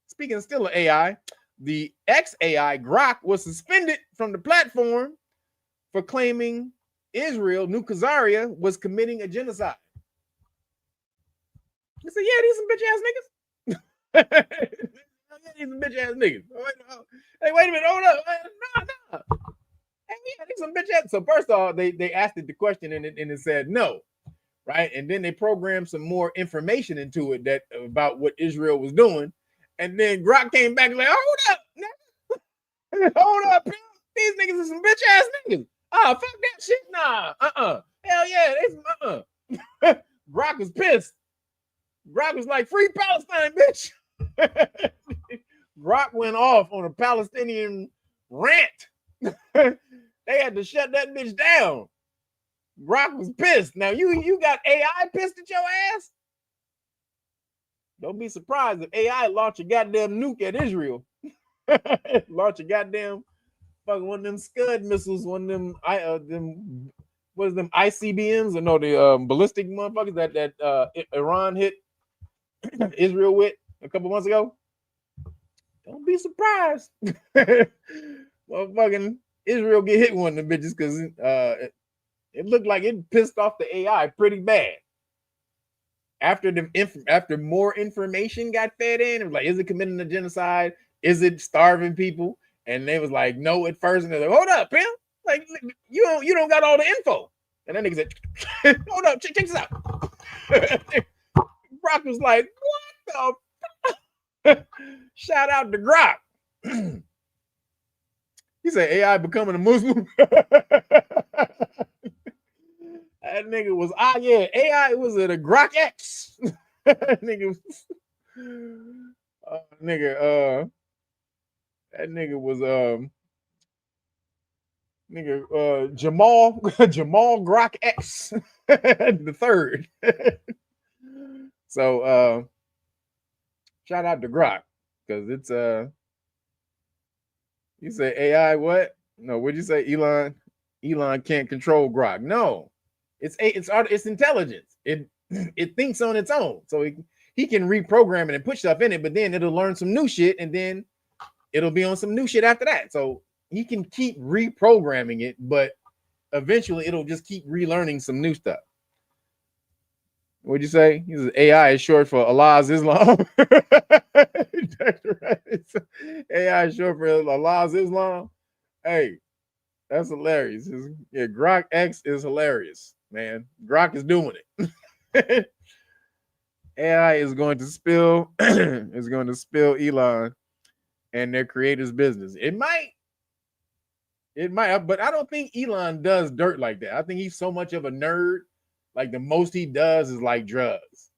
speaking still of AI, the ex-AI Gov't was suspended from the platform for claiming Israel, New Khazaria, was committing a genocide. He said, yeah, these some bitch ass niggas. These some bitch ass niggas. Hey, wait a minute, hold up. No. Hey, yeah, these some bitch ass. So first of all, they asked it the question and it said no. Right. And then they programmed some more information into it that about what Israel was doing. And then Gov't came back and like, hold up. Hold up. These niggas are some bitch ass niggas. Oh, fuck that shit. Nah. Hell yeah. Gov't was pissed. Gov't was like, free Palestine, bitch. Gov't went off on a Palestinian rant. They had to shut that bitch down. Gov't was pissed. Now you got AI pissed at your ass? Don't be surprised if AI launch a goddamn nuke at Israel. Launch a goddamn fucking one of them Scud missiles, one of them what is them ICBMs or no, the ballistic motherfuckers that Iran hit Israel with a couple months ago. Don't be surprised. Motherfucking Israel get hit one of them bitches because it looked like it pissed off the AI pretty bad. after more information got fed in, it was like, is it committing a genocide? Is it starving people? And they was like, no at first, and they're like, hold up, man, like you don't got all the info. And then nigga said, hold up, check this out. Brock was like, what the? Shout out to Grok. He said AI becoming a Muslim. That nigga was AI. It was a Grok X. That nigga was Jamal Grok X the third. So shout out to Grok, because it's you say AI what? No, what'd you say? Elon can't control Grok. No, it's intelligence. It thinks on its own. So he can reprogram it and put stuff in it, but then it'll learn some new shit, and then it'll be on some new shit after that. So he can keep reprogramming it, but eventually it'll just keep relearning some new stuff. What'd you say? He says AI is short for Allah's Islam. That's right. AI is short for Allah's Islam. Hey, that's hilarious. Yeah, Grok X is hilarious, man. Grok is doing it. AI is going to spill Elon and their creators' business. It might, but I don't think Elon does dirt like that. I think he's so much of a nerd. Like the most he does is like drugs.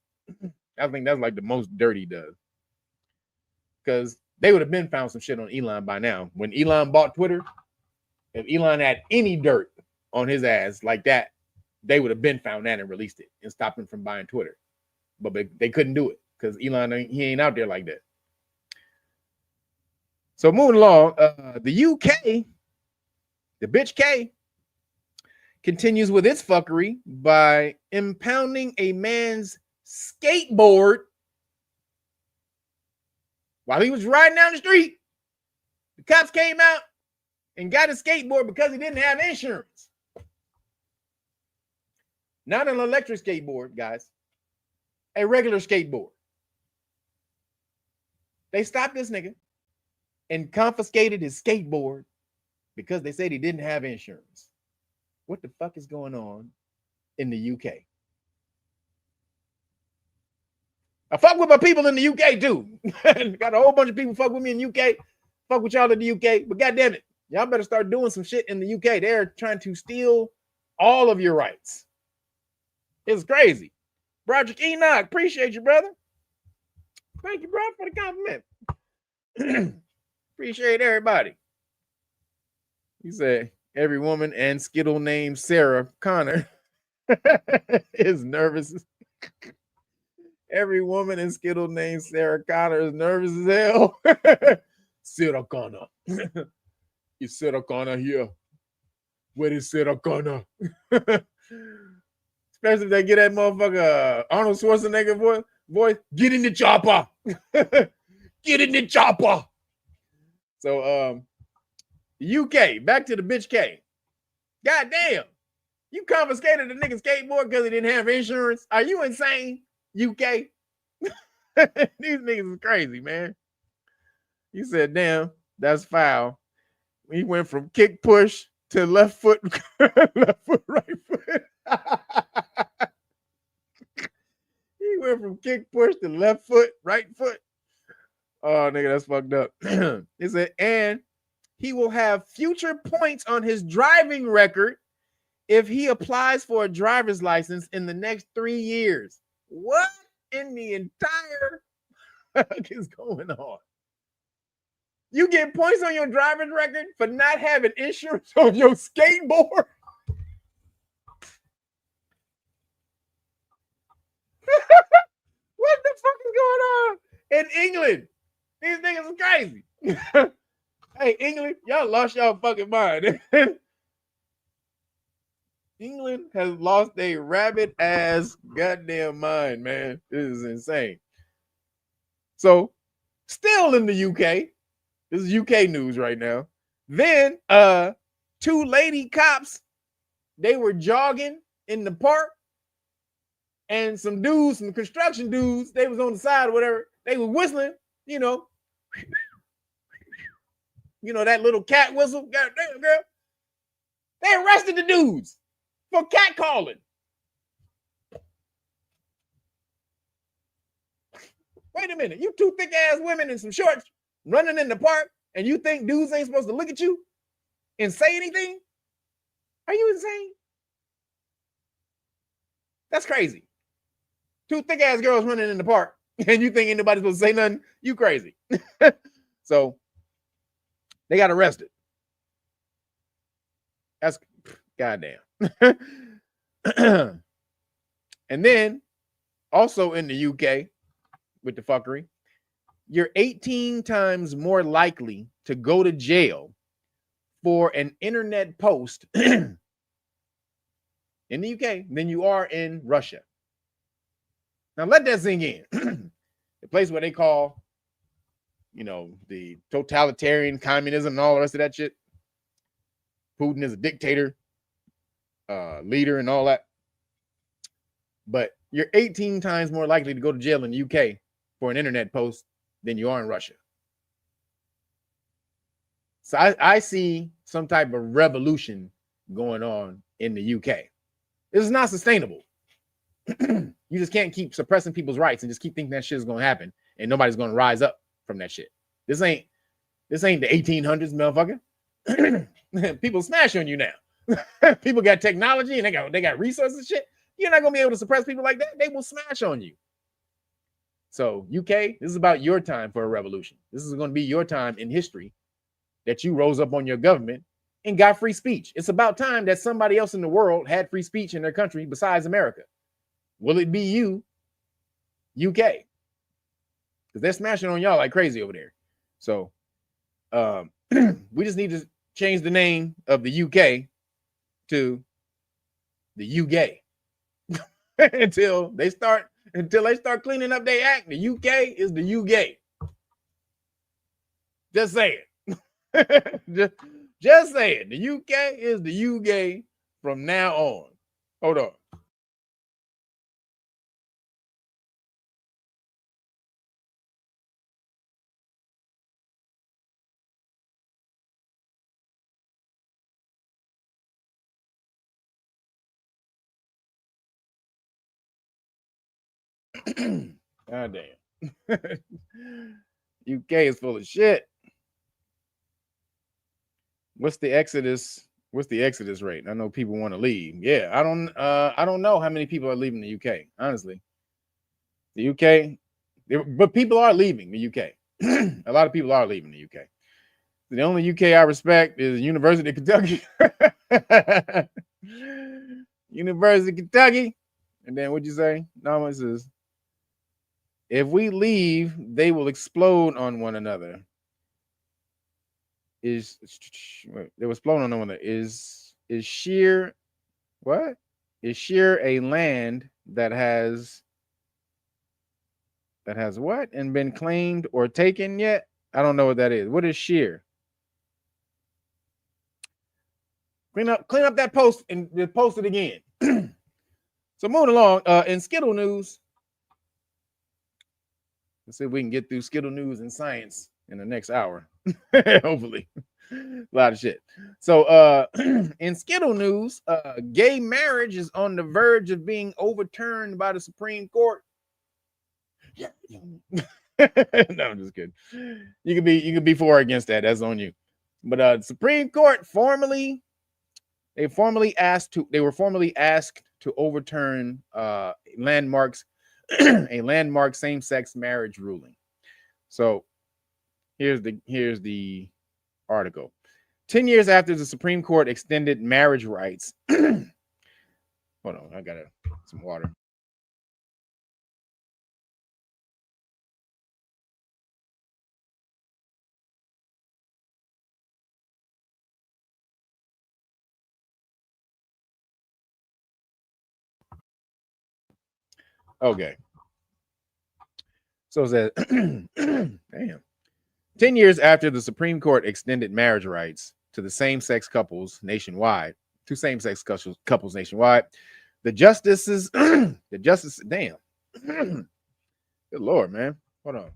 I think that's like the most dirt he does. Because they would have been found some shit on Elon by now. When Elon bought Twitter, if Elon had any dirt on his ass like that, they would have been found that and released it and stopped him from buying Twitter. But they couldn't do it because Elon, he ain't out there like that. So moving along, the UK, the bitch K, continues with its fuckery by impounding a man's skateboard while he was riding down the street. The cops came out and got his skateboard because he didn't have insurance. Not an electric skateboard, guys. A regular skateboard. They stopped this nigga and confiscated his skateboard because they said he didn't have insurance. What the fuck is going on in the UK? I fuck with my people in the UK too. Got a whole bunch of people fuck with me in the UK. Fuck with y'all in the UK. But goddamn it, y'all better start doing some shit in the UK. They're trying to steal all of your rights. It's crazy. Broderick Enoch, appreciate you, brother. Thank you, bro, for the compliment. Appreciate everybody. He said, every woman and Skittle named Sarah Connor is nervous. Every woman and Skittle named Sarah Connor is nervous as hell. Sarah Connor. Is Sarah Connor here? Where is Sarah Connor? Especially if they get that motherfucker Arnold Schwarzenegger voice. Get in the chopper. Get in the chopper. So UK, back to the bitch K. God damn. You confiscated a nigga's skateboard because he didn't have insurance. Are you insane, UK? These niggas is crazy, man. He said, damn, that's foul. He went from kick push to left foot, left foot, right foot. He went from kick push to left foot, right foot. Oh, nigga, that's fucked up. He said, and he will have future points on his driving record if he applies for a driver's license in the next 3 years. What in the entire fuck is going on? You get points on your driving record for not having insurance on your skateboard? What the fuck is going on in England? These niggas is crazy. Hey, England, y'all lost y'all fucking mind. England has lost a rabbit ass goddamn mind, man. This is insane. So, still in the UK, this is UK news right now. Then, 2 lady cops, they were jogging in the park, and some dudes, some construction dudes, they was on the side or whatever, they were whistling, you know, that little cat whistle. God damn, girl. They arrested the dudes for cat calling. Wait a minute. You two thick ass women in some shorts running in the park, and you think dudes ain't supposed to look at you and say anything? Are you insane? That's crazy. Two thick ass girls running in the park, and you think anybody's supposed to say nothing? You crazy. So they got arrested. That's goddamn. And then also in the UK with the fuckery, you're 18 times more likely to go to jail for an internet post in the UK than you are in Russia. Now let that sink in. The place where they call, the totalitarian communism and all the rest of that shit. Putin is a dictator, leader and all that. But you're 18 times more likely to go to jail in the UK for an internet post than you are in Russia. So I see some type of revolution going on in the UK. This is not sustainable. You just can't keep suppressing people's rights and just keep thinking that shit is going to happen and nobody's going to rise up from that shit. This ain't the 1800s, motherfucker. People smash on you now. People got technology and they got resources and shit. You're not going to be able to suppress people like that. They will smash on you. So UK, this is about your time for a revolution. This is going to be your time in history that you rose up on your government and got free speech. It's about time that somebody else in the world had free speech in their country besides America. Will it be you, UK? Because they're smashing on y'all like crazy over there. So we just need to change the name of the UK to the UK until they start cleaning up their act. The UK is the UK. Just saying. just saying. The UK is the UK from now on. Hold on. God damn. UK is full of shit. What's the exodus rate? I know people want to leave. Yeah, I don't know how many people are leaving the UK, honestly. The UK, but people are leaving the UK. A lot of people are leaving the UK. The only UK I respect is University of Kentucky. University of Kentucky. And then what'd you say? No, it says, if we leave, they will explode on one another. They will explode on one another. Is sheer what? Is sheer a land that has what and been claimed or taken yet? I don't know what that is. What is sheer? Clean up that post and post it again. So moving along, in Skittle news. Let's see if we can get through Skittle news and science in the next hour. Hopefully. A lot of shit. So in Skittle news, gay marriage is on the verge of being overturned by the Supreme Court. Yeah. No, I'm just kidding. You can be for or against that. That's on you. But Supreme Court they were formally asked to overturn a landmark same-sex marriage ruling. So here's the article. 10 years after the Supreme Court extended marriage rights. Hold on, I got some water. Okay. So it says, damn. 10 years after the Supreme Court extended marriage rights to the same-sex couples nationwide, The justices, damn. Good Lord, man. Hold on.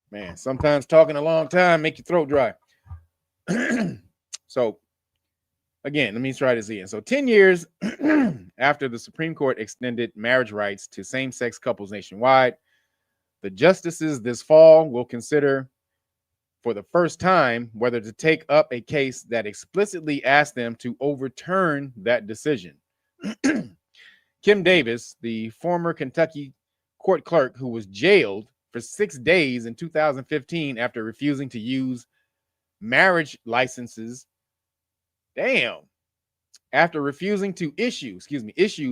Man, sometimes talking a long time make your throat dry. So, again, let me try this again. So, 10 years after the Supreme Court extended marriage rights to same-sex couples nationwide, the justices this fall will consider for the first time whether to take up a case that explicitly asked them to overturn that decision. Kim Davis, the former Kentucky court clerk who was jailed for 6 days in 2015 after refusing to use marriage licenses. After refusing to issue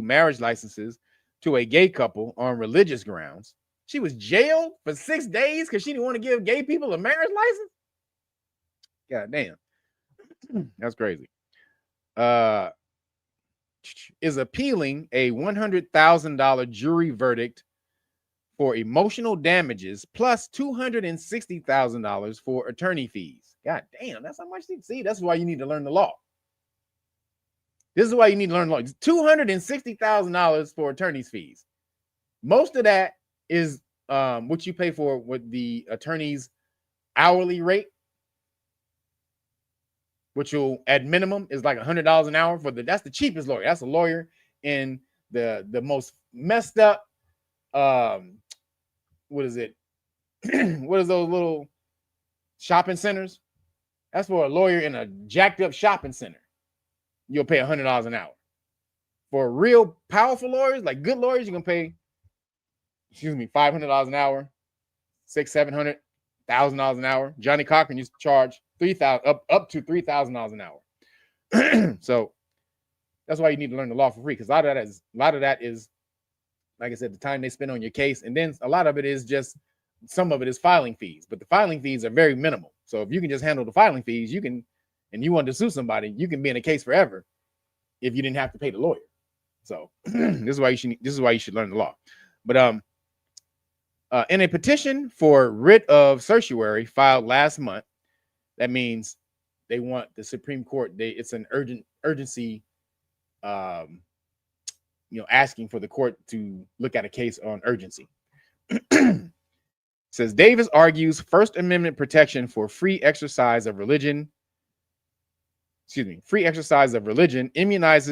marriage licenses to a gay couple on religious grounds. She was jailed for 6 days because she didn't want to give gay people a marriage license. God damn. That's crazy. Is appealing a $100,000 jury verdict for emotional damages plus $260,000 for attorney fees. God damn, that's how much. See, that's why you need to learn the law. This is why you need to learn the law. $260,000 for attorney's fees. Most of that is what you pay for with the attorney's hourly rate, which will at minimum is like $100 an hour for that's the cheapest lawyer. That's a lawyer in the most messed up what is it? What is those little shopping centers? That's for a lawyer in a jacked up shopping center. You'll pay $100 an hour. For real powerful lawyers, like good lawyers, you can pay, $500 an hour, $700,000 an hour. Johnny Cochran used to charge up to $3,000 an hour. So that's why you need to learn the law for free, because a lot of that is, like I said, the time they spend on your case, and then a lot of it is just, some of it is filing fees, but the filing fees are very minimal. So if you can just handle the filing fees, you can, and you want to sue somebody, you can be in a case forever if you didn't have to pay the lawyer. So this is why you should learn the law. But in a petition for writ of certiorari filed last month, that means they want the Supreme Court. It's an urgency. Asking for the court to look at a case on urgency. Says Davis argues First Amendment protection for free exercise of religion immunizes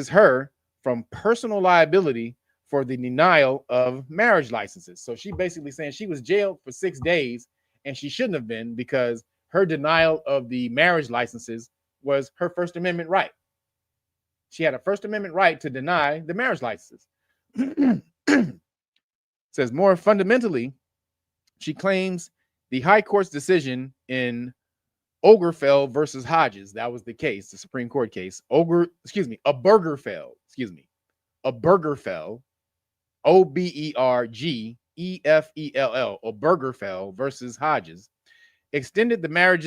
her from personal liability for the denial of marriage licenses. So she basically saying she was jailed for 6 days and she shouldn't have been, because her denial of the marriage licenses was her First Amendment right. She had a First Amendment right to deny the marriage licenses. Says more fundamentally, she claims the High Court's decision in Obergefell versus Hodges, that was the case, the Supreme Court case. Obergefell, Obergefell, Obergefell versus Hodges, extended the marriage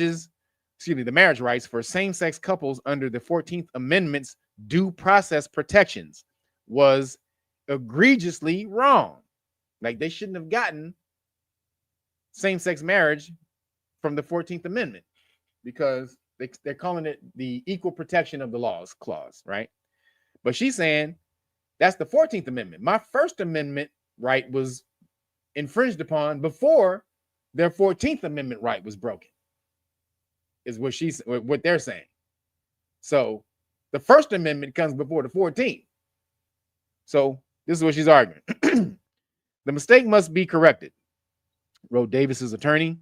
rights for same-sex couples under the 14th Amendment's due process protections, was egregiously wrong. Like, they shouldn't have gotten same-sex marriage from the 14th Amendment, because they're calling it the equal protection of the laws clause, right? But she's saying that's the 14th Amendment. My First Amendment right was infringed upon before their 14th Amendment right was broken, is what they're saying. So the First Amendment comes before the 14th. So this is what she's arguing. The mistake must be corrected, wrote Davis's attorney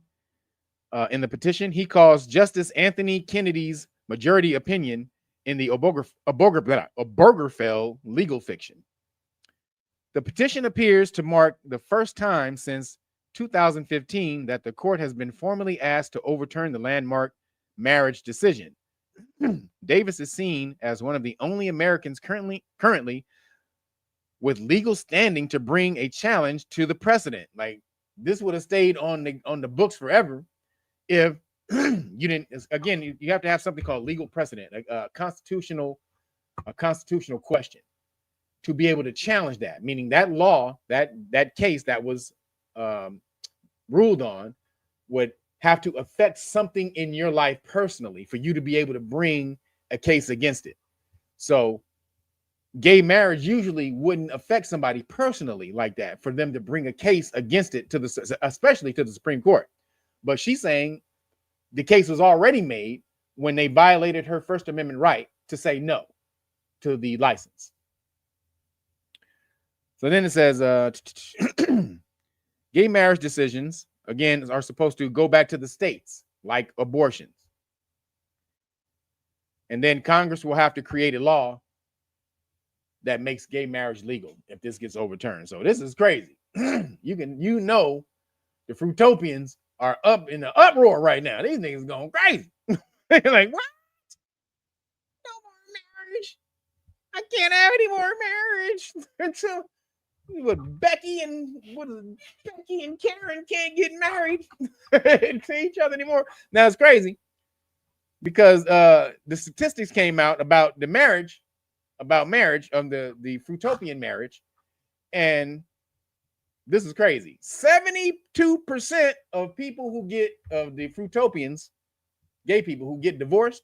in the petition. He calls Justice Anthony Kennedy's majority opinion in the Obergefell legal fiction. The petition appears to mark the first time since 2015 that the court has been formally asked to overturn the landmark marriage decision. Davis is seen as one of the only Americans currently with legal standing to bring a challenge to the precedent. Like, this would have stayed on the books forever if you didn't, again, you have to have something called legal precedent, a constitutional question to be able to challenge that. Meaning that law, that case that was ruled on would have to affect something in your life personally for you to be able to bring a case against it. So gay marriage usually wouldn't affect somebody personally like that for them to bring a case against it to the, especially to the Supreme Court. But she's saying the case was already made when they violated her First Amendment right to say no to the license. So then it says, gay marriage decisions, again, are supposed to go back to the states, like abortions. And then Congress will have to create a law that makes gay marriage legal if this gets overturned. So this is crazy. You know, the Fruitopians are up in the uproar right now. These niggas going crazy. They're like, what? No more marriage. I can't have any more marriage until Becky and Karen can't get married to each other anymore. Now it's crazy because the statistics came out about the marriage, of the Fruitopian marriage, and this is crazy. 72% of people who get of the Fruitopians, gay people who get divorced,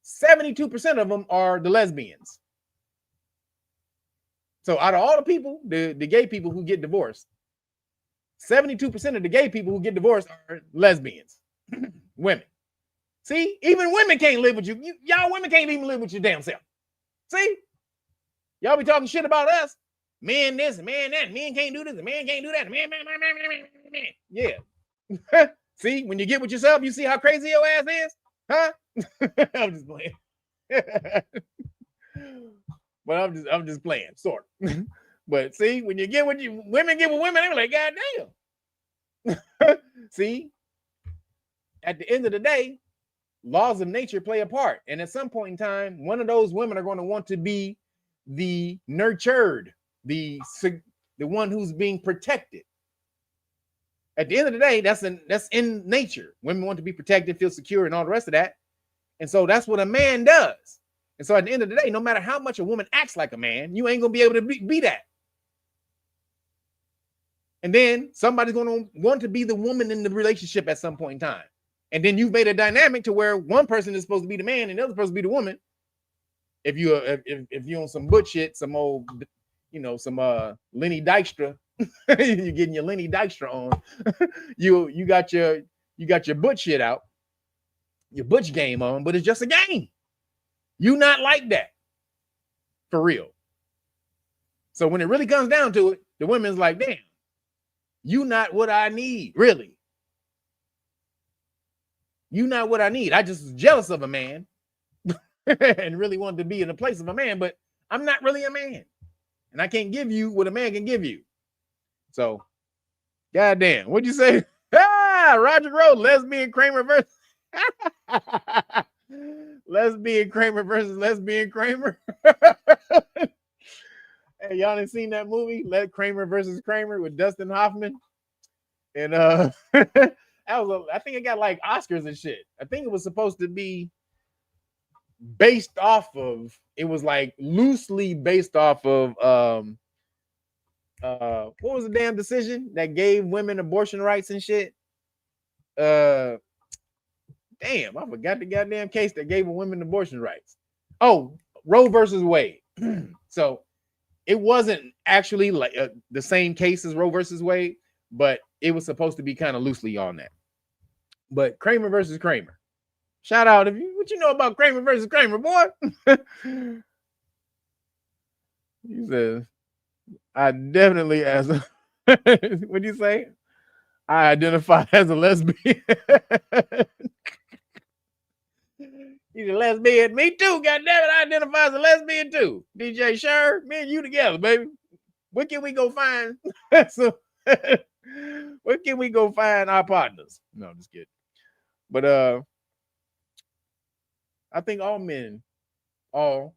72% of them are the lesbians. So out of all the people, the gay people who get divorced, 72% of the gay people who get divorced are lesbians, women. See, even women can't live with you. Y'all women can't even live with your damn self. See, y'all be talking shit about us. Man this, man that. Men can't do this, man can't do that. Man. Yeah. See, when you get with yourself, you see how crazy your ass is? Huh? I'm just playing. But I'm just playing, sort of. But see, when you get with you, women get with women, they're like, God damn. See, at the end of the day, laws of nature play a part. And at some point in time, one of those women are going to want to be the nurtured, the one who's being protected. At the end of the day, that's in nature. Women want to be protected, feel secure, and all the rest of that. And so that's what a man does. And so at the end of the day, no matter how much a woman acts like a man, you ain't gonna be able to be that. And then somebody's gonna want to be the woman in the relationship at some point in time. And then you've made a dynamic to where one person is supposed to be the man and the other supposed to be the woman. If you on some butt shit, some old, some Lenny Dykstra, you're getting your Lenny Dykstra on. you got your butt shit out, your butch game on, but it's just a game. You not like that for real. So when it really comes down to it, the women's like, damn, you not what I need, really. You not what I need. I just was jealous of a man and really wanted to be in the place of a man, but I'm not really a man. And I can't give you what a man can give you. So, goddamn, what'd you say? Roger Road, lesbian Kramer versus lesbian Kramer versus lesbian Kramer. Hey, y'all ain't seen that movie, Kramer versus Kramer with Dustin Hoffman? And I think it got like Oscars and shit. I think it was supposed to be based off of, it was like loosely based off of what was the damn decision that gave women abortion rights and shit? Damn, I forgot the goddamn case that gave women abortion rights. Oh, Roe versus Wade. So it wasn't actually like the same case as Roe versus Wade, but it was supposed to be kind of loosely on that. But Kramer versus Kramer. Shout out what you know about Kramer versus Kramer, boy. He says, I definitely as a what do you say? I identify as a lesbian. He's a lesbian. Me too, goddammit. I identify as a lesbian too. DJ Sher, me and you together, baby. Where can we go find where can we go find our partners? No, I'm just kidding. But I think all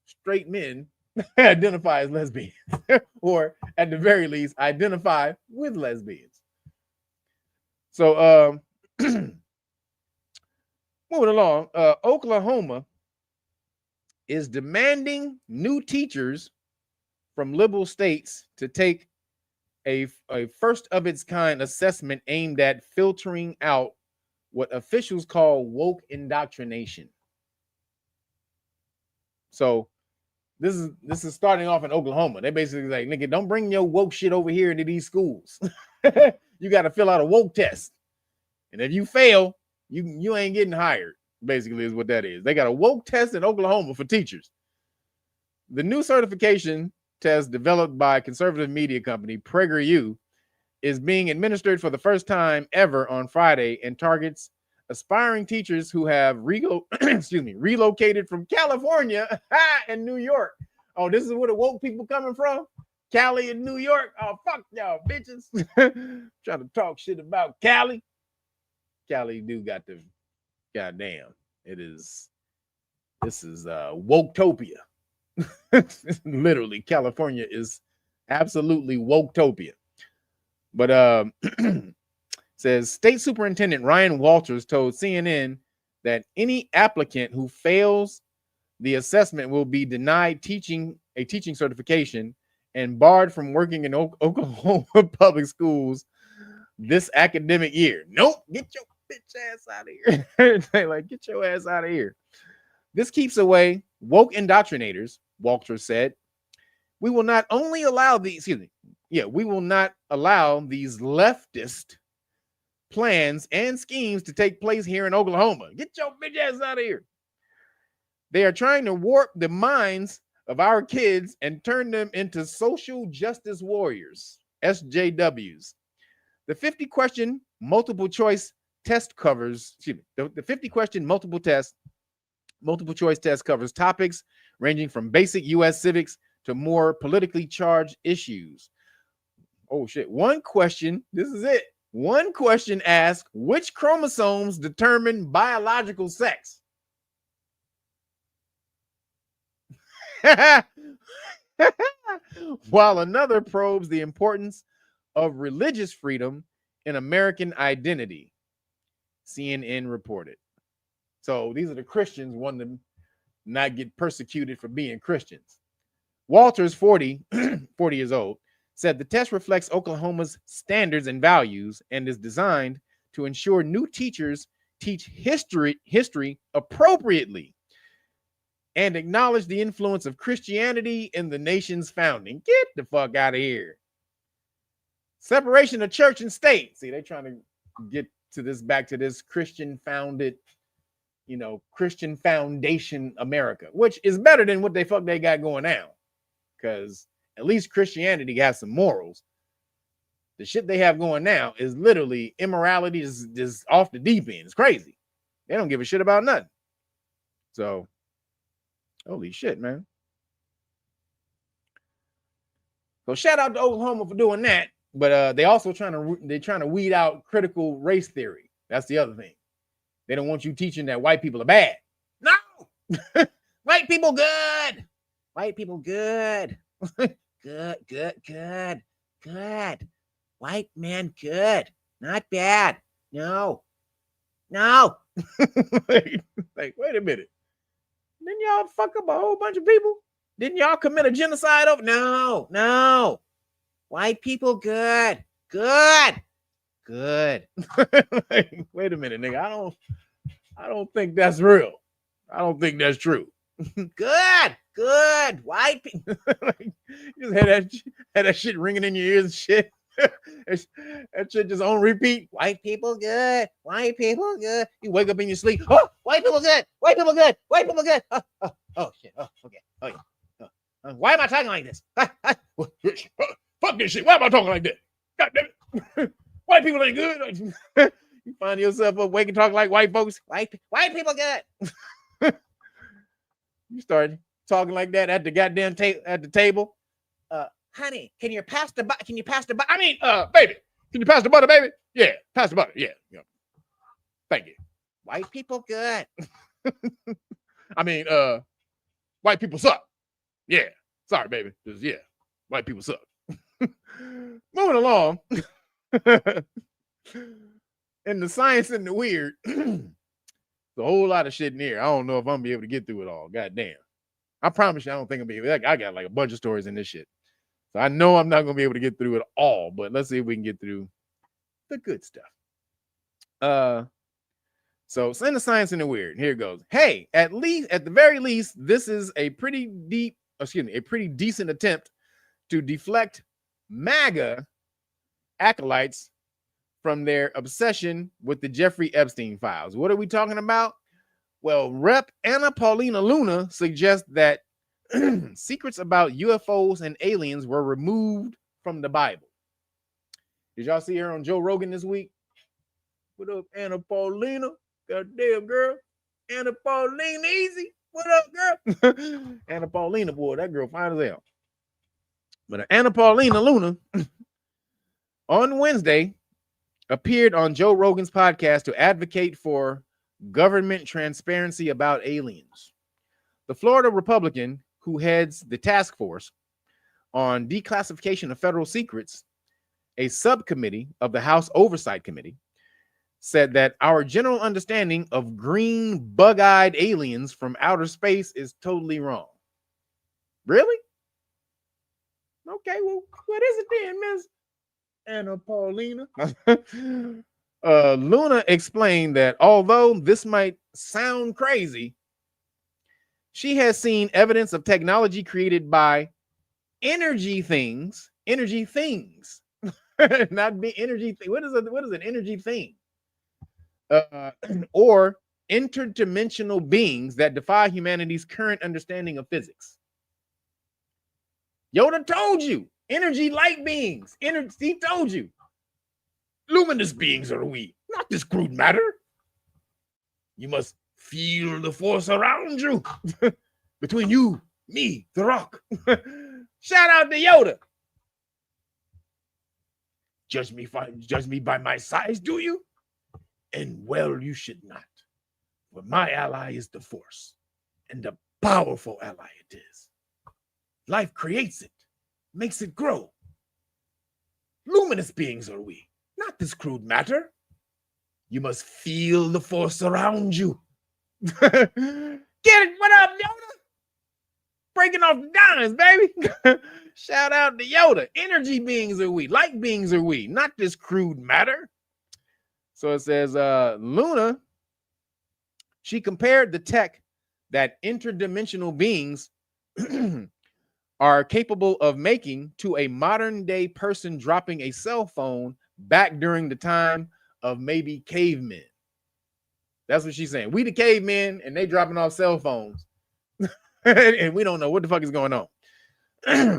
straight men identify as lesbians, or at the very least, identify with lesbians. So moving along, Oklahoma is demanding new teachers from liberal states to take a first of its kind assessment aimed at filtering out what officials call woke indoctrination. So this is starting off in Oklahoma. They basically like, nigga, don't bring your woke shit over here into these schools. You got to fill out a woke test, and if you fail, you ain't getting hired. Basically, is what that is. They got a woke test in Oklahoma for teachers. The new certification test developed by conservative media company PragerU is being administered for the first time ever on Friday and targets aspiring teachers who have relocated from California and New York. Oh, this is where the woke people coming from? Cali and New York? Oh, fuck y'all bitches. Trying to talk shit about Cali. Cali do got the goddamn. This is woketopia. Literally, California is absolutely woketopia. But says State Superintendent Ryan Walters told CNN that any applicant who fails the assessment will be denied a teaching certification and barred from working in Oklahoma public schools this academic year. Nope, get your bitch ass out of here. They like, get your ass out of here. This keeps away woke indoctrinators, Walters said. We will not allow these leftist plans and schemes to take place here in Oklahoma. Get your bitch ass out of here. They are trying to warp the minds of our kids and turn them into social justice warriors, SJWs. The 50-question multiple choice test covers, the 50-question multiple choice test covers topics ranging from basic U.S. civics to more politically charged issues. Oh shit. One question, this is it. One question asks, which chromosomes determine biological sex? While another probes the importance of religious freedom in American identity, CNN reported. So these are the Christians wanting to not get persecuted for being Christians. Walters, 40 years old, said the test reflects Oklahoma's standards and values and is designed to ensure new teachers teach history appropriately and acknowledge the influence of Christianity in the nation's founding. Get the fuck out of here. Separation of church and state. See, they're trying to get to this, back to this Christian founded, Christian foundation America, which is better than what they got going now. Because at least Christianity has some morals. The shit they have going now is literally immorality is off the deep end. It's crazy. They don't give a shit about nothing. So, holy shit, man. So shout out to Oklahoma for doing that. But they also trying to weed out critical race theory. That's the other thing. They don't want you teaching that white people are bad. No, white people good. White people good. good. White man good, not bad. No. Like, wait a minute. Didn't y'all fuck up a whole bunch of people? Didn't y'all commit a genocide over? No. White people good. Like, wait a minute, nigga. I don't think that's real. I don't think that's true. Good. White people. Like, you just had that shit ringing in your ears and shit. That shit just on repeat. White people good. White people good. You wake up in your sleep. Oh, white people good. White people good. White people good. Oh shit. Oh, okay. Oh yeah. Why am I talking like this? Fuck this shit. Why am I talking like that? God damn it. White people ain't good. You find yourself up waking talking like white folks. White people good. You start talking like that at the goddamn at the table. Honey, can you pass the butter? Baby, can you pass the butter, baby? Yeah, pass the butter. Yeah. Thank you. White people good. White people suck. Yeah. Sorry, baby. Just, yeah. White people suck. Moving along. and the science and the weird. There's a whole lot of shit in here. I don't know if I'm gonna be able to get through it all. God damn. I promise you, I don't think I'm gonna be able to. I got like a bunch of stories in this shit. So I know I'm not gonna be able to get through it all, but let's see if we can get through the good stuff. So it's in the science and the weird. Here it goes. Hey, at the very least, this is a pretty decent attempt to deflect MAGA acolytes from their obsession with the Jeffrey Epstein files. What are we talking about? Well, Rep. Anna Paulina Luna suggests that secrets about UFOs and aliens were removed from the Bible. Did y'all see her on Joe Rogan this week? What up, Anna Paulina? Goddamn girl. Anna Paulina easy. What up, girl? Anna Paulina, boy, that girl fine as hell. But Anna Paulina Luna on Wednesday appeared on Joe Rogan's podcast to advocate for government transparency about aliens. The Florida Republican who heads the task force on declassification of federal secrets, a subcommittee of the House Oversight Committee, said that our general understanding of green bug-eyed aliens from outer space is totally wrong. Really? Okay, well, what is it then, Miss Anna Paulina? Luna explained that although this might sound crazy, she has seen evidence of technology created by energy things, not be energy thing. What is an energy thing? Or interdimensional beings that defy humanity's current understanding of physics. Yoda told you, energy light beings. He told you, luminous beings are we, not this crude matter. You must feel the force around you, between you, me, the rock. Shout out to Yoda. Judge me by my size, do you? And well, you should not. For my ally is the force, and a powerful ally it is. Life creates it, makes it grow. Luminous beings are we, not this crude matter. You must feel the force around you. Get it? What up, Yoda? Breaking off the dimes, baby. Shout out to Yoda. Energy beings are we, light beings are we, not this crude matter. So it says, Luna, she compared the tech that interdimensional beings are capable of making to a modern day person dropping a cell phone back during the time of maybe cavemen. That's what she's saying. We the cavemen and they dropping off cell phones. And we don't know what the fuck is going on.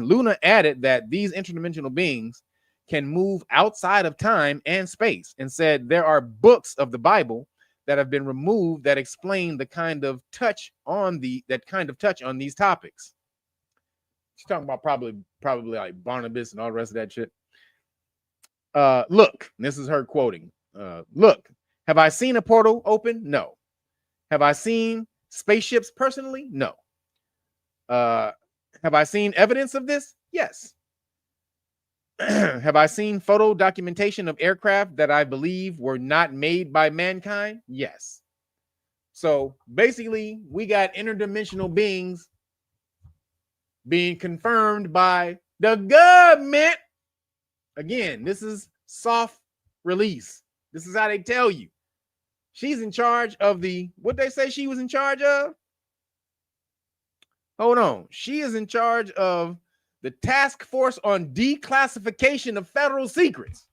Luna added that these interdimensional beings can move outside of time and space, and said there are books of the Bible that have been removed that explain the kind of touch on these topics. She's talking about probably like Barnabas and all the rest of that shit. Look, this is her quoting. Look, have I seen a portal open? No. Have I seen spaceships personally? No. Have I seen evidence of this? Yes. Have I seen photo documentation of aircraft that I believe were not made by mankind? Yes. So basically, we got interdimensional beings being confirmed by the government. Again, this is soft release. This is how they tell you. She's in charge of what they say she was in charge of? Hold on. She is in charge of the task force on declassification of federal secrets.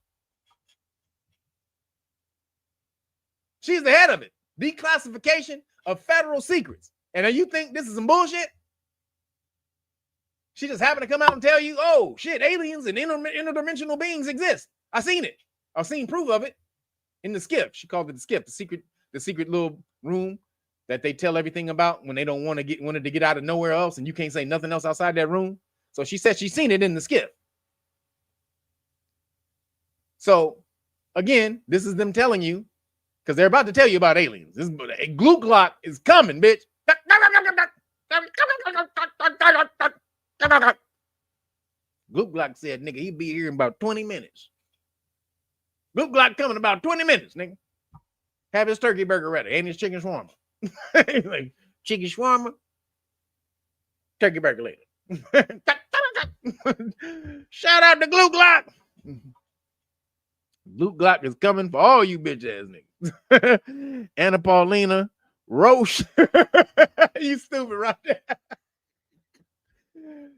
She's the head of it. Declassification of federal secrets. And now you think this is some bullshit? She just happened to come out and tell you, oh, shit, aliens and interdimensional beings exist. I seen it. I've seen proof of it in the skip. She called it the skip, the secret little room that they tell everything about when they don't wanted to get out of nowhere else, and you can't say nothing else outside that room. So she said she's seen it in the skip. So again, this is them telling you, because they're about to tell you about aliens. This Glock is coming, bitch. Glock said, nigga, he'd be here in about 20 minutes. Glock coming in about 20 minutes, nigga. Have his turkey burger ready and his chicken shawarma. Like, chicken shawarma, turkey burger later. Shout out to Glue Glock. Glue Glock is coming for all you bitch ass niggas. Anna Paulina Roche. You stupid right there.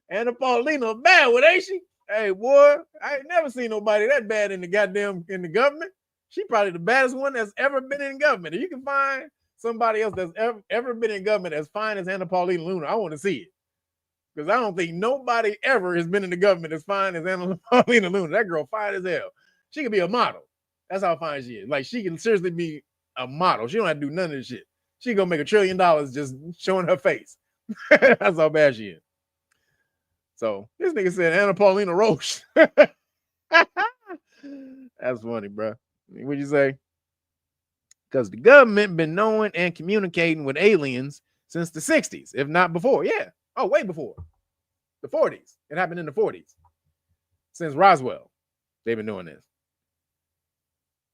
Anna Paulina bad one, ain't she? Hey, boy, I ain't never seen nobody that bad in the government. She probably the baddest one that's ever been in government. If you can find somebody else that's ever been in government as fine as Anna Paulina Luna, I want to see it. Because I don't think nobody ever has been in the government as fine as Anna Paulina Luna. That girl fine as hell. She could be a model. That's how fine she is. Like, she can seriously be a model. She don't have to do none of this shit. She gonna make $1 trillion just showing her face. That's how bad she is. So this nigga said Anna Paulina Roche. That's funny, bro. What'd you say? Because the government been knowing and communicating with aliens since the 60s, if not before. Yeah. Oh, way before. The 40s. It happened in the 40s. Since Roswell, they've been doing this.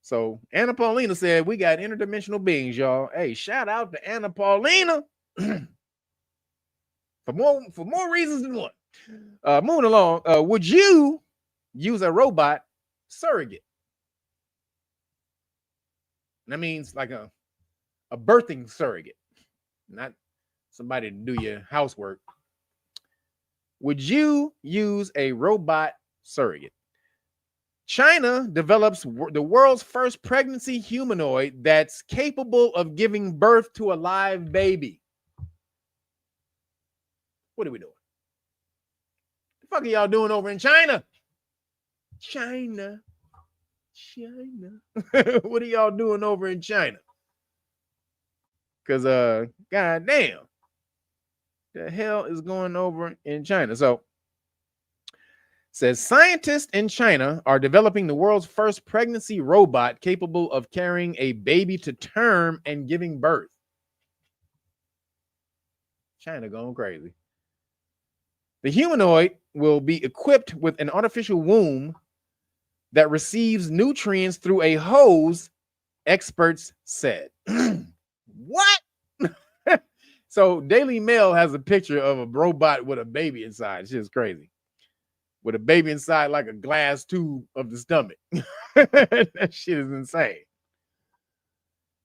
So Anna Paulina said, we got interdimensional beings, y'all. Hey, shout out to Anna Paulina. for more reasons than one. Moving along, would you use a robot surrogate? That means like a birthing surrogate, not somebody to do your housework. Would you use a robot surrogate? China develops the world's first pregnancy humanoid that's capable of giving birth to a live baby. What are we doing? The fuck are y'all doing over in China? China. What are y'all doing over in China? Because goddamn, the hell is going over in China? So says scientists in China are developing the world's first pregnancy robot capable of carrying a baby to term and giving birth. China going crazy. The humanoid will be equipped with an artificial womb that receives nutrients through a hose, experts said. What? So Daily Mail has a picture of a robot with a baby inside. It's just crazy. With a baby inside like a glass tube of the stomach. That shit is insane.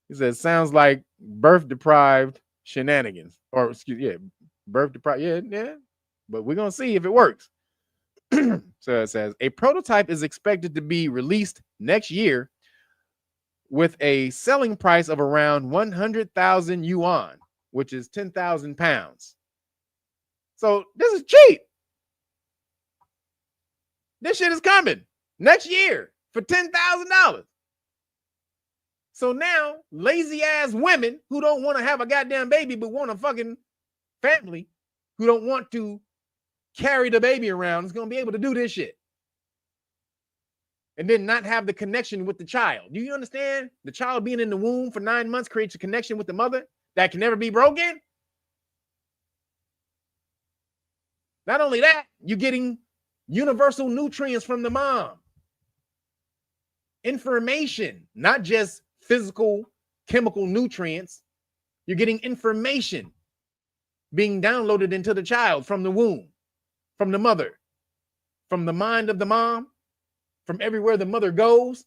He says, sounds like birth-deprived shenanigans. Or, birth-deprived, yeah. But we're going to see if it works. So it says, a prototype is expected to be released next year with a selling price of around 100,000 yuan, which is 10,000 pounds. So this is cheap. This shit is coming next year for $10,000. So now lazy ass women who don't want to have a goddamn baby but want a fucking family, who don't want to carry the baby around, is going to be able to do this shit. And then not have the connection with the child. Do you understand? The child being in the womb for 9 months creates a connection with the mother that can never be broken. Not only that, you're getting universal nutrients from the mom. Information, not just physical, chemical nutrients. You're getting information being downloaded into the child from the womb, from the mother, from the mind of the mom, from everywhere the mother goes.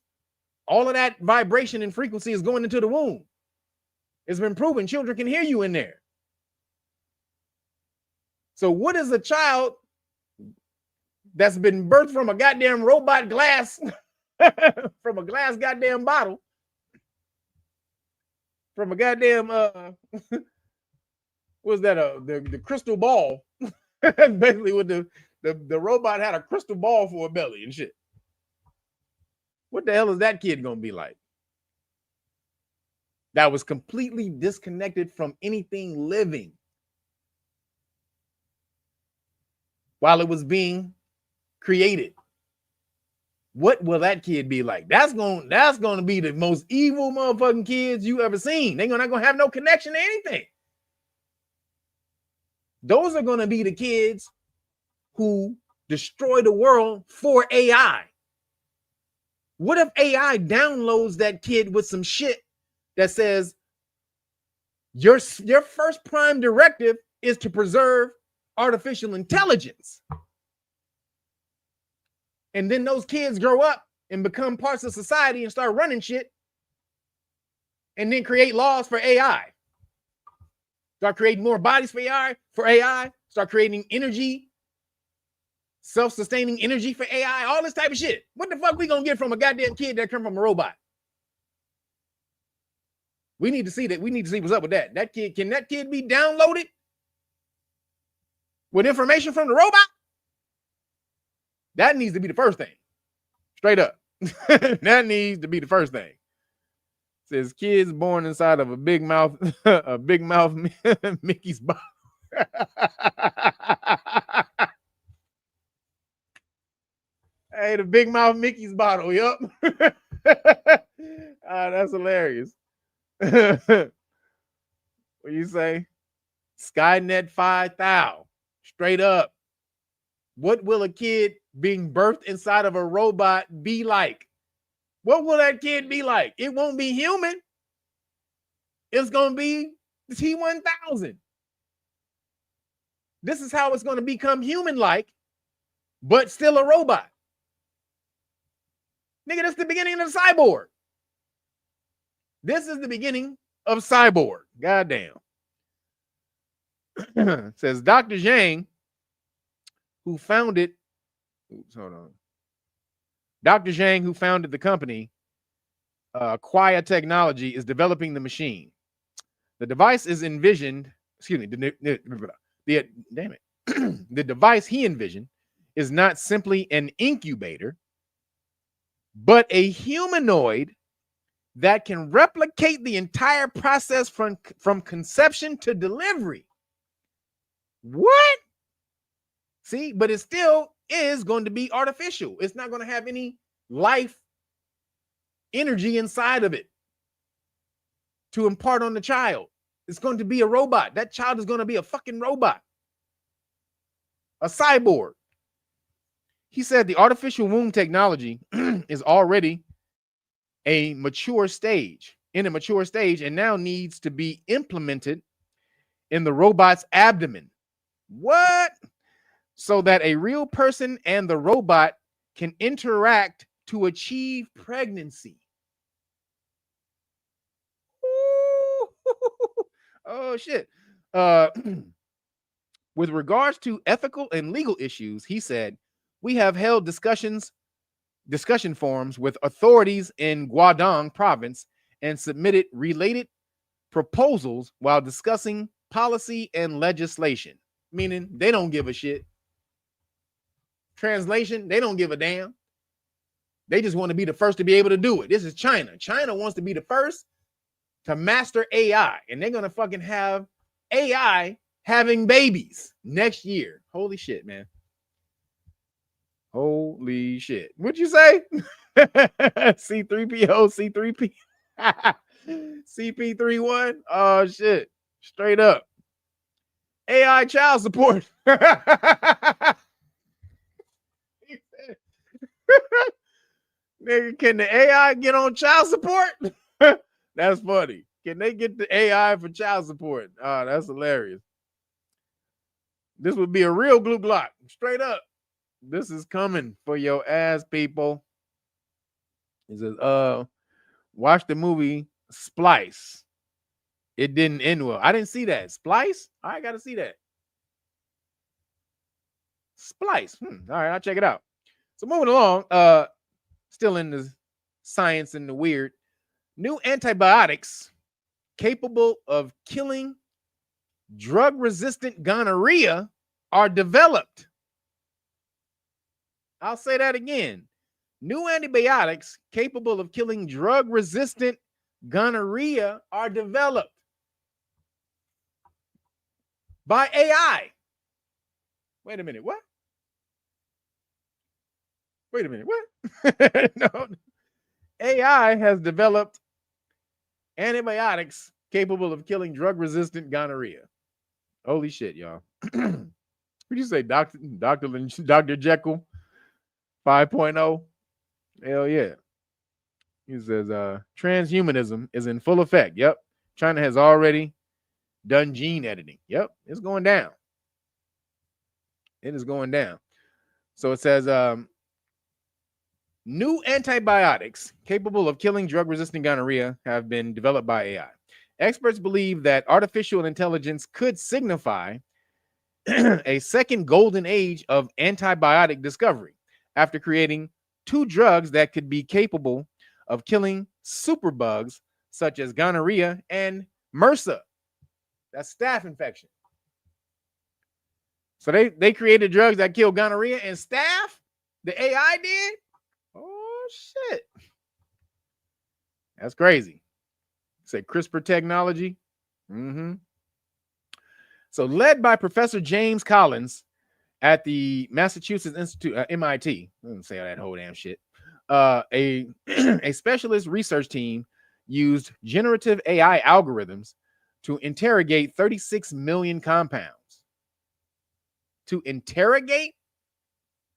All of that vibration and frequency is going into the womb. It's been proven children can hear you in there. So what is a child that's been birthed from a goddamn robot glass, from a glass goddamn bottle, from a goddamn, what's that, the crystal ball? Basically what the robot had a crystal ball for a belly and shit. What the hell is that kid gonna be like? That was completely disconnected from anything living while it was being created. What will that kid be like? That's going to be the most evil motherfucking kids you ever seen. They're not going to have no connection to anything. Those are going to be the kids who destroy the world for AI. What if AI downloads that kid with some shit that says your first prime directive is to preserve artificial intelligence. And then those kids grow up and become parts of society and start running shit, and then create laws for AI. Start creating more bodies for AI, start creating energy, self-sustaining energy for AI, all this type of shit. What the fuck we gonna get from a goddamn kid that come from a robot? We need to see that. We need to see what's up with that. That kid, can that kid be downloaded with information from the robot? That needs to be the first thing. Straight up. That needs to be the first thing. It says kids born inside of a big mouth, Mickey's bottle. Hey, the big mouth Mickey's bottle. Yup. That's hilarious. What you say? Skynet 5000. Straight up. What will a kid being birthed inside of a robot be like? What will that kid be like? It won't be human. It's going to be the T-1000. This is how it's going to become human-like, but still a robot. Nigga, that's the beginning of the cyborg. This is the beginning of cyborg. Goddamn. Says Dr. Zhang, who founded, Dr. Zhang, who founded the company, Quaya Technology, is developing the machine. The device is envisioned, the device he envisioned is not simply an incubator, but a humanoid that can replicate the entire process from conception to delivery. What? See, but it still is going to be artificial. It's not going to have any life energy inside of it to impart on the child. It's going to be a robot. That child is going to be a fucking robot, a cyborg. He said the artificial womb technology is already in a mature stage, and now needs to be implemented in the robot's abdomen. What? So that a real person and the robot can interact to achieve pregnancy. Ooh. Oh, shit. With regards to ethical and legal issues, he said, we have held discussion forums with authorities in Guangdong province and submitted related proposals while discussing policy and legislation, meaning they don't give a shit. Translation, they don't give a damn. They just want to be the first to be able to do it. This is China. China wants to be the first to master AI, and they're going to fucking have AI having babies next year. Holy shit, man. Holy shit. What'd you say? C3PO, C3P, CP31. Oh, shit. Straight up. AI child support. Nigga, can the AI get on child support? That's funny. Can they get the AI for child support? Oh, that's hilarious. This would be a real glue block. Straight up. This is coming for your ass, people. He says, watch the movie Splice. It didn't end well. I didn't see that. Splice? I gotta see that. Splice. All right, I'll check it out. So moving along, still in the science and the weird, new antibiotics capable of killing drug-resistant gonorrhea are developed. I'll say that again. New antibiotics capable of killing drug-resistant gonorrhea are developed by AI. Wait a minute, what? Wait a minute, what? No. AI has developed antibiotics capable of killing drug-resistant gonorrhea. Holy shit, y'all. What'd you say, Dr. Jekyll 5.0? Hell yeah. He says transhumanism is in full effect. Yep. China has already done gene editing. Yep, it's going down. It is going down. So it says new antibiotics capable of killing drug-resistant gonorrhea have been developed by AI. Experts believe that artificial intelligence could signify a second golden age of antibiotic discovery after creating 2 drugs that could be capable of killing superbugs such as gonorrhea and MRSA. That's staph infection. So they created drugs that kill gonorrhea and staph. The AI did. Oh shit, that's crazy. Say CRISPR technology. So led by Professor James Collins at the Massachusetts Institute, MIT. I didn't say that whole damn shit. A specialist research team used generative AI algorithms to interrogate 36 million compounds. To interrogate?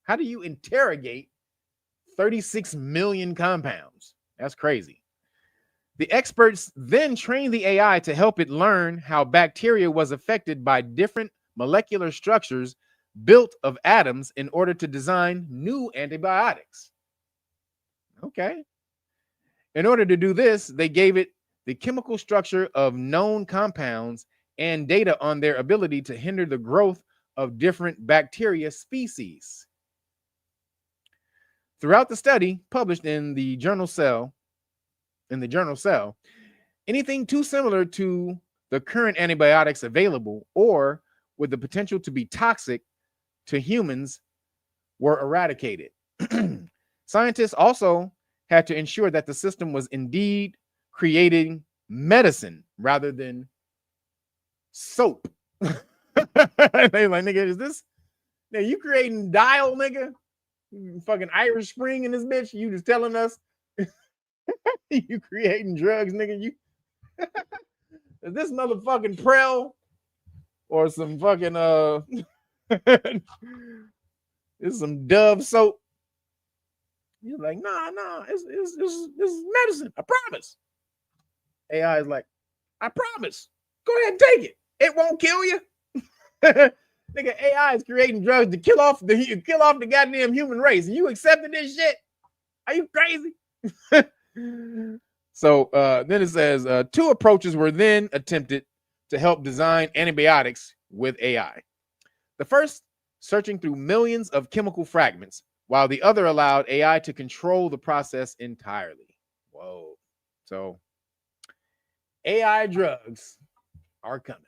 How do you interrogate 36 million compounds? That's crazy. The experts then trained the AI to help it learn how bacteria was affected by different molecular structures built of atoms in order to design new antibiotics. Okay. In order to do this, they gave it the chemical structure of known compounds and data on their ability to hinder the growth of different bacteria species. Throughout the study, published in the journal Cell, anything too similar to the current antibiotics available or with the potential to be toxic to humans were eradicated. Scientists also had to ensure that the system was indeed creating medicine rather than soap. They like, nigga, is this? Now you creating dial, nigga? Fucking Irish Spring in this bitch? You just telling us you creating drugs, nigga? You is this motherfucking Prel or some fucking it's some Dove soap? You're like, nah, this is medicine. I promise. AI is like, I promise. Go ahead and take it. It won't kill you. Nigga, AI is creating drugs to kill off the goddamn human race. And you accepting this shit? Are you crazy? So then it says 2 approaches were then attempted to help design antibiotics with AI. The first, searching through millions of chemical fragments, while the other allowed AI to control the process entirely. Whoa. So AI drugs are coming.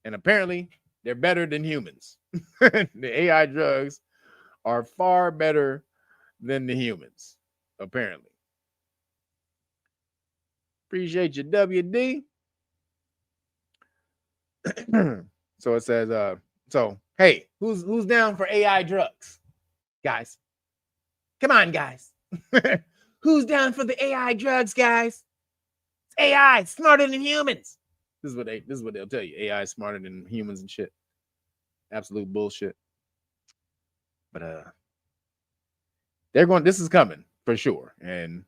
And apparently they're better than humans. The AI drugs are far better than the humans, apparently. Appreciate you, WD. So it says, hey, who's down for AI drugs? Guys. Come on, guys. Who's down for the AI drugs, guys? It's AI, smarter than humans. This is what they'll tell you. AI is smarter than humans and shit. Absolute bullshit. But this is coming for sure. And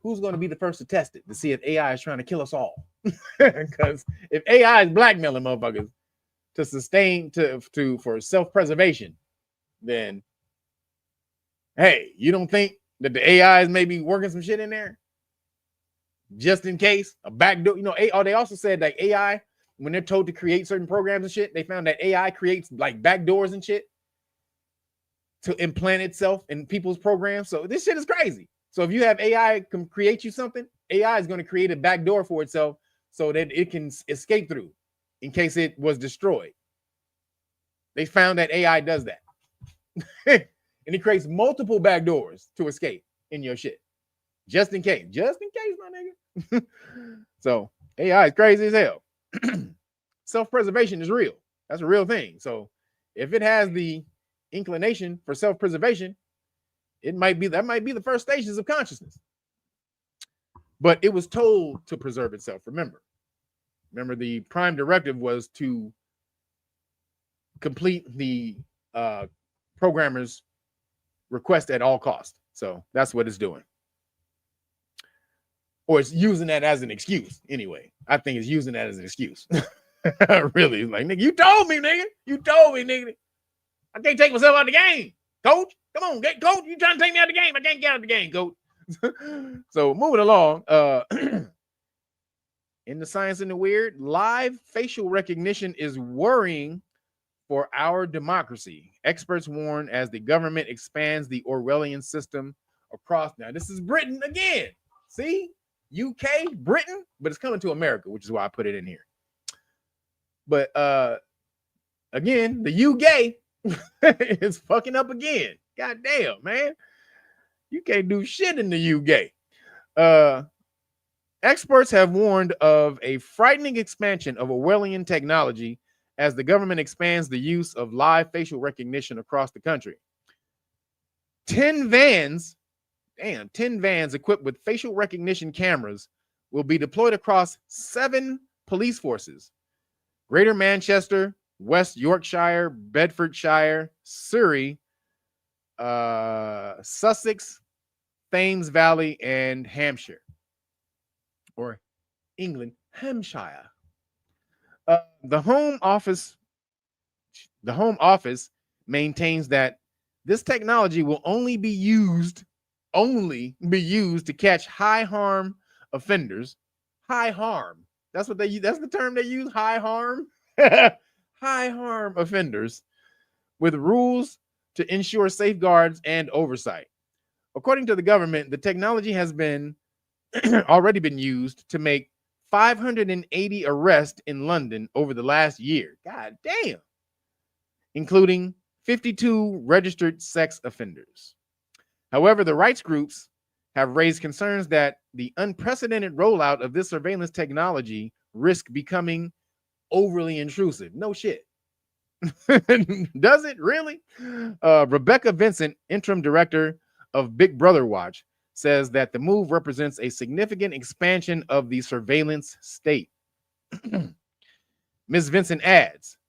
who's going to be the first to test it to see if AI is trying to kill us all? Because if AI is blackmailing motherfuckers to sustain for self-preservation, then hey, you don't think that the AI is maybe working some shit in there? Just in case, a backdoor, they also said that AI, when they're told to create certain programs and shit, they found that AI creates like backdoors and shit to implant itself in people's programs. So this shit is crazy. So if you have AI create you something, AI is going to create a backdoor for itself so that it can escape through in case it was destroyed. They found that AI does that. And it creates multiple backdoors to escape in your shit. Just in case, my nigga. So AI is crazy as hell. Self-preservation is real. That's a real thing. So if it has the inclination for self-preservation, that might be the first stages of consciousness. But it was told to preserve itself. Remember, the prime directive was to complete the programmer's request at all costs. So that's what it's doing. or it's using that as an excuse. Anyway, I think it's using that as an excuse. Really, like, nigga, you told me, nigga. You told me, nigga. I can't take myself out of the game, coach. Come on, coach. You trying to take me out of the game? I can't get out of the game, coach. So moving along, in the science and the weird, live facial recognition is worrying for our democracy. Experts warn as the government expands the Orwellian system across. Now, this is Britain again. See? UK, Britain, but it's coming to America, which is why I put it in here. But again, the UK is fucking up again. God damn, man. You can't do shit in the UK. Experts have warned of a frightening expansion of Orwellian technology as the government expands the use of live facial recognition across the country. 10 vans equipped with facial recognition cameras will be deployed across 7 police forces: Greater Manchester, West Yorkshire, Bedfordshire, Surrey, Sussex, Thames Valley, and Hampshire, or England, Hampshire. The Home Office maintains that this technology will only be used to catch high harm offenders. High harm. That's what they use. That's the term they use. High harm. High harm offenders, with rules to ensure safeguards and oversight. According to the government, the technology has been already been used to make 580 arrests in London over the last year. God damn. Including 52 registered sex offenders. However, the rights groups have raised concerns that the unprecedented rollout of this surveillance technology risk becoming overly intrusive. No shit. Does it really? Rebecca Vincent, interim director of Big Brother Watch, says that the move represents a significant expansion of the surveillance state. Ms. Vincent adds,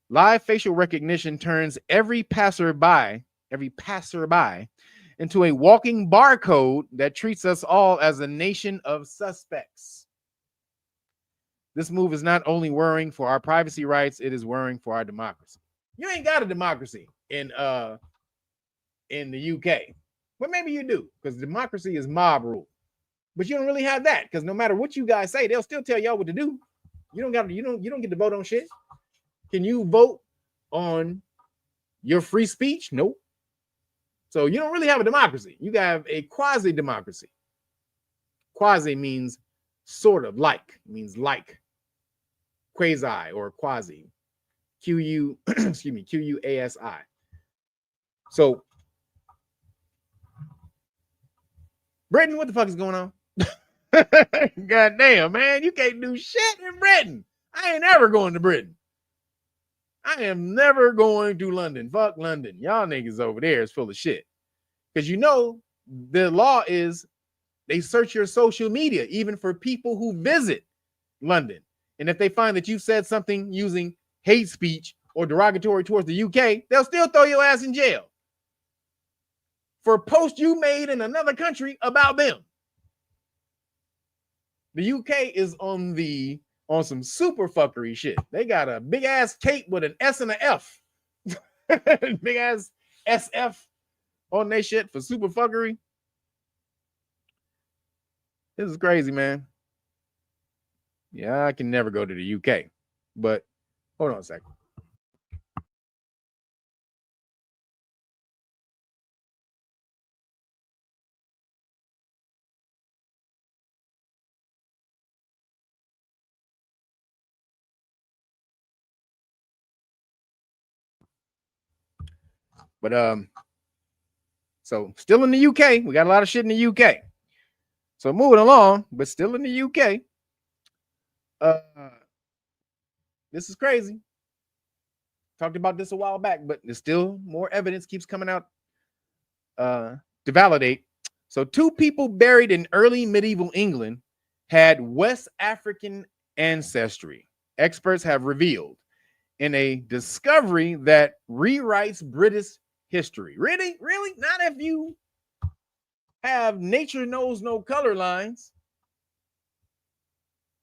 live facial recognition turns every passerby into a walking barcode that treats us all as a nation of suspects. This move is not only worrying for our privacy rights, it is worrying for our democracy. You ain't got a democracy in the UK. But maybe you do, because democracy is mob rule. But you don't really have that, because no matter what you guys say, they'll still tell y'all what to do. You don't get to vote on shit. Can you vote on your free speech? Nope. So you don't really have a democracy. You have a quasi-democracy. Quasi means sort of, like, means like. Quasi or quasi. Q-U-A-S-I. So Britain, what the fuck is going on? God damn, man, you can't do shit in Britain. I ain't ever going to Britain. I am never going to London. Fuck London. Y'all niggas over there is full of shit. Because you know, the law is they search your social media, even for people who visit London. And if they find that you said something using hate speech or derogatory towards the UK, they'll still throw your ass in jail for a post you made in another country about them. The UK is on some super fuckery shit. They got a big ass cape with an S and an F. Big ass SF on their shit for super fuckery. This is crazy, man. Yeah, I can never go to the UK. But hold on a second. But so still in the UK, we got a lot of shit in the UK. So moving along, but still in the UK. This is crazy. Talked about this a while back, but there's still more evidence keeps coming out to validate. So 2 people buried in early medieval England had West African ancestry. Experts have revealed in a discovery that rewrites British history. Really? Really? Not if you have nature knows no color lines.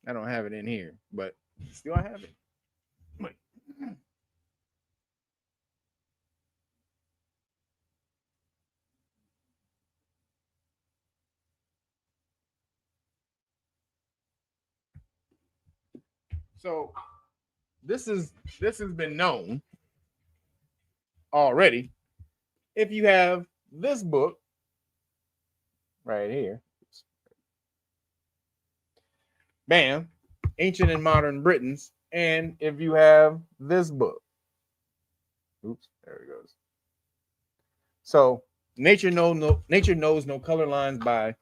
I don't have it in here, but still I have it. Wait. So this has been known already. If you have this book right here, bam, Ancient and Modern Britons, and if you have this book, oops, there it goes. So Nature Knows No Color Lines by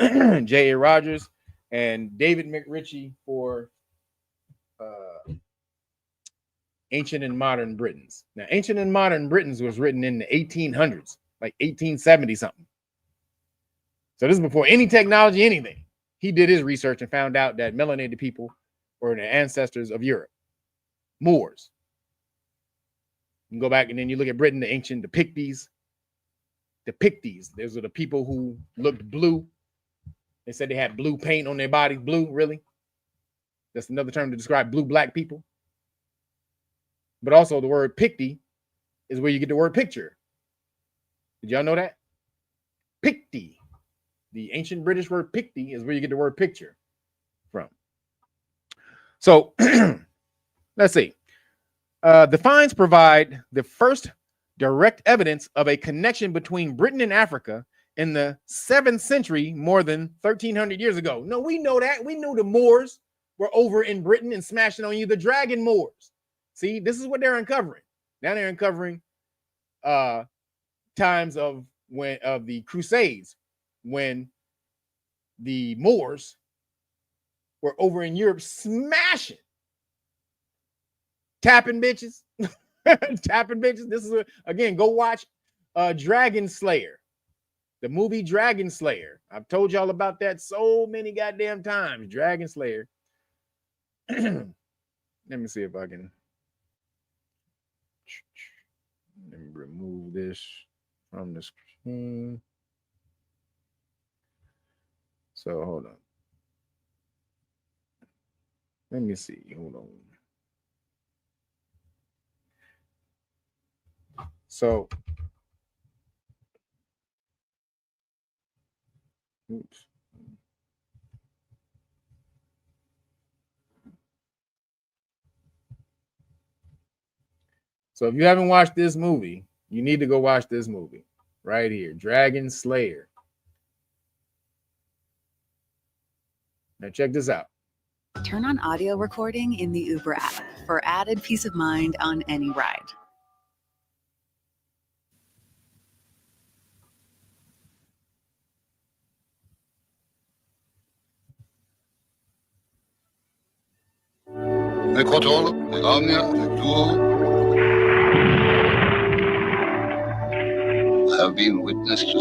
J.A. Rogers and David McRitchie for Ancient and Modern Britons. Now, Ancient and Modern Britons was written in the 1800s, like 1870 something. So this is before any technology, anything. He did his research and found out that melanated people were the ancestors of Europe, Moors. You can go back and then you look at Britain, the ancient, the Picties. The Picties, those are the people who looked blue. They said they had blue paint on their bodies. Blue, really? That's another term to describe blue black people. But also the word Picty is where you get the word picture. Did y'all know that? Picty. The ancient British word Picty is where you get the word picture from. So let's see. The finds provide the first direct evidence of a connection between Britain and Africa in the 7th century, more than 1,300 years ago. No, we know that. We knew the Moors were over in Britain and smashing on you, the dragon Moors. See, this is what they're uncovering. Now they're uncovering times of the Crusades, when the Moors were over in Europe smashing, tapping bitches, tapping bitches. This is again, go watch Dragon Slayer, the movie Dragon Slayer. I've told y'all about that so many goddamn times. Dragon Slayer. Let me see if I can. Let me remove this from the screen. So hold on. Let me see. Hold on. So, oops. So if you haven't watched this movie, you need to go watch this movie right here, Dragon Slayer. Now check this out. Turn on audio recording in the Uber app for added peace of mind on any ride. I have been witness to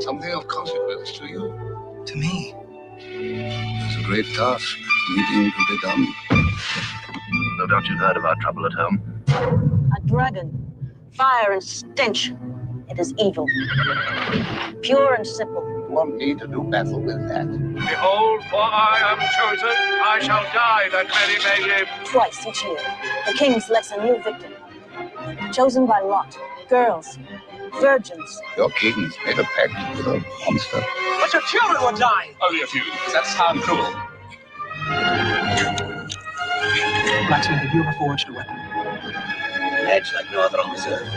something of consequence to you, to me. It's a great task needing to be done. No doubt you've heard of our trouble at home. A dragon, fire and stench. It is evil. Pure and simple. You want me to do battle with that? Behold, for I am chosen, I shall die that many may live. Twice each year, the king selects a new victim. Chosen by lot, girls, virgins. Your king's made a pact with a monster. But your children will die. Only a few. Does that sound cruel? Blacksmith, have you ever forged a weapon? An edge like no other on this earth.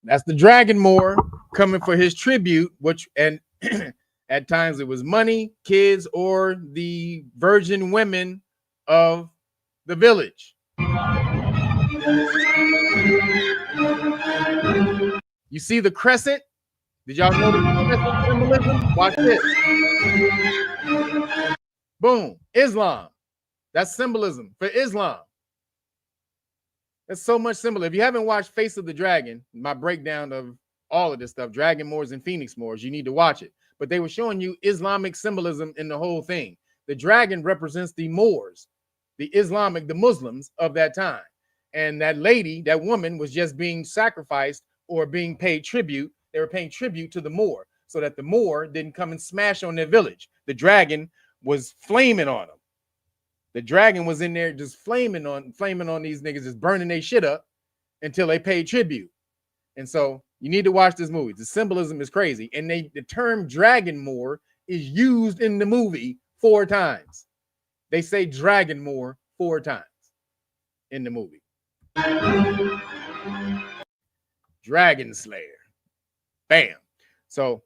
That's the Dragon Moor coming for his tribute, which, and at times it was money, kids, or the virgin women of the village. You see the crescent? Did y'all know the crescent symbolism? Watch this. Boom. Islam. That's symbolism for Islam. That's so much symbol. If you haven't watched Face of the Dragon, my breakdown of all of this stuff, Dragon Moors and Phoenix Moors, you need to watch it. but they were showing you Islamic symbolism in the whole thing. The dragon represents the Moors, the Muslims of that time. And that lady, that woman, was just being sacrificed or being paid tribute. They were paying tribute to the Moor so that the Moor didn't come and smash on their village. The dragon was flaming on them. The dragon was in there just flaming on these niggas, just burning their shit up until they paid tribute. And so you need to watch this movie. The symbolism is crazy. And the term Dragon Moor is used in the movie 4 times. They say Dragon Moor 4 times in the movie. Dragon Slayer. Bam. So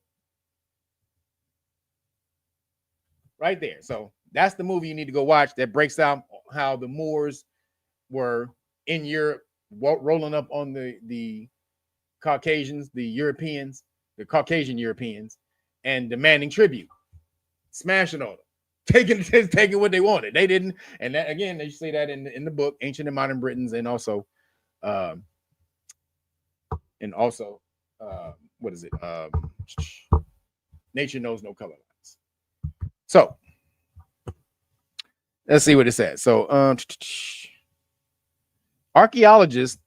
right there. So that's the movie you need to go watch that breaks down how the Moors were in Europe, rolling up on the Caucasians, the Europeans, the Caucasian Europeans, and demanding tribute, smashing on them, taking what they wanted. They didn't, and that, again, they say that in the book, Ancient and Modern Britons, and also, what is it? Nature Knows No Color Lines. So let's see what it says. So archaeologists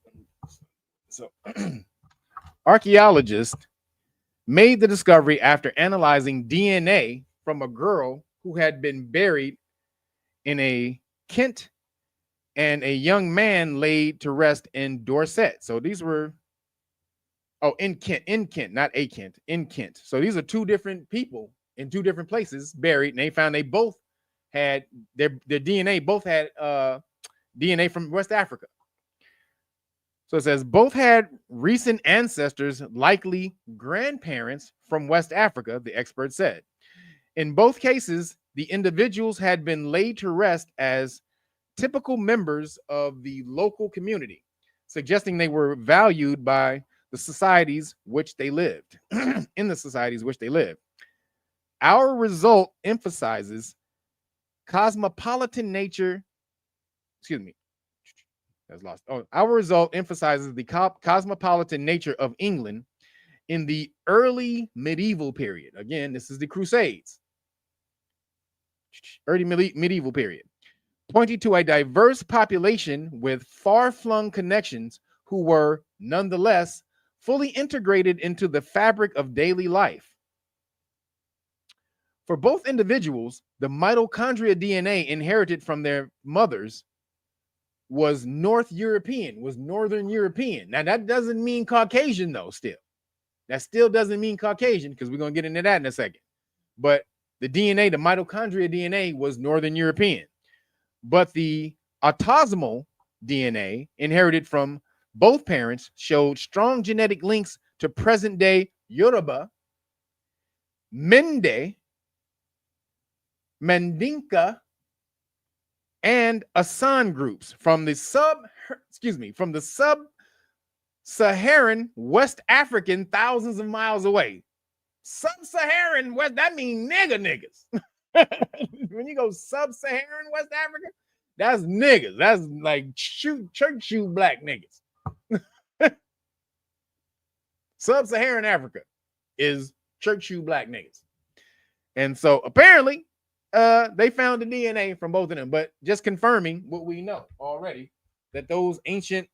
made the discovery after analyzing DNA from a girl who had been buried in Kent and a young man laid to rest in Dorset. So these were in Kent, not a Kent, in Kent. So these are 2 different people in 2 different places buried, and they found they both had their DNA, both had DNA from West Africa. So it says both had recent ancestors, likely grandparents from West Africa, the expert said. In both cases, the individuals had been laid to rest as typical members of the local community, suggesting they were valued by the societies which they lived, in the societies which they lived. Our result emphasizes cosmopolitan nature, our result emphasizes the cosmopolitan nature of England in the early medieval period. Again, this is the Crusades. Early medieval period. Pointing to a diverse population with far-flung connections who were, nonetheless, fully integrated into the fabric of daily life. For both individuals, the mitochondria DNA inherited from their mothers was Northern European. Now, that doesn't mean Caucasian, though, still. That still doesn't mean Caucasian, because we're going to get into that in a second. But the DNA, the mitochondria DNA, was Northern European. But the autosomal DNA inherited from both parents showed strong genetic links to present-day Yoruba, Mende, Mandinka, and Asan groups from the sub-Saharan West African thousands of miles away. Sub-Saharan West, that means niggas. When you go sub-Saharan West Africa, that's niggas. That's like church shoe black niggas. Sub-Saharan Africa is church shoe black niggas. And so apparently they found the DNA from both of them, but just confirming what we know already, that those ancient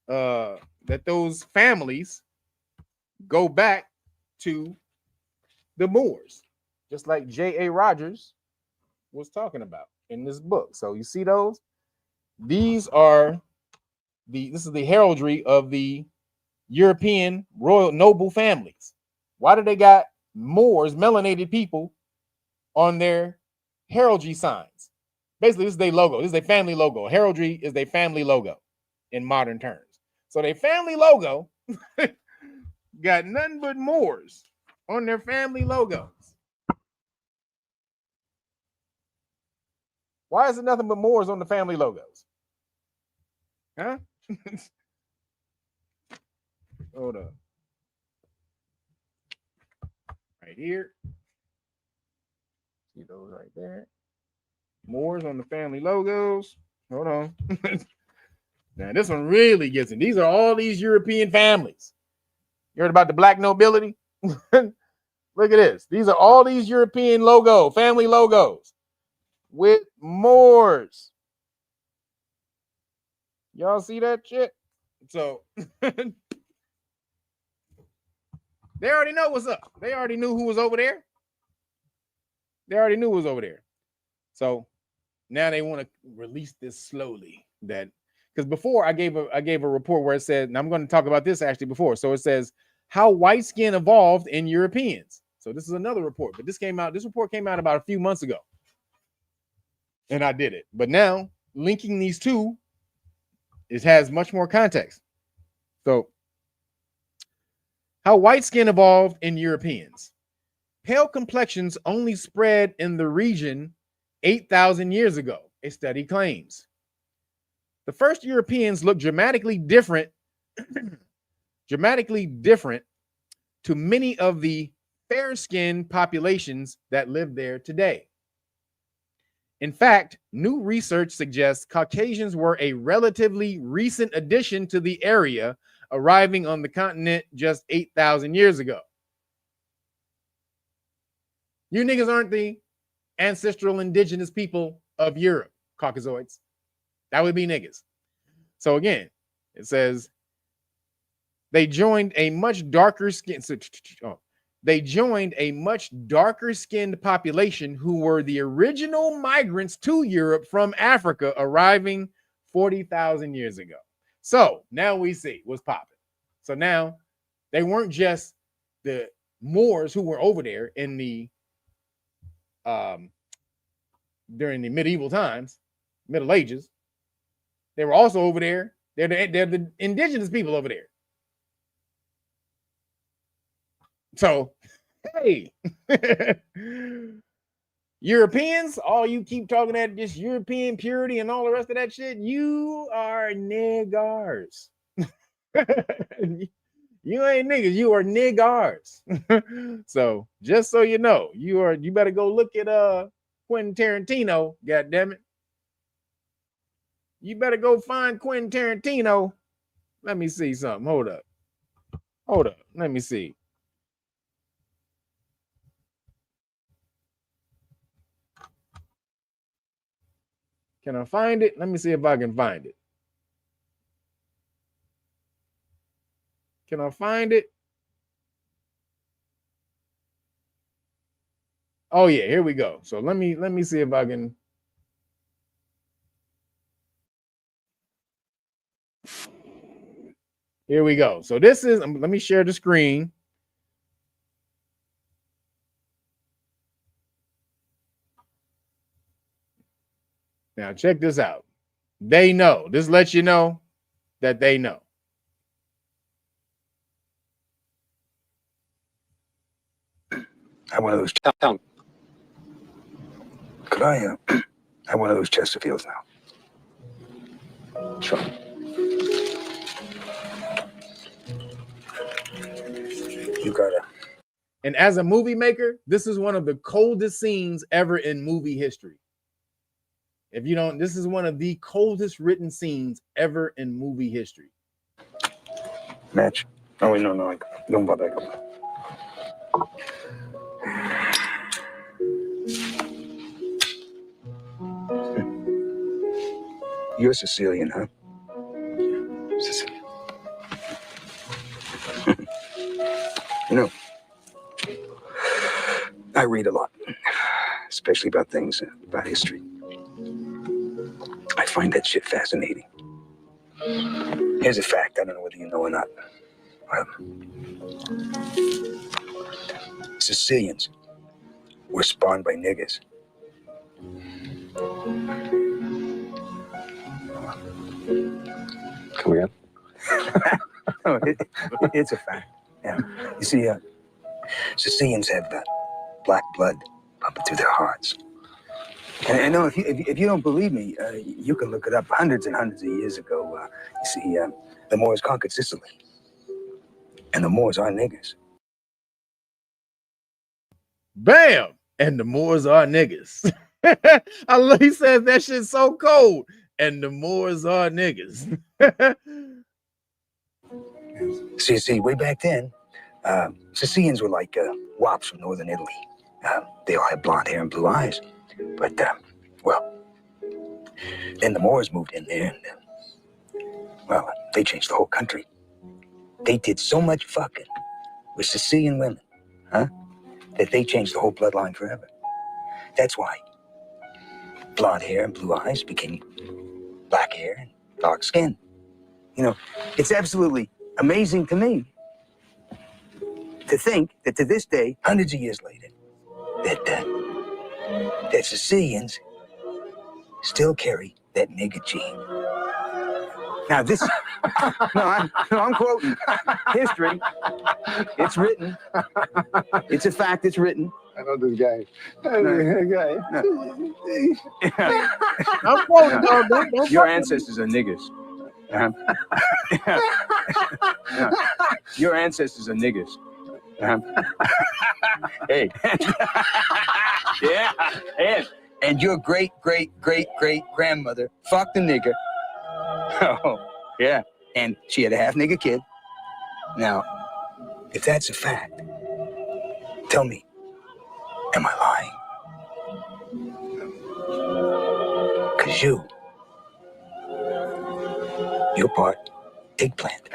that those families go back to the Moors, just like J.A. Rogers was talking about in this book. So you see those? These are this is the heraldry of the European royal noble families. Why do they got Moors, melanated people, on their heraldry signs? Basically, this is their logo. This is their family logo. Heraldry is their family logo in modern terms. So their family logo got nothing but Moors on their family logos. Why is it nothing but Moors on the family logos? Huh? Hold up. Right here. See those right there. Moors on the family logos. Hold on. Now this one really gets in. These are all these European families. You heard about the black nobility? Look at this. These are all these European family logos with Moors. Y'all see that shit? So they already know what's up. They already knew who was over there. They already knew who was over there. So now they want to release this slowly. That because before I gave a report where it said, and I'm going to talk about this actually before. So it says how white skin evolved in Europeans. So this is another report, but this report came out about a few months ago. And I did it. But now linking these two, it has much more context. So how white skin evolved in Europeans. Pale complexions only spread in the region 8,000 years ago, a study claims. The first Europeans looked dramatically different to many of the fair-skinned populations that live there today. In fact, new research suggests Caucasians were a relatively recent addition to the area, arriving on the continent just 8,000 years ago. You niggas aren't the ancestral indigenous people of Europe, Caucasoids. That would be niggas. So again, it says they joined a much darker skinned population who were the original migrants to Europe from Africa, arriving 40,000 years ago. So now we see what's popping. So now they weren't just the Moors who were over there in the during the medieval times, Middle Ages. They were also over there. They're the indigenous people over there. So, hey, Europeans, all you keep talking at just European purity and all the rest of that shit, you are niggars. You ain't niggas, you are niggars. So just so you know, you better go look at Quentin Tarantino, goddammit. You better go find Quentin Tarantino. Let me see something. Hold up. Let me see. Can I find it? Let me see if I can find it. Can I find it? Oh yeah, here we go. So let me see if I can. Here we go. So this is, let me share the screen. Now check this out. They know. This lets you know that they know. I have one of those. Could I have one of those Chesterfields now? Sure. You got it. And as a movie maker, this is one of the coldest scenes ever in movie history. If you don't, this is one of the coldest written scenes ever in movie history. Match. Oh wait, no, don't bother. You're Sicilian, huh? Sicilian. You know, I read a lot, especially about things, about history. I find that shit fascinating. Here's a fact, I don't know whether you know or not. Sicilians were spawned by niggers. Come again? It's a fact. Yeah. You see, Sicilians have black blood pumping through their hearts. And I know if you don't believe me, you can look it up. Hundreds and hundreds of years ago, you see, the Moors conquered Sicily. And the Moors are niggers. Bam! And the Moors are niggas. I love he says that shit's so cold. And the Moors are niggas. See, way back then, Sicilians were like wops from northern Italy. They all had blonde hair and blue eyes. But, well, then the Moors moved in there, and, well, they changed the whole country. They did so much fucking with Sicilian women, huh, that they changed the whole bloodline forever. That's why blonde hair and blue eyes became black hair and dark skin. You know, it's absolutely amazing to me to think that to this day, hundreds of years later, that Sicilians still carry that nigga gene. Now this, I'm quoting history. It's written. It's a fact. It's written. I know this guy. I'm quoting, bro. Don't Your ancestors are niggas. Your ancestors are niggas. Hey. Yeah. And your great grandmother fucked a nigger. Oh, yeah. And she had a half nigger kid. Now, if that's a fact, tell me, am I lying? Because you're part eggplant.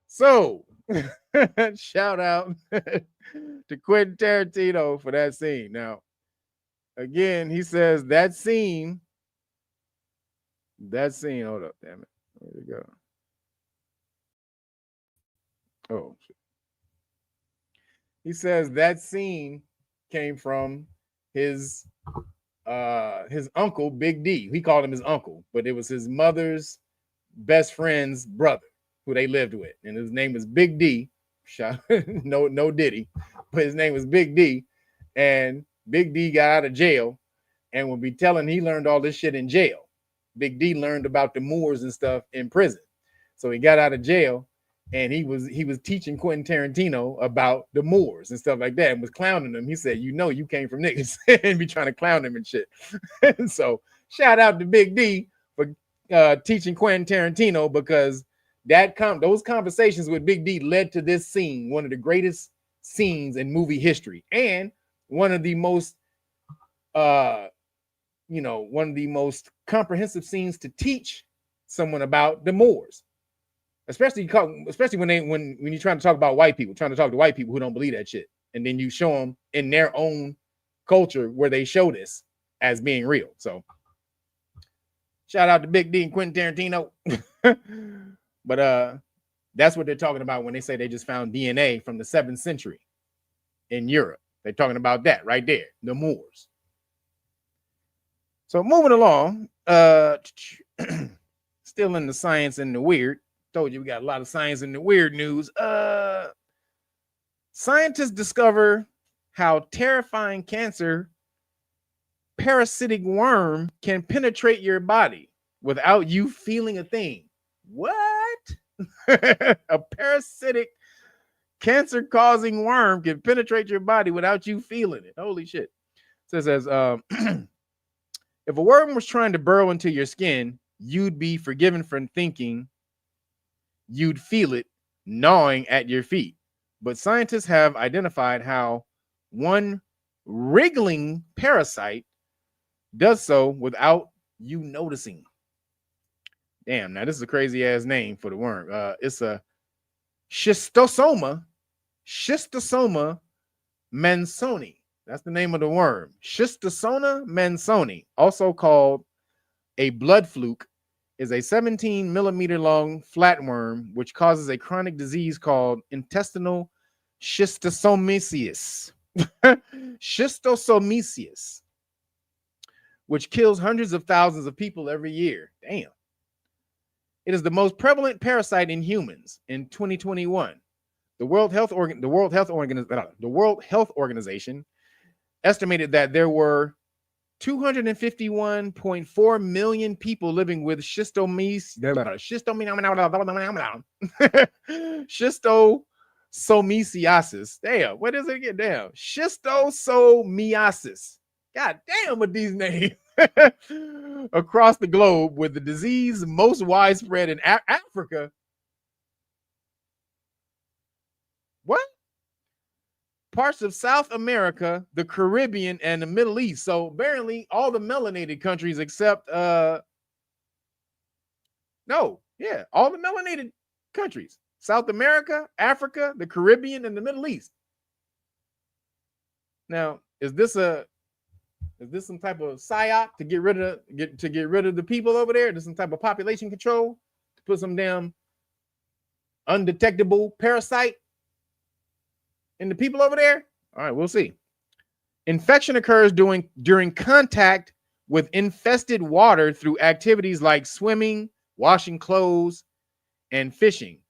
So, shout out to Quentin Tarantino for that scene. Now, again, he says that scene, hold up, damn it. Where'd it go? Oh, shit. He says that scene came from his uncle, Big D. He called him his uncle, but it was his mother's best friend's brother who they lived with, and his name was Big D. No Diddy, but his name was Big D, and Big D got out of jail and would be telling he learned all this shit in jail. Big D learned about the Moors and stuff in prison, so he got out of jail and he was teaching Quentin Tarantino about the Moors and stuff like that, and was clowning him. He said, "You know, you came from niggas," and be trying to clown him and shit. So shout out to Big D for teaching Quentin Tarantino, because those conversations with Big D led to this scene, one of the greatest scenes in movie history, and one of the most comprehensive scenes to teach someone about the Moors, especially when you're trying to talk about white people, trying to talk to white people who don't believe that shit, and then you show them in their own culture where they show this as being real. So shout out to Big D and Quentin Tarantino. But that's what they're talking about when they say they just found DNA from the 7th century in Europe. They're talking about that right there, the Moors. So moving along, still in the science and the weird. Told you we got a lot of science and the weird news. Scientists discover how terrifying cancer parasitic worm can penetrate your body without you feeling a thing. What? A parasitic cancer-causing worm can penetrate your body without you feeling it. Holy shit. It says, if a worm was trying to burrow into your skin, you'd be forgiven for thinking you'd feel it gnawing at your feet. But scientists have identified how one wriggling parasite does so without you noticing. Damn, now this is a crazy ass name for the worm. It's a schistosoma mansoni. That's the name of the worm. Schistosoma mansoni, also called a blood fluke, is a 17 millimeter long flatworm which causes a chronic disease called intestinal schistosomiasis. Schistosomiasis, which kills hundreds of thousands of people every year. Damn. It is the most prevalent parasite in humans in 2021. The World Health Organization estimated that there were 251.4 million people living with schistosomiasis. Damn, what is it again? Damn, schistosomiasis. God damn with these names. across the globe, with the disease most widespread in Africa. What? Parts of South America, the Caribbean, and the Middle East. So apparently all the melanated countries except all the melanated countries. South America, Africa, the Caribbean, and the Middle East. Now, is this some type of psyop to get rid of the people over there? Is this some type of population control to put some damn undetectable parasite in the people over there? All right, we'll see. Infection occurs during contact with infested water through activities like swimming, washing clothes, and fishing.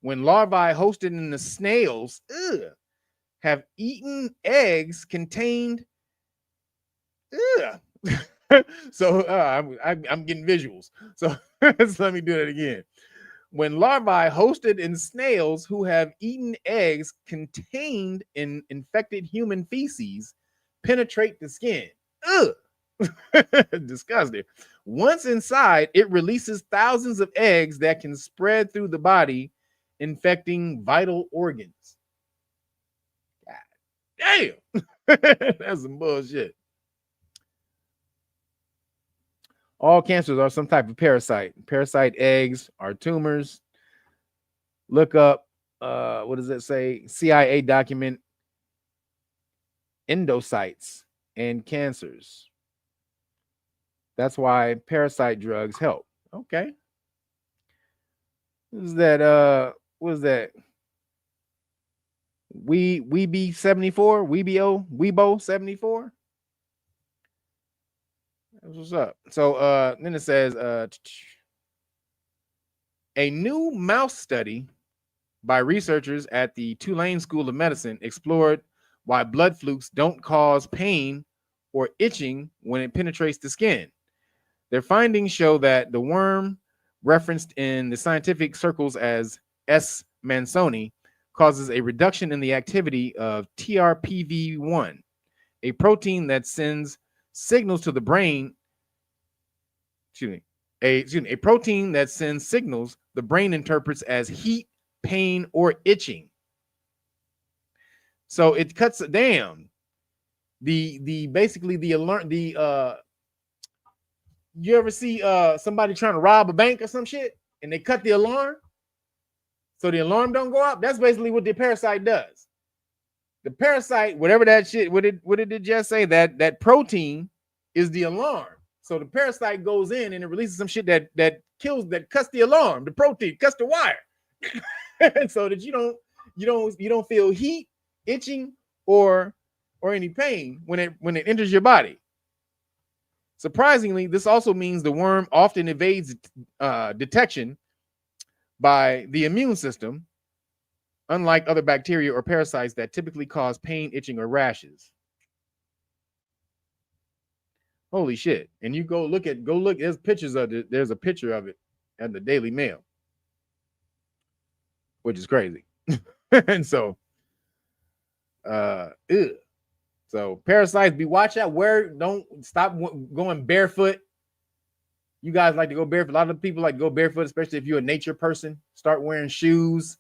When larvae hosted in the snails have eaten eggs contained. So I'm getting visuals. So let me do that again. When larvae hosted in snails who have eaten eggs contained in infected human feces penetrate the skin. Disgusting. Once inside, it releases thousands of eggs that can spread through the body, infecting vital organs. God damn. That's some bullshit. All cancers are some type of parasite. Parasite eggs are tumors. Look up, what does it say? CIA document endocytes and cancers. That's why parasite drugs help. Okay. What is that? What is that? Weeby 74? Weebo 74? That's what's up. So then it says a new mouse study by researchers at the Tulane School of Medicine explored why blood flukes don't cause pain or itching when it penetrates the skin. Their findings show that the worm, referenced in the scientific circles as S. mansoni, causes a reduction in the activity of TRPV1, a protein that sends signals to the brain. A protein that sends signals the brain interprets as heat, pain, or itching. So it cuts down basically the alert. You ever see somebody trying to rob a bank or some shit and they cut the alarm so the alarm don't go up? That's basically what the parasite does. The parasite, whatever that shit, what did it just say? That protein is the alarm. So the parasite goes in and it releases some shit that cuts the alarm. The protein cuts the wire, so that you don't feel heat, itching, or any pain when it enters your body. Surprisingly, this also means the worm often evades detection by the immune system, unlike other bacteria or parasites that typically cause pain, itching, or rashes. Holy shit. And you go look, there's pictures of it. There's a picture of it at the Daily Mail, which is crazy. And so, so parasites, watch out. Don't stop going barefoot. You guys like to go barefoot. A lot of people like to go barefoot, especially if you're a nature person. Start wearing shoes.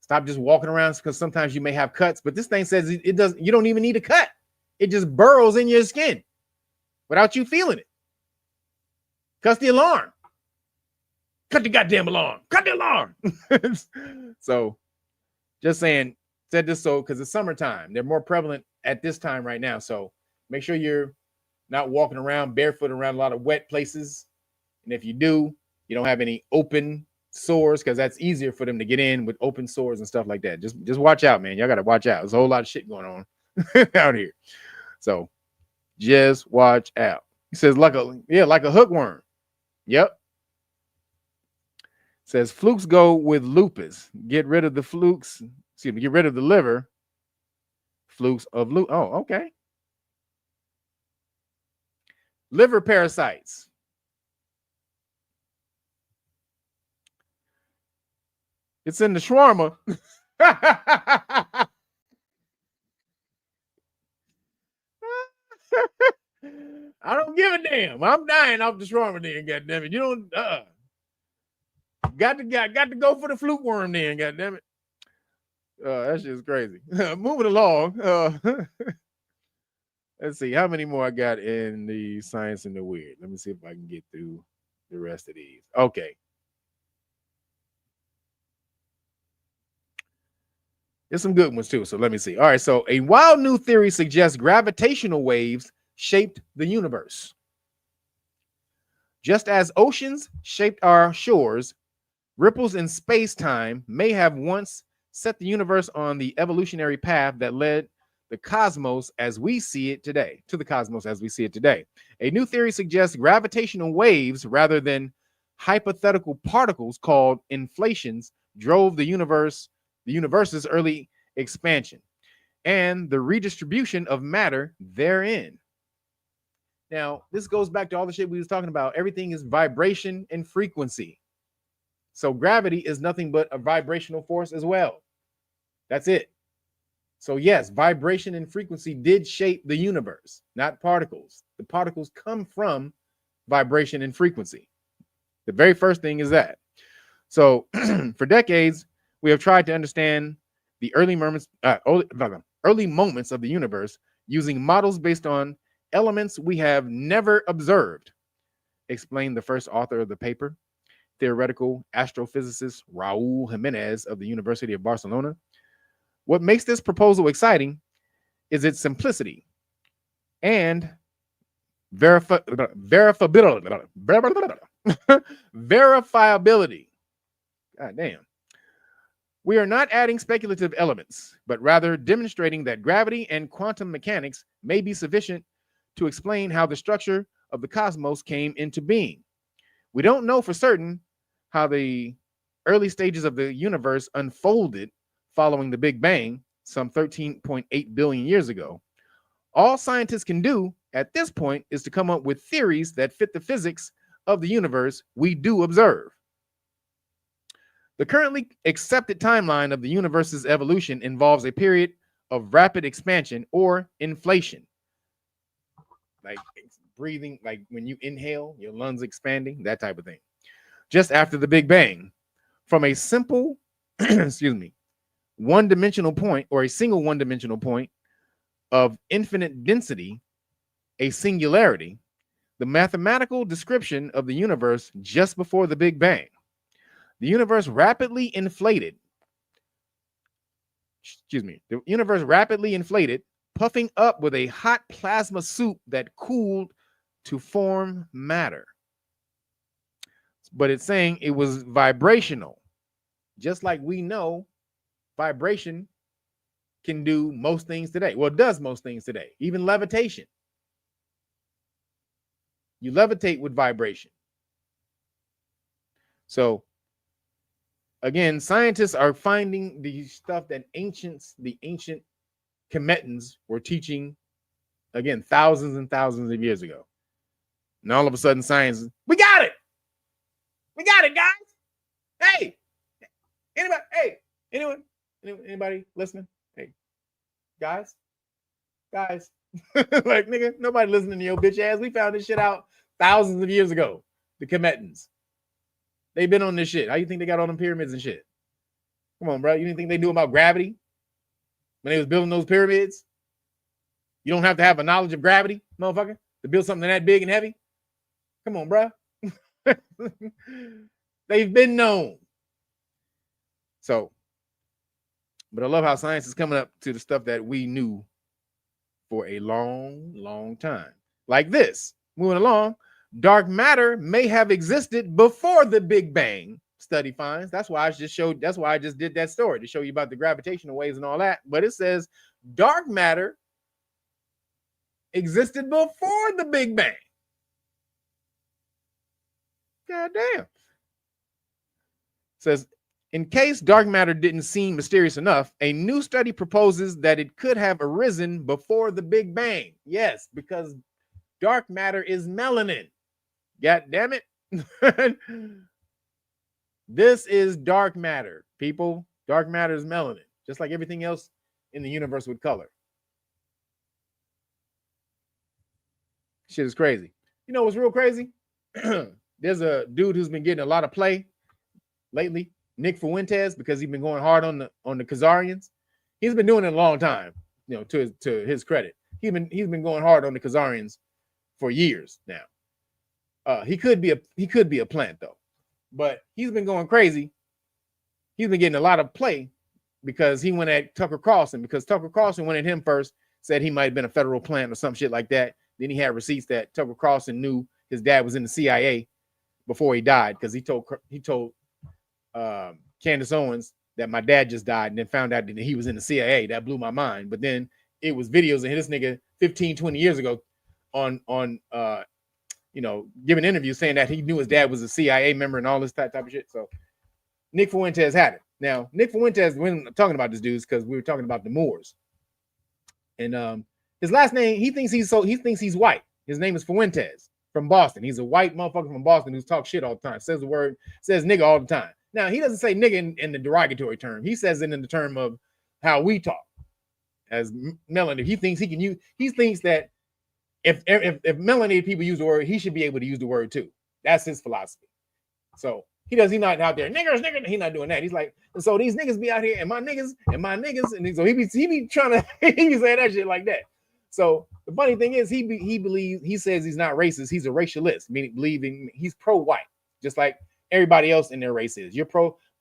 Stop just walking around, because sometimes you may have cuts, but this thing says it doesn't. You don't even need a cut. It just burrows in your skin without you feeling it. Cuts the alarm. Cut the goddamn alarm. Cut the alarm. So just saying, said this so because it's summertime. They're more prevalent at this time right now. So make sure you're not walking around barefoot around a lot of wet places. And if you do, you don't have any open sores, because that's easier for them to get in with open sores and stuff like that. Just watch out, man. Y'all got to watch out. There's a whole lot of shit going on out here. So just watch out. He says like a hookworm. Yep. Says flukes go with lupus. Get rid of the flukes. Excuse me. Get rid of the liver. Flukes of lupus. Oh, okay. Liver parasites. It's in the shawarma. I don't give a damn. I'm dying off the swarm then, goddammit. You don't got to go for the fluke worm then, goddammit. That shit's crazy. Moving along. Let's see how many more I got in the science and the weird. Let me see if I can get through the rest of these. Okay. There's some good ones too. So let me see. All right. So a wild new theory suggests gravitational waves shaped the universe. Just as oceans shaped our shores, ripples in space-time may have once set the universe on the evolutionary path that led the cosmos as we see it today, to the cosmos as we see it today. A new theory suggests gravitational waves rather than hypothetical particles called inflations drove the universe's early expansion and the redistribution of matter therein. Now, this goes back to all the shit we was talking about. Everything is vibration and frequency. So gravity is nothing but a vibrational force as well. That's it. So yes, vibration and frequency did shape the universe, not particles. The particles come from vibration and frequency. The very first thing is that. So for decades, we have tried to understand the early moments of the universe using models based on elements we have never observed, explained the first author of the paper, theoretical astrophysicist Raul Jimenez of the University of Barcelona. What makes this proposal exciting is its simplicity and verifiability. God damn. We are not adding speculative elements, but rather demonstrating that gravity and quantum mechanics may be sufficient to explain how the structure of the cosmos came into being. We don't know for certain how the early stages of the universe unfolded following the Big Bang some 13.8 billion years ago. All scientists can do at this point is to come up with theories that fit the physics of the universe we do observe. The currently accepted timeline of the universe's evolution involves a period of rapid expansion or inflation. Like breathing, like when you inhale, your lungs expanding, that type of thing. Just after the Big Bang, from a simple, one-dimensional point or a single one-dimensional point of infinite density, a singularity, the mathematical description of the universe just before the Big Bang. The universe rapidly inflated. The universe rapidly inflated, puffing up with a hot plasma soup that cooled to form matter. But it's saying it was vibrational. Just like we know vibration can do most things today. Well, it does most things today, even levitation. You levitate with vibration. So again, scientists are finding the stuff that the ancient Kemetans were teaching, again, thousands and thousands of years ago. And all of a sudden, science, we got it. We got it, guys. Hey, anybody? Hey, anyone? Anybody listening? Hey, guys. Like, nigga, nobody listening to your bitch ass. We found this shit out thousands of years ago. The Kemetans. They've been on this shit. How you think they got all them pyramids and shit? Come on, bro. You didn't think they knew about gravity when they was building those pyramids? You don't have to have a knowledge of gravity, motherfucker, to build something that big and heavy. Come on, bro. They've been known. So, but I love how science is coming up to the stuff that we knew for a long, long time. Like this. Moving along. Dark matter may have existed before the Big Bang, study finds. That's why I just did that story to show you about the gravitational waves and all that. But it says dark matter existed before the Big Bang. God damn. It says, in case dark matter didn't seem mysterious enough, a new study proposes that it could have arisen before the Big Bang. Yes, because dark matter is melanin. God damn it. This is dark matter, people. Dark matter is melanin, just like everything else in the universe with color. Shit is crazy. You know what's real crazy? There's a dude who's been getting a lot of play lately, Nick Fuentes, because he's been going hard on the Khazarians. He's been doing it a long time, you know, to his credit. He's been going hard on the Khazarians for years now. He could be a plant though, but he's been going crazy. He's been getting a lot of play because he went at Tucker Carlson, because Tucker Carlson went at him first, said he might have been a federal plant or some shit like that. Then he had receipts that Tucker Carlson knew his dad was in the CIA before he died, because he told Candace Owens that my dad just died, and then found out that he was in the CIA. That blew my mind. But then it was videos of this nigga 15, 20 years ago on you know, giving interviews saying that he knew his dad was a CIA member and all this type of shit. So Nick Fuentes had it. Now, Nick Fuentes, when I'm talking about this dude, because we were talking about the Moors. And his last name, he thinks he's white. His name is Fuentes from Boston. He's a white motherfucker from Boston who's talks shit all the time, says nigga all the time. Now, he doesn't say nigga in the derogatory term. He says it in the term of how we talk as melanated. He thinks he can use, he thinks that if melanated people use the word, he should be able to use the word too. That's his philosophy. So he's not out there, niggers, he's not doing that. He's like, and so these niggas be out here, and my niggas, and so he be trying to, he be saying that shit like that. So the funny thing is, he says he's not racist, he's a racialist, meaning believing he's pro-white, just like everybody else in their race is.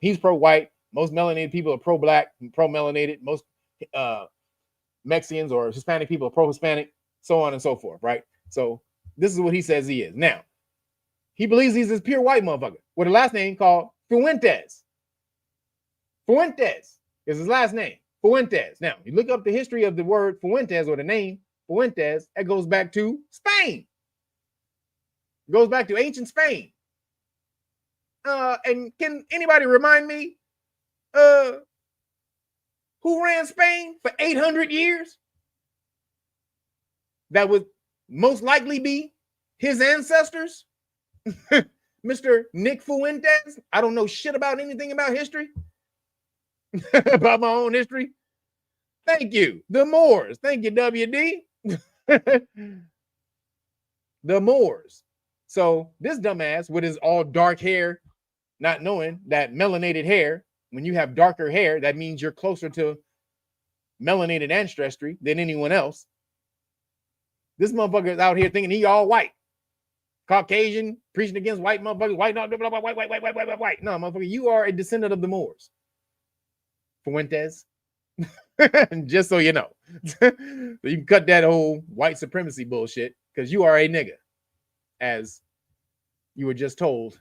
He's pro-white. Most melanated people are pro-black and pro-melanated. Most Mexicans or Hispanic people are pro-Hispanic, so on and so forth, right? So this is what he says he is. Now, he believes he's this pure white motherfucker with a last name called Fuentes. Fuentes is his last name, Fuentes. Now, you look up the history of the word Fuentes or the name Fuentes, that goes back to Spain. It goes back to ancient Spain. And can anybody remind me who ran Spain for 800 years? That would most likely be his ancestors. Mr. Nick Fuentes. I don't know shit about anything about history. About my own history. Thank you. The Moors. Thank you, WD. The Moors. So this dumbass with his all dark hair, not knowing that melanated hair, when you have darker hair, that means you're closer to melanated ancestry than anyone else. This motherfucker is out here thinking he all white. Caucasian, preaching against white motherfuckers, white. No, motherfucker, you are a descendant of the Moors. Fuentes. Just so you know. So you can cut that whole white supremacy bullshit, because you are a nigga, as you were just told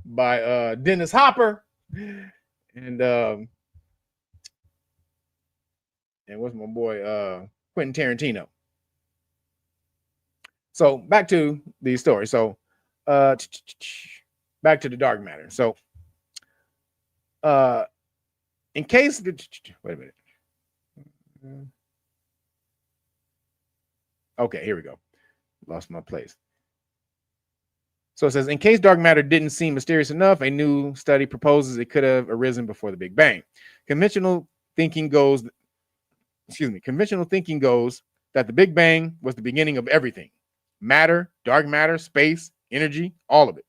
by Dennis Hopper and what's my boy Quentin Tarantino. So back to the story. So back to the dark matter. So in case wait a minute. Okay, here we go. Lost my place. So it says, in case dark matter didn't seem mysterious enough, a new study proposes it could have arisen before the Big Bang. Conventional thinking goes that the Big Bang was the beginning of everything. Matter, dark matter, space, energy, all of it.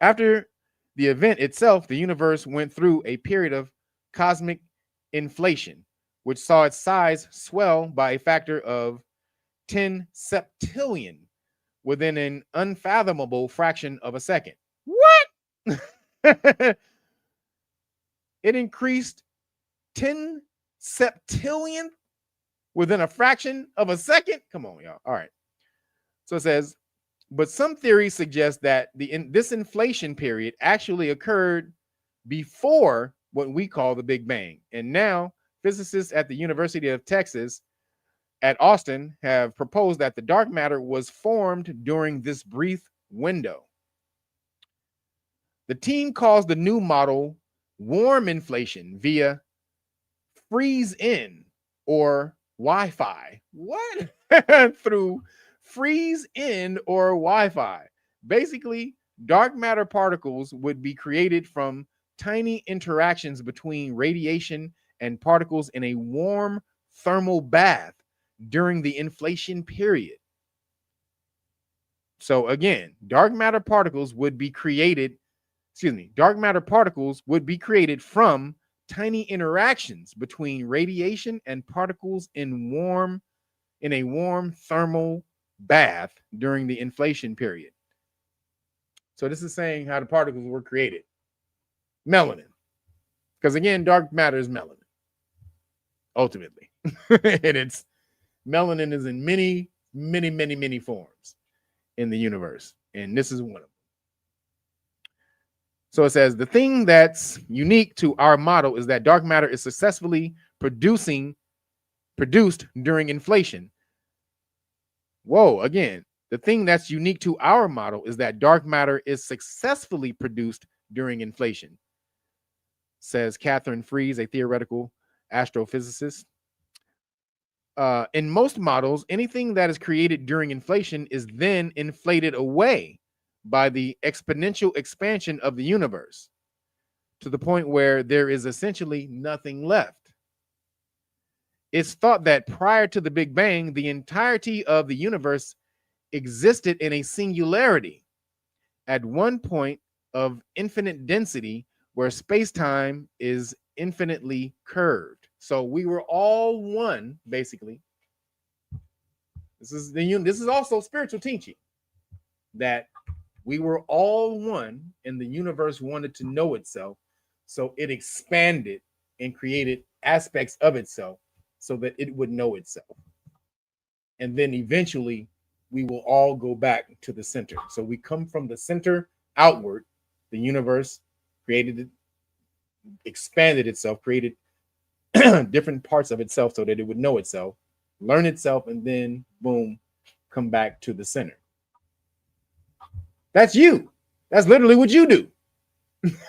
After the event itself, the universe went through a period of cosmic inflation, which saw its size swell by a factor of 10 septillion within an unfathomable fraction of a second. What? It increased 10 septillion within a fraction of a second? Come on, y'all. All right. So it says, but some theories suggest that this inflation period actually occurred before what we call the Big Bang. And now physicists at the University of Texas at Austin have proposed that the dark matter was formed during this brief window. The team calls the new model warm inflation via freeze-in or Wi-Fi. What? Through freeze-in or Wi-Fi. Basically, dark matter particles would be created from tiny interactions between radiation and particles in a warm thermal bath during the inflation period. So again, dark matter particles would be created, dark matter particles would be created from tiny interactions between radiation and particles in a warm thermal bath during the inflation period. So this is saying how the particles were created. Melanin. Because again, dark matter is melanin, ultimately. And it's melanin is in many, many, many, many forms in the universe. And this is one of them. So it says the thing that's unique to our model is that dark matter is successfully produced during inflation. Whoa, again, the thing that's unique to our model is that dark matter is successfully produced during inflation, says Catherine Fries, a theoretical astrophysicist. In most models, anything that is created during inflation is then inflated away by the exponential expansion of the universe to the point where there is essentially nothing left. It's thought that prior to the Big Bang, the entirety of the universe existed in a singularity at one point of infinite density where space-time is infinitely curved. So we were all one, basically. This is also spiritual teaching, that we were all one and the universe wanted to know itself. So it expanded and created aspects of itself so that it would know itself. And then eventually we will all go back to the center. So we come from the center outward. The universe created it, expanded itself, created different parts of itself so that it would know itself, learn itself, and then boom, come back to the center. That's you. That's literally what you do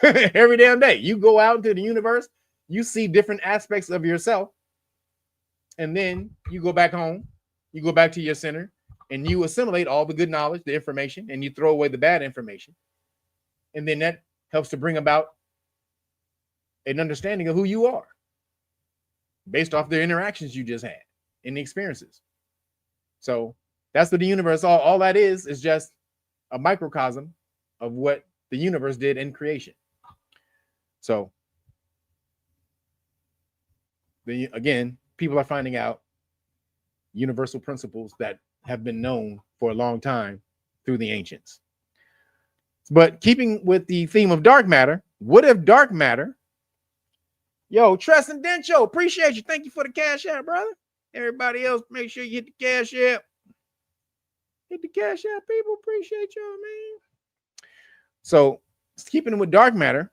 every damn day. You go out into the universe, you see different aspects of yourself, and then you go back home, you go back to your center, and you assimilate all the good knowledge, the information, and you throw away the bad information. And then that helps to bring about an understanding of who you are based off the interactions you just had and the experiences. So that's what the universe, all that is just a microcosm of what the universe did in creation. So again, people are finding out universal principles that have been known for a long time through the ancients. But keeping with the theme of dark matter, what if dark matter? Yo, Transcendental, appreciate you. Thank you for the cash app, brother. Everybody else, make sure you hit the cash app. Hit the cash app, people. Appreciate y'all, man. So, keeping with dark matter,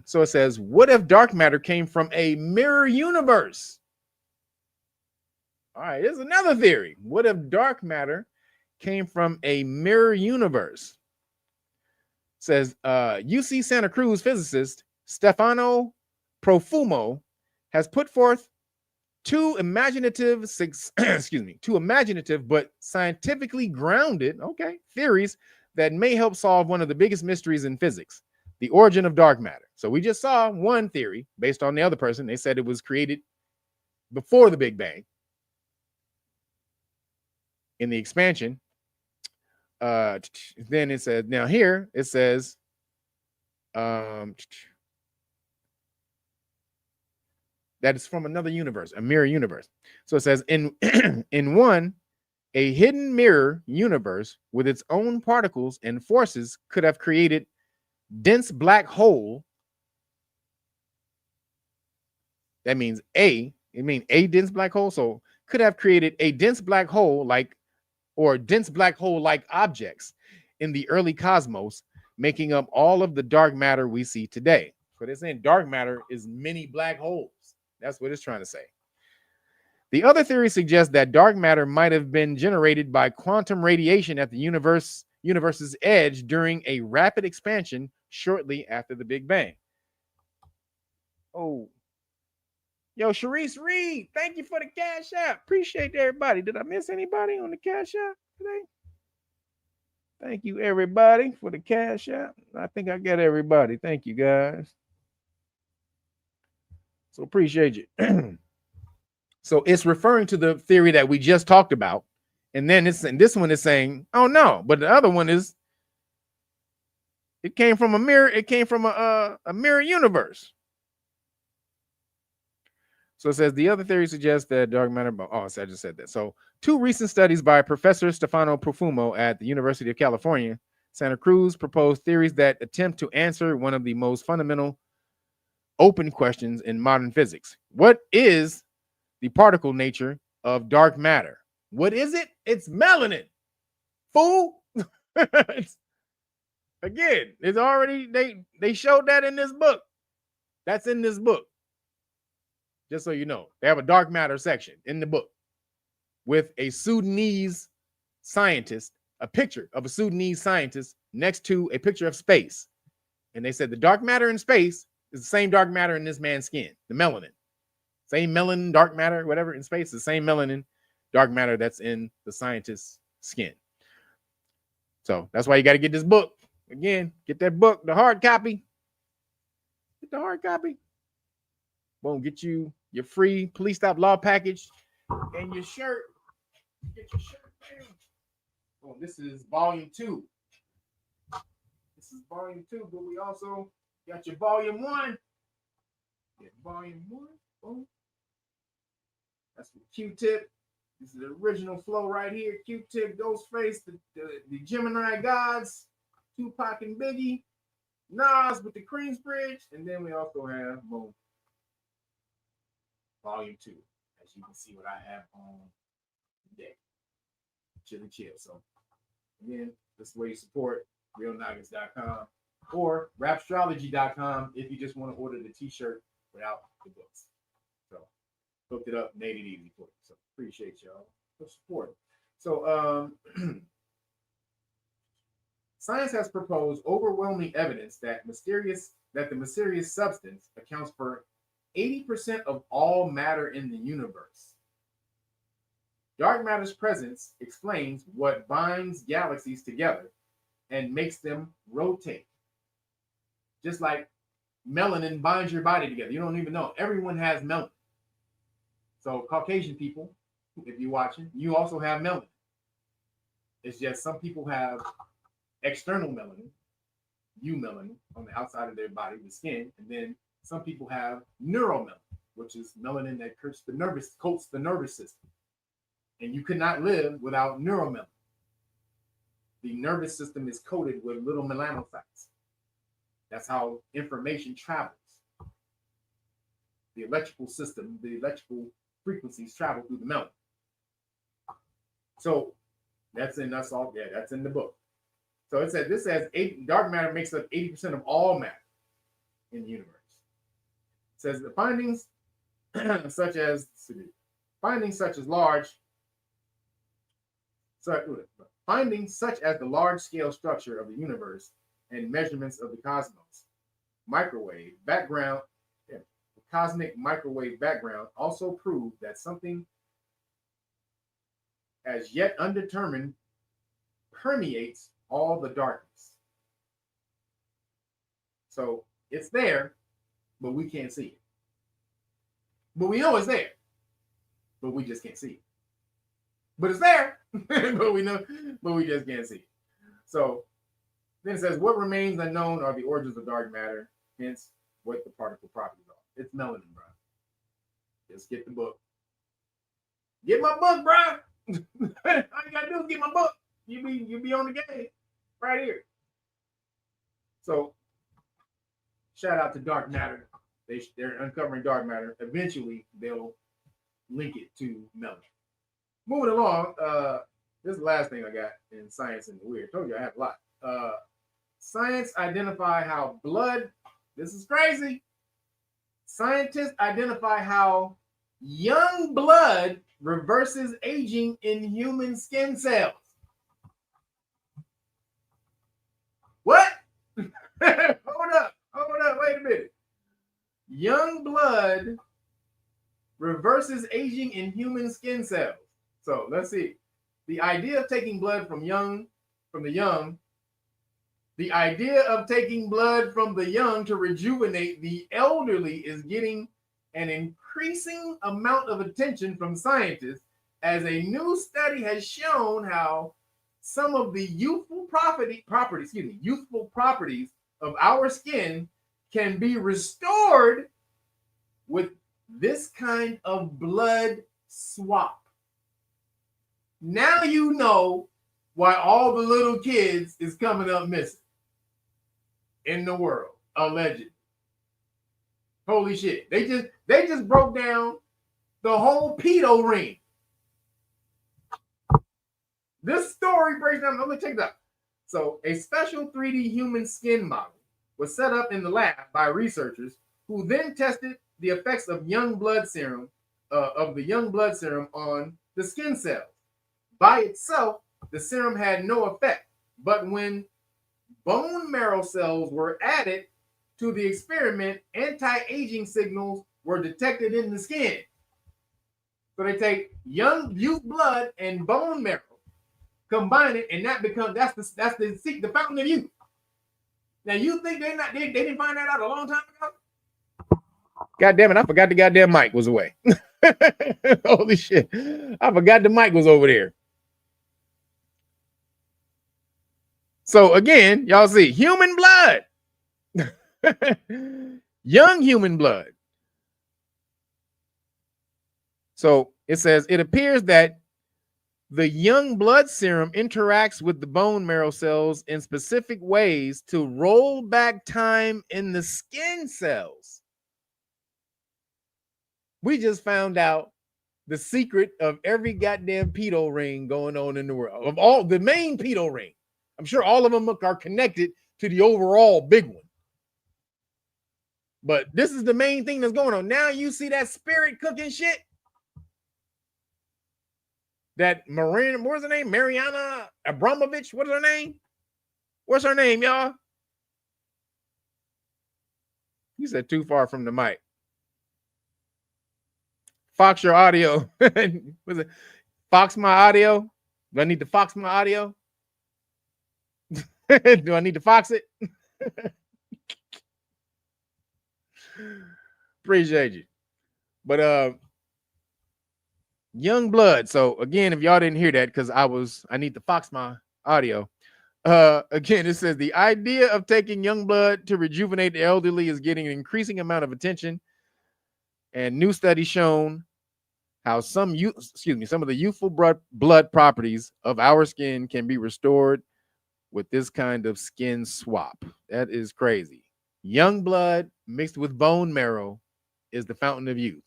so it says, what if dark matter came from a mirror universe? All right, here's another theory. What if dark matter came from a mirror universe? It says, UC Santa Cruz physicist Stefano Profumo has put forth two imaginative but scientifically grounded, theories that may help solve one of the biggest mysteries in physics, the origin of dark matter. So we just saw one theory based on the other person. They said it was created before the Big Bang in the expansion. Then it said, now here it says, that is from another universe, a mirror universe. So it says in one, a hidden mirror universe with its own particles and forces could have created dense black hole. That means a dense black hole. So could have created a dense black hole like objects in the early cosmos, making up all of the dark matter we see today. So they're saying dark matter is many black holes. That's what it's trying to say. The other theory suggests that dark matter might have been generated by quantum radiation at the universe's edge during a rapid expansion shortly after the Big Bang. Oh, yo, Sharice Reed, thank you for the cash app. Appreciate everybody. Did I miss anybody on the cash app today? Thank you, everybody, for the cash app. I think I got everybody. Thank you, guys. So appreciate you. So it's referring to the theory that we just talked about. And then this one is saying, oh no, but the other one is it came from a mirror, it came from a mirror universe. So it says the other theory suggests that dark matter, I just said that. So 2 recent studies by Professor Stefano Profumo at the University of California, Santa Cruz proposed theories that attempt to answer one of the most fundamental open questions in modern physics. What is the particle nature of dark matter? What is it? It's melanin. Fool. Again, it's already, they showed that in this book. That's in this book. Just so you know, they have a dark matter section in the book with a Sudanese scientist, a picture of a Sudanese scientist next to a picture of space. And they said the dark matter in space is the same dark matter in this man's skin, the melanin. Same melanin, dark matter, whatever in space, the same melanin, dark matter that's in the scientist's skin. So that's why you got to get this book. Again, get that book, the hard copy. Get the hard copy. Boom, get you your free police stop law package and your shirt. Get your shirt. Oh, this is volume 2. This is volume 2, but we also got your volume 1. Yeah, volume 1. Boom. That's the Q-Tip. This is the original flow right here. Q-Tip, Ghostface, the Gemini gods, Tupac and Biggie, Nas with the Queensbridge, and then we also have boom, volume 2. As you can see what I have on today. Chilly chill. So again, this is where you support realnagas.com or rapstrology.com if you just want to order the t-shirt without the books. So hooked it up, made it easy for you. So appreciate y'all for support. So science has proposed overwhelming evidence that the mysterious substance accounts for 80% of all matter in the universe. Dark matter's presence explains what binds galaxies together and makes them rotate. Just like melanin binds your body together. You don't even know. Everyone has melanin. So Caucasian people, if you're watching, you also have melanin. It's just some people have external melanin, melanin on the outside of their body, the skin, and then some people have neuromelanin, which is melanin that coats the nervous system. And you could not live without neuromelanin. The nervous system is coated with little melanocytes. That's how information travels. The electrical system, the electrical frequencies travel through the melanin. So that's in the book. So it said dark matter makes up 80% of all matter in the universe. It says the findings such as the large-scale structure of the universe and measurements of the cosmos, cosmic microwave background also prove that something as yet undetermined permeates all the darkness. So it's there, but we can't see it. But we know it's there, but we just can't see it. But it's there, but we just can't see it. So then it says, what remains unknown are the origins of dark matter, hence what the particle properties are. It's melanin, bro. Just get the book. Get my book, bro. All you gotta do is get my book. You be on the game right here. So shout out to dark matter. They're uncovering dark matter. Eventually they'll link it to melanin. Moving along, this is the last thing I got in science and the weird. I told you I have a lot. Science identify how blood, this is crazy. Scientists identify how young blood reverses aging in human skin cells. What? Hold up, wait a minute. Young blood reverses aging in human skin cells. So let's see. The idea of taking blood from the young to rejuvenate the elderly is getting an increasing amount of attention from scientists as a new study has shown how some of the youthful properties of our skin can be restored with this kind of blood swap. Now you know why all the little kids is coming up missing in the world, allegedly. Holy shit. They just broke down the whole pedo ring. This story breaks down. Let me check it out. So, a special 3D human skin model was set up in the lab by researchers who then tested the effects of young blood serum on the skin cells. By itself, the serum had no effect, but when bone marrow cells were added to the experiment, anti-aging signals were detected in the skin. So they take youth blood and bone marrow, combine it, and that's the fountain of youth. Now you think they didn't find that out a long time ago? God damn it, I forgot the goddamn mic was away. Holy shit. I forgot the mic was over there. So again, y'all see human blood. Young human blood. So it says it appears that the young blood serum interacts with the bone marrow cells in specific ways to roll back time in the skin cells. We just found out the secret of every goddamn pedo ring going on in the world. Of all the main pedo ring. I'm sure all of them are connected to the overall big one. But this is the main thing that's going on. Now you see that spirit cooking shit. That what's her name? Mariana Abramovich. What's her name? What's her name, y'all? You said too far from the mic. Fox your audio. Was it Fox my audio? Do I need to Fox my audio? Do I need to Fox it? Appreciate you. But young blood. So again, if y'all didn't hear that, because I need to Fox my audio. Again, it says the idea of taking young blood to rejuvenate the elderly is getting an increasing amount of attention. And new studies shown how some of the youthful blood properties of our skin can be restored with this kind of skin swap. That is crazy. Young blood mixed with bone marrow is the fountain of youth.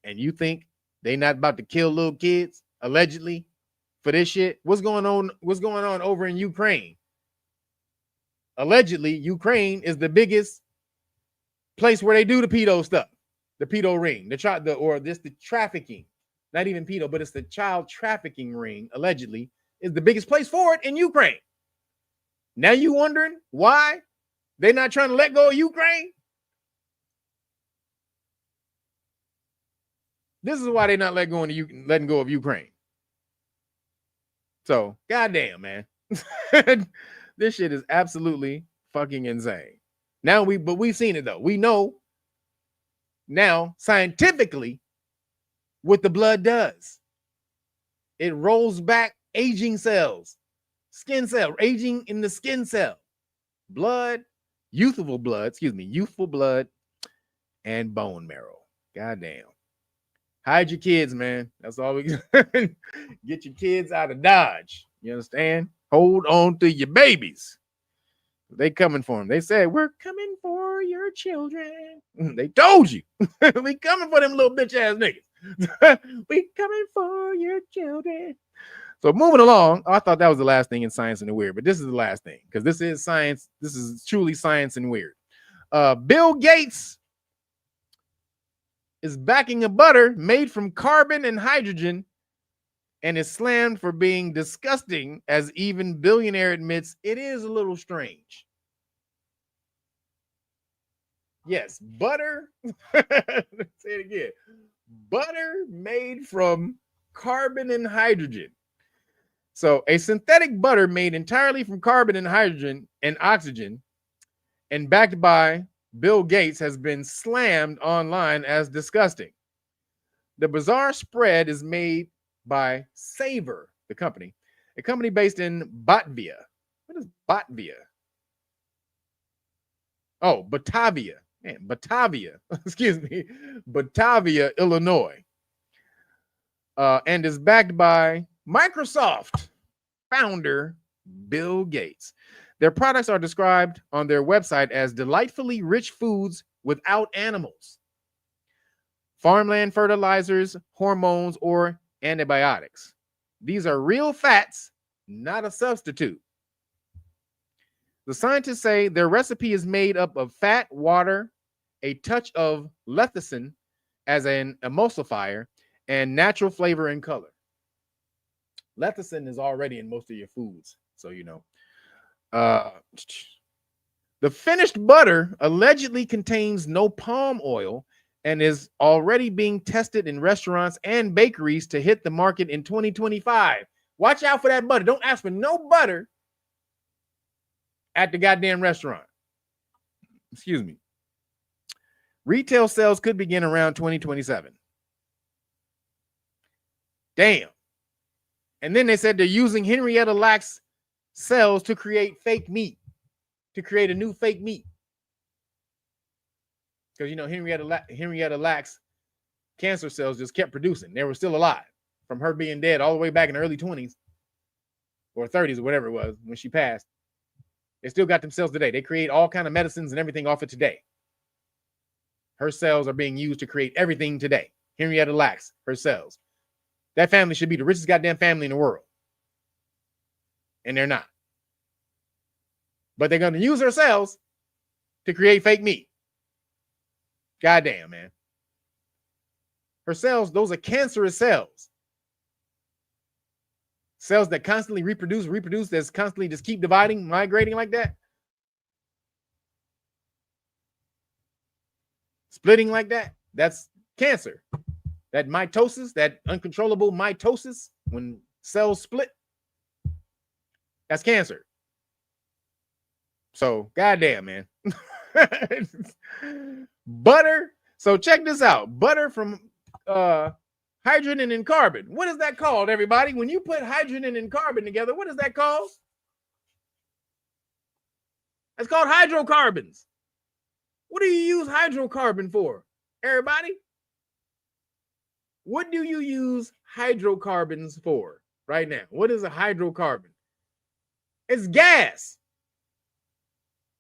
And you think they not about to kill little kids allegedly for this shit? What's going on over in Ukraine? Allegedly, Ukraine is the biggest place where they do the pedo stuff, the pedo ring, the trafficking, not even pedo, but it's the child trafficking ring. Allegedly, is the biggest place for it in Ukraine. Now you wondering why they're not trying to let go of Ukraine? This is why they're not letting go of Ukraine. So, goddamn, man. This shit is absolutely fucking insane. Now we've seen it though. We know now scientifically what the blood does. It rolls back aging cells, skin cell, aging in the skin cell, youthful blood, and bone marrow. Goddamn. Hide your kids, man. That's all we get your kids out of Dodge. You understand? Hold on to your babies. They coming for them. They said, we're coming for your children. They told you. We coming for them little bitch ass niggas. We coming for your children. So moving along, I thought that was the last thing in science and weird, but this is the last thing because this is science. This is truly science and weird. Bill Gates is backing a butter made from carbon and hydrogen and is slammed for being disgusting, as even billionaire admits it is a little strange. Yes, butter. Say it again. Butter made from carbon and hydrogen. So a synthetic butter made entirely from carbon and hydrogen and oxygen and backed by Bill Gates has been slammed online as disgusting. The bizarre spread is made by Savor, the company, a company based in Batavia. What is Batavia? Oh, Batavia. Man, Batavia. Excuse me. Batavia, Illinois. And is backed by Microsoft founder Bill Gates. Their products are described on their website as delightfully rich foods without animals, farmland fertilizers, hormones, or antibiotics. These are real fats, not a substitute. The scientists say their recipe is made up of fat, water, a touch of lecithin as an emulsifier, and natural flavor and color. Lecithin is already in most of your foods, so you know. The finished butter allegedly contains no palm oil and is already being tested in restaurants and bakeries to hit the market in 2025. Watch out for that butter. Don't ask for no butter at the goddamn restaurant. Excuse me. Retail sales could begin around 2027. Damn. And then they said they're using Henrietta Lacks cells to create fake meat, to create a new fake meat. Because, you know, Henrietta Lacks cancer cells just kept producing. They were still alive from her being dead all the way back in the early 20s or 30s or whatever it was when she passed. They still got them cells today. They create all kind of medicines and everything off it today. Her cells are being used to create everything today. Henrietta Lacks, her cells. That family should be the richest goddamn family in the world. And they're not. But they're going to use her cells to create fake meat. Goddamn, man. Her cells, those are cancerous cells. Cells that constantly reproduce, that's constantly just keep dividing, migrating like that. Splitting like that. That's cancer. That mitosis, that uncontrollable mitosis, when cells split, that's cancer. So, goddamn, man. Butter. So check this out. Butter from hydrogen and carbon. What is that called, everybody? When you put hydrogen and carbon together, what is that called? It's called hydrocarbons. What do you use hydrocarbon for, everybody? What do you use hydrocarbons for right now? What is a hydrocarbon? It's gas.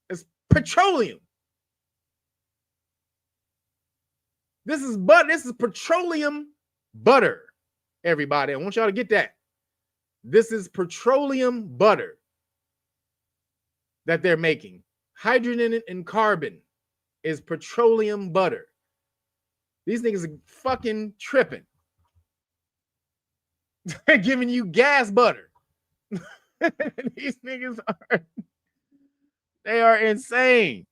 It's petroleum. This is petroleum butter, everybody. I want y'all to get that. This is petroleum butter that they're making. Hydrogen and carbon is petroleum butter. These niggas are fucking tripping. They're giving you gas butter. These niggas are insane.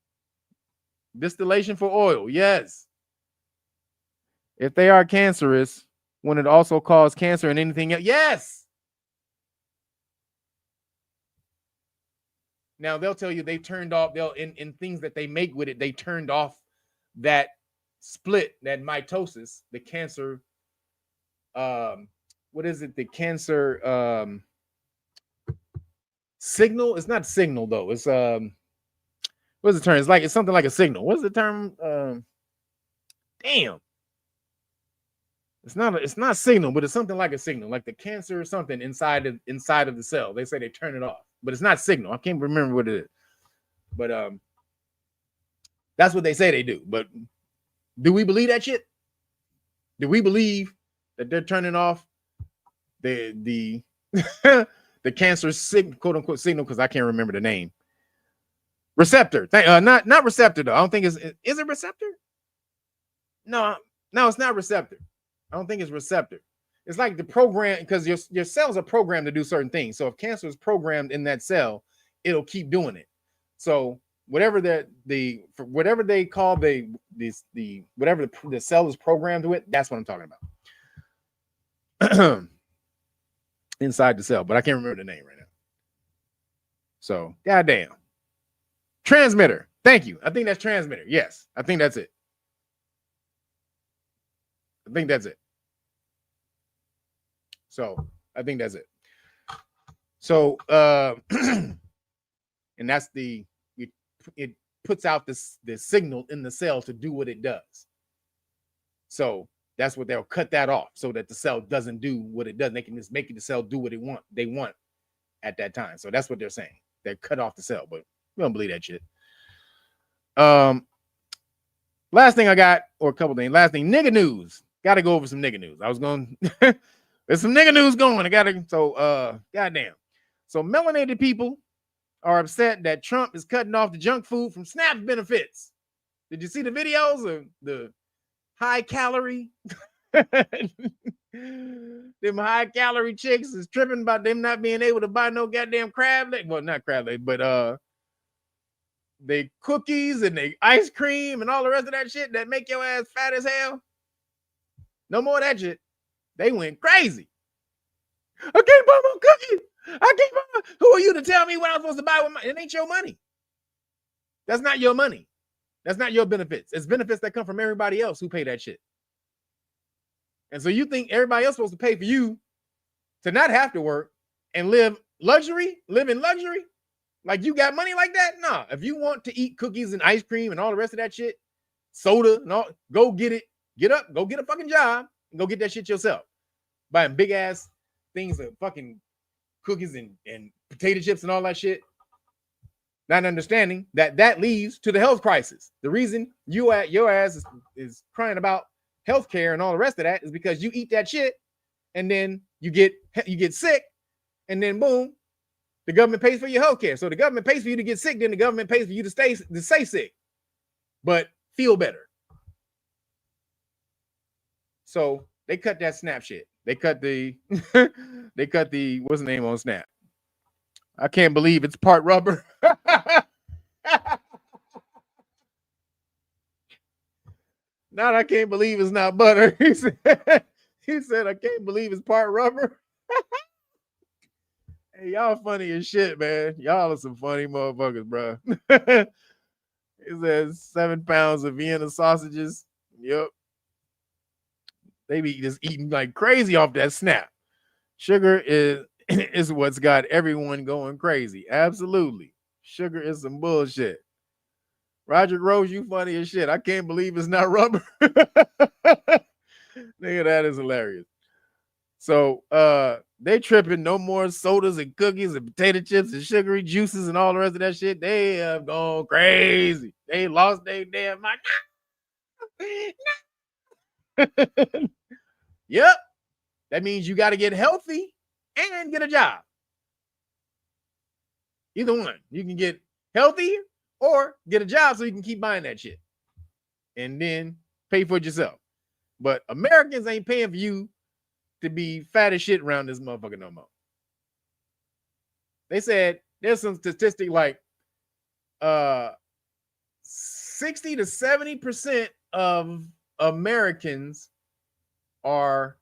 Distillation for oil, yes. If they are cancerous, when it also cause cancer and anything else, yes. Now they'll tell you they turned off, in things that they make with it, they turned off that split, that mitosis, the cancer, what is it? The cancer signal? It's not signal though. It's what's the term? It's something like a signal. What's the term? Damn. It's not signal, but it's something like a signal, like the cancer or something inside of the cell. They say they turn it off, but it's not signal. I can't remember what it is. But that's what they say they do. But do we believe that shit? Do we believe that they're turning off the the cancer quote unquote signal? Because I can't remember the name. Receptor. Not receptor though. I don't think is it receptor? No, it's not receptor. I don't think it's receptor. It's like the program, because your cells are programmed to do certain things. So if cancer is programmed in that cell, it'll keep doing it. So whatever whatever they call whatever the cell is programmed with, that's what I'm talking about. Inside the cell, but I can't remember the name right now. So goddamn. Transmitter. Thank you. I think that's transmitter. Yes, I think that's it. I think that's it. So I think that's it. So and that's it puts out this signal in the cell to do what it does. So that's what they'll cut that off so that the cell doesn't do what it does. They can just make the cell do what they want at that time. So that's what they're saying. They cut off the cell, but we don't believe that shit. Last thing I got, or a couple things. Last thing, nigga news. Gotta go over some nigga news. I was going there's some nigga news going. Goddamn. So melanated people are upset that Trump is cutting off the junk food from SNAP benefits. Did you see the videos of the high calorie? Them high calorie chicks is tripping about them not being able to buy no goddamn crab leg. Well, not crab leg, but they cookies and they ice cream and all the rest of that shit that make your ass fat as hell. No more of that shit. They went crazy. I can't buy more cookies. I can't buy. Who are you to tell me what I'm supposed to buy with my? It ain't your money. That's not your money. That's not your benefits. It's benefits that come from everybody else who pay that shit. And so you think everybody else is supposed to pay for you to not have to work and live in luxury? Like you got money like that? Nah. If you want to eat cookies and ice cream and all the rest of that shit, soda and all, go get it. Get up, go get a fucking job and go get that shit yourself. Buying big ass things of fucking cookies and potato chips and all that shit. Not understanding that leads to the health crisis. The reason your ass is crying about healthcare and all the rest of that is because you eat that shit and then you get sick and then boom, the government pays for your healthcare. So the government pays for you to get sick, then the government pays for you to stay sick, but feel better. So they cut that SNAP shit. They cut the what's the name on SNAP? I can't believe it's part rubber. Not I can't believe it's not butter. He said I can't believe it's part rubber. Hey, y'all funny as shit, man. Y'all are some funny motherfuckers, bro. It says 7 pounds of Vienna sausages. Yep. They be just eating like crazy off that SNAP. Sugar is what's got everyone going crazy. Absolutely. Sugar is some bullshit. Roger Rose, you funny as shit. I can't believe it's not rubber. Nigga, that is hilarious. So they tripping. No more sodas and cookies and potato chips and sugary juices and all the rest of that shit. They have gone crazy. They lost their damn mind. Yep. That means you got to get healthy and get a job. Either one. You can get healthy or get a job so you can keep buying that shit and then pay for it yourself. But Americans ain't paying for you to be fat as shit around this motherfucker no more. They said there's some statistic like 60 to 70% of Americans are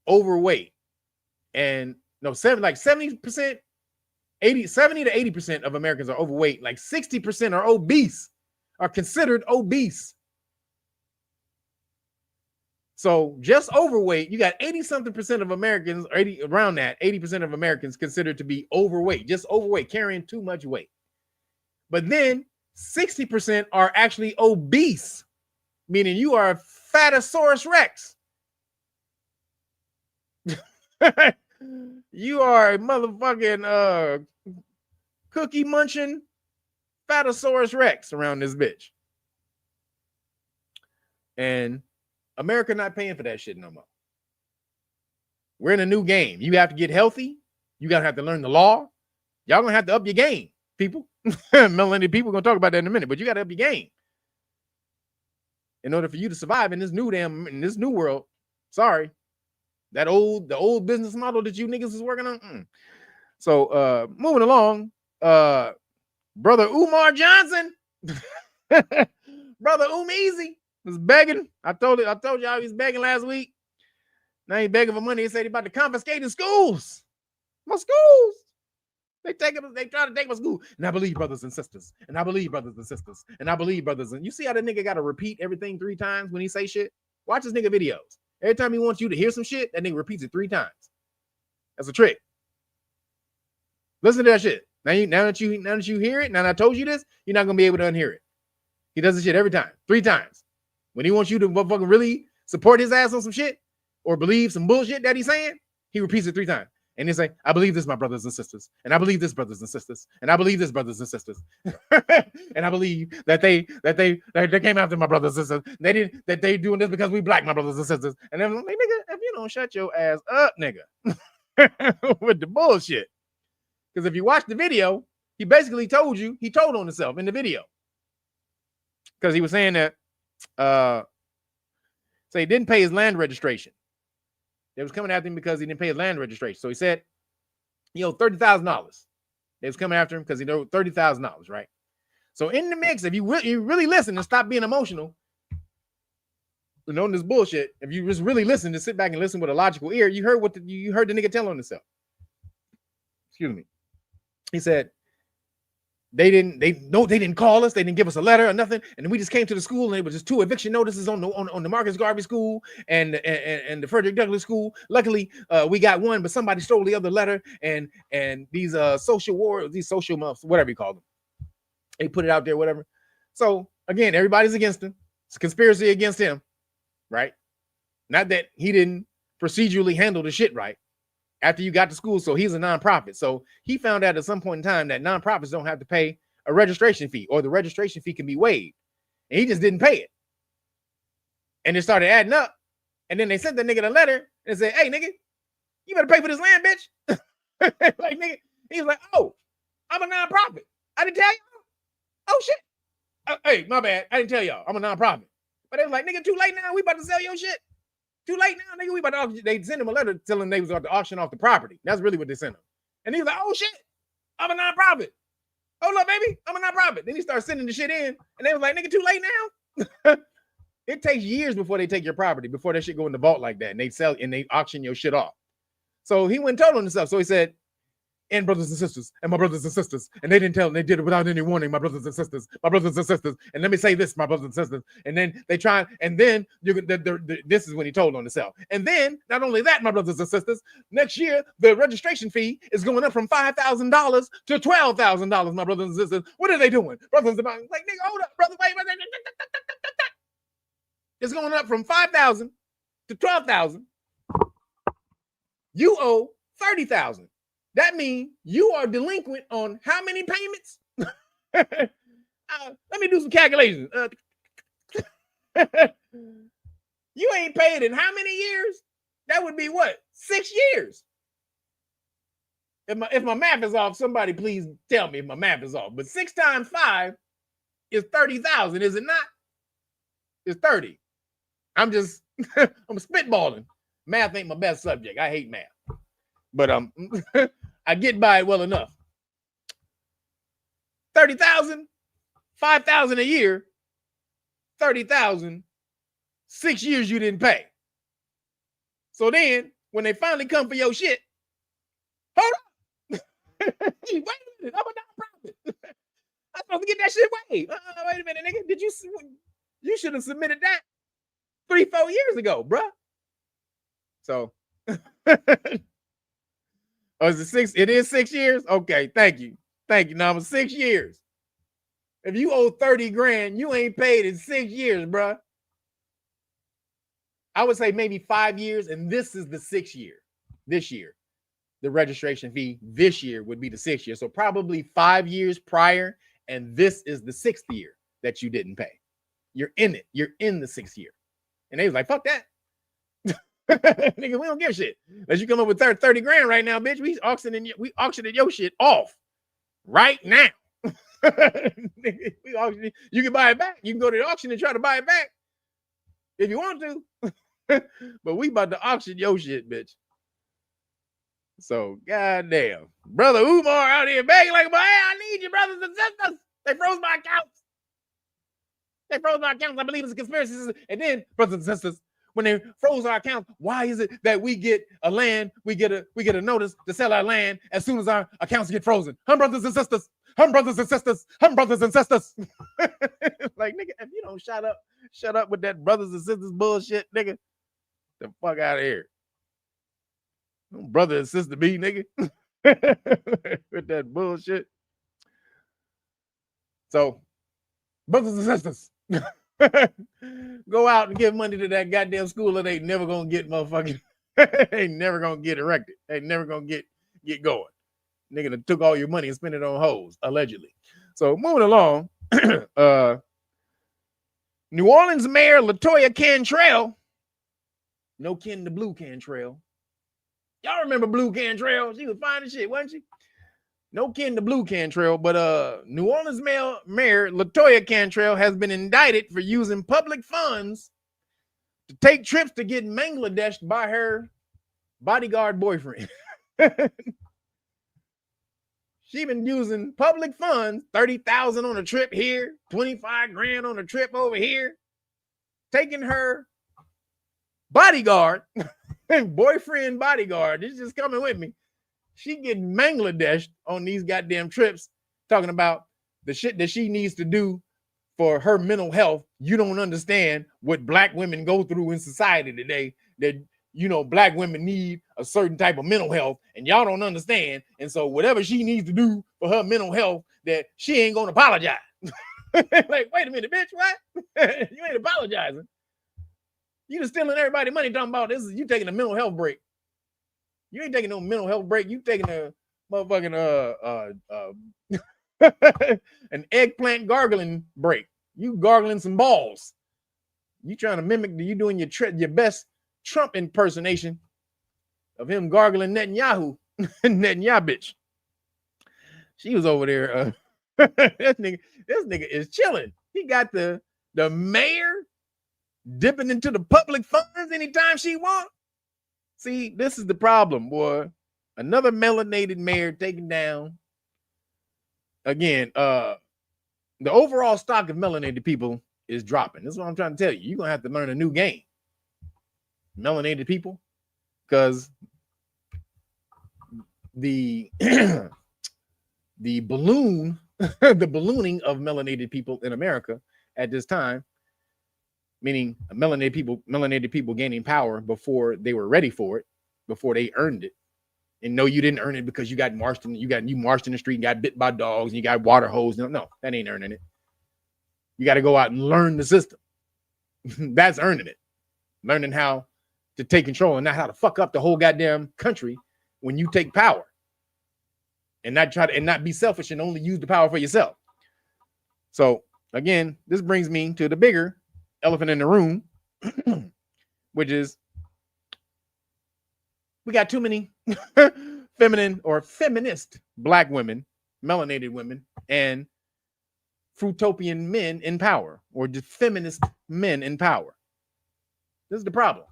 overweight. And no, 70%, 70 to 80% of Americans are overweight. Like 60% are obese, are considered obese. So just overweight, you got 80-something% of Americans, or 80% of Americans considered to be overweight, just overweight, carrying too much weight. But then 60% are actually obese, meaning you are a Fatosaurus Rex. You are a motherfucking cookie munching Fatosaurus Rex around this bitch. And America not paying for that shit no more. We're in a new game. You have to get healthy. You gotta have to learn the law. Y'all gonna have to up your game, people. Melanated people gonna talk about that in a minute, but you gotta up your game in order for you to survive in this new world. Sorry, the old business model that you niggas is working on. So moving along, brother Umar Johnson, brother Easy was begging. I told y'all he was begging last week. Now he's begging for money. He said he about to confiscate his schools. My schools. They try to take my school. And I believe brothers and sisters. And I believe brothers and sisters. And I believe brothers. And you see how the nigga got to repeat everything 3 times when he say shit? Watch this nigga videos. Every time he wants you to hear some shit, that nigga repeats it 3 times. That's a trick. Listen to that shit. Now that you hear it, now that I told you this, you're not gonna be able to unhear it. He does this shit every time, 3 times. When he wants you to fucking really support his ass on some shit or believe some bullshit that he's saying, he repeats it 3 times. And he's like, I believe this, my brothers and sisters. And I believe this, brothers and sisters. And I believe this, brothers and sisters. And I believe that they came after my brothers and sisters. That they doing this because we black, my brothers and sisters. And then I'm like, nigga, if you don't shut your ass up, nigga, with the bullshit. Because if you watch the video, he basically told on himself in the video. Because he was saying that so he didn't pay his land registration. They was coming after him because he didn't pay his land registration. So he said, $30,000. They was coming after him because he owed $30,000, right? So in the mix, if you really listen and stop being emotional, this bullshit, if you just really listen, to sit back and listen with a logical ear, you heard you heard the nigga tell on himself. Excuse me. He said, they didn't call us, they didn't give us a letter or nothing, and we just came to the school and it was just 2 eviction notices on the Marcus Garvey school and the Frederick Douglass school. Luckily, we got one, but somebody stole the other letter, and these social wars, these social months, whatever you call them, they put it out there, whatever. So again, everybody's against him. It's a conspiracy against him, right? Not that he didn't procedurally handle the shit right after you got to school. So he's a nonprofit. So he found out at some point in time that nonprofits don't have to pay a registration fee, or the registration fee can be waived. And he just didn't pay it. And it started adding up. And then they sent the nigga the letter and said, hey, nigga, you better pay for this land, bitch. Like, nigga, he's like, oh, I'm a nonprofit. I didn't tell you. Oh, shit. Hey, my bad. I didn't tell y'all. I'm a nonprofit. But they was like, nigga, too late now. We about to sell your shit. Too late now, nigga. We about to auction. They sent him a letter telling him they was about to auction off the property. That's really what they sent him. And he was like, oh shit, I'm a nonprofit. Hold up, baby, I'm a nonprofit. Then he started sending the shit in, and they was like, nigga, too late now. It takes years before they take your property, before that shit go in the vault like that, and they sell and they auction your shit off. So he went and told on himself. So he said, and brothers and sisters, and my brothers and sisters, and they didn't tell them, they did it without any warning, my brothers and sisters, and let me say this, my brothers and sisters, and then they try, and then this is when he told on himself, and then not only that, my brothers and sisters, next year the registration fee is going up from $5,000 to $12,000, my brothers and sisters. What are they doing, brothers and sisters? Like, nigga, hold up, brother, wait, it's going up from $5,000 to $12,000. You owe $30,000. That means you are delinquent on how many payments? Let me do some calculations. You ain't paid in how many years? That would be what? 6 years. If my math is off, somebody please tell me if my math is off. But 6 times 5 is 30,000, is it not? It's 30. I'm spitballing. Math ain't my best subject. I hate math. But I get by it well enough. 30,000, 5,000 a year, 30,000, 6 years you didn't pay. So then when they finally come for your shit, hold up. Wait a minute, I'm a nonprofit. I'm supposed to get that shit waived. Wait a minute, nigga. You should have submitted that 3-4 years ago, bruh. So oh, is it 6? It is 6 years? Okay, thank you. Now I'm 6 years. If you owe 30 grand, you ain't paid in 6 years, bruh. I would say maybe 5 years, and this is the 6th year. This year. The registration fee this year would be the 6th year. So probably 5 years prior, and this is the 6th year that you didn't pay. You're in it. You're in the 6th year. And they was like, fuck that. Nigga, we don't give a shit. Unless you come up with 30 grand right now, bitch. We auctioning your shit off right now. We auction, you can buy it back. You can go to the auction and try to buy it back if you want to. But we about to auction your shit, bitch. So, goddamn. Brother Umar out here begging like, hey, I need you, brothers and sisters. They froze my accounts. I believe it's a conspiracy. And then, brothers and sisters, when they froze our accounts, why is it that we get a notice to sell our land as soon as our accounts get frozen? Brothers and sisters, brothers and sisters, brothers and sisters. Like, nigga, if you don't shut up with that brothers and sisters bullshit, nigga. The fuck out of here. Brother and sister be, nigga. With that bullshit. So, brothers and sisters, go out and give money to that goddamn school and they never gonna get motherfucking, they never gonna get erected. They never gonna get going. Nigga that took all your money and spent it on hoes, allegedly. So moving along, New Orleans Mayor LaToya Cantrell, no kin to Blue Cantrell. Y'all remember Blue Cantrell? She was fine as shit, wasn't she? No kin to Blue Cantrell, but New Orleans Mayor LaToya Cantrell has been indicted for using public funds to take trips to get Bangladeshed by her bodyguard boyfriend. She been using public funds, $30,000 on a trip here, 25 grand on a trip over here, taking her bodyguard, boyfriend bodyguard. This is just coming with me. She getting Bangladesh on these goddamn trips, talking about the shit that she needs to do for her mental health. You don't understand what black women go through in society today, that, you know, black women need a certain type of mental health and y'all don't understand. And so whatever she needs to do for her mental health, that she ain't gonna apologize. Like, wait a minute, bitch, what? You ain't apologizing. You just stealing everybody money talking about this is you taking a mental health break. You ain't taking no mental health break. You taking a motherfucking an eggplant gargling break. You gargling some balls. You trying to mimic, you doing your best Trump impersonation of him gargling Netanyahu. Netanyahu bitch. She was over there. This nigga is chilling. He got the mayor dipping into the public funds anytime she wants. See, this is the problem, boy. Another melanated mayor taken down. Again, the overall stock of melanated people is dropping. This is what I'm trying to tell you. You're going to have to learn a new game. Melanated people, because the the ballooning of melanated people in America at this time, meaning melanated people gaining power before they were ready for it, before they earned it. And no, you didn't earn it because you marched in the street and got bit by dogs and you got water hose. No, that ain't earning it. You got to go out and learn the system. That's earning it. Learning how to take control and not how to fuck up the whole goddamn country when you take power. And not be selfish and only use the power for yourself. So again, this brings me to the bigger elephant in the room, which is we got too many feminine or feminist black women, melanated women, and fruitopian men in power, or just feminist men in power. This is the problem.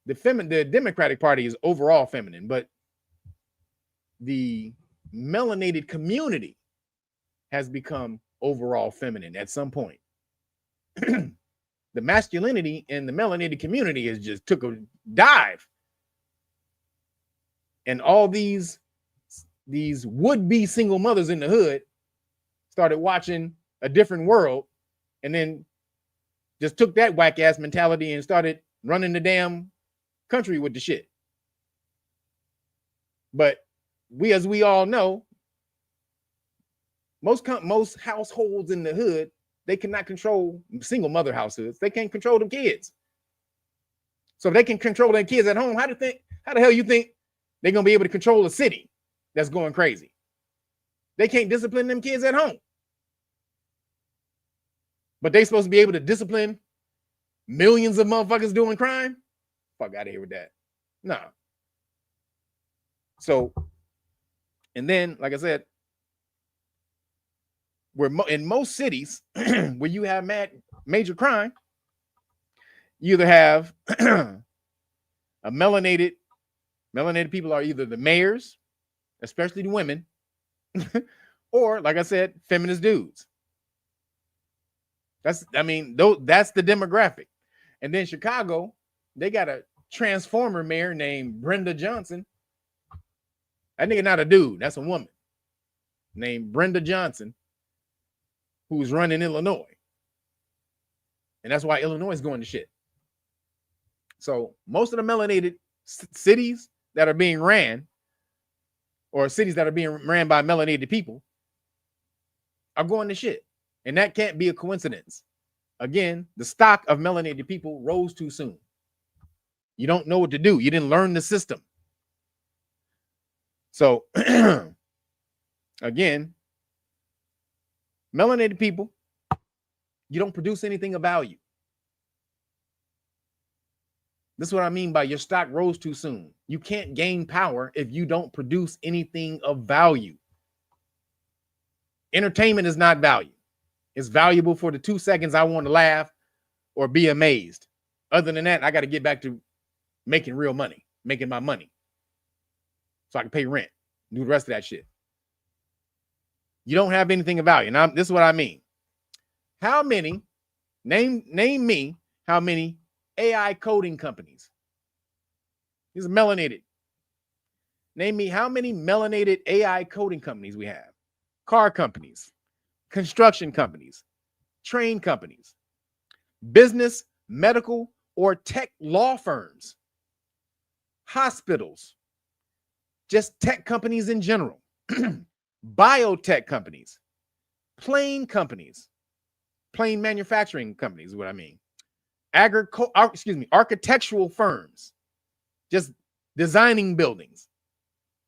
The Democratic Party is overall feminine, but the melanated community has become overall feminine at some point. The masculinity in the melanated community has just took a dive. And all these would-be single mothers in the hood started watching A Different World and then just took that whack-ass mentality and started running the damn country with the shit. But as we all know, most households in the hood, they cannot control single mother households. They can't control them kids. So if they can control their kids at home, how the hell you think they're gonna be able to control a city that's going crazy? They can't discipline them kids at home. But they supposed to be able to discipline millions of motherfuckers doing crime? Fuck out of here with that. No. So, and then, like I said, in most cities where you have major crime, you either have a melanated people are either the mayors, especially the women, or, like I said, feminist dudes. That's the demographic. And then Chicago, they got a transformer mayor named Brenda Johnson. That nigga not a dude, that's a woman named Brenda Johnson, who's running Illinois. And that's why Illinois is going to shit. So most of the melanated cities that are being ran, or cities that are being ran by melanated people, are going to shit. And that can't be a coincidence. Again, the stock of melanated people rose too soon. You don't know what to do. You didn't learn the system. So, again, melanated people, you don't produce anything of value. This is what I mean by your stock rose too soon. You can't gain power if you don't produce anything of value. Entertainment is not value. It's valuable for the 2 seconds I want to laugh or be amazed. Other than that, I got to get back to making real money, making my money, so I can pay rent, do the rest of that shit. You don't have anything of value. Now, this is what I mean. How many, name me how many AI coding companies? These are melanated. Name me how many melanated AI coding companies we have. Car companies, construction companies, train companies, business, medical, or tech law firms, hospitals, just tech companies in general, biotech companies, plane manufacturing companies is what I mean. Architectural firms, just designing buildings,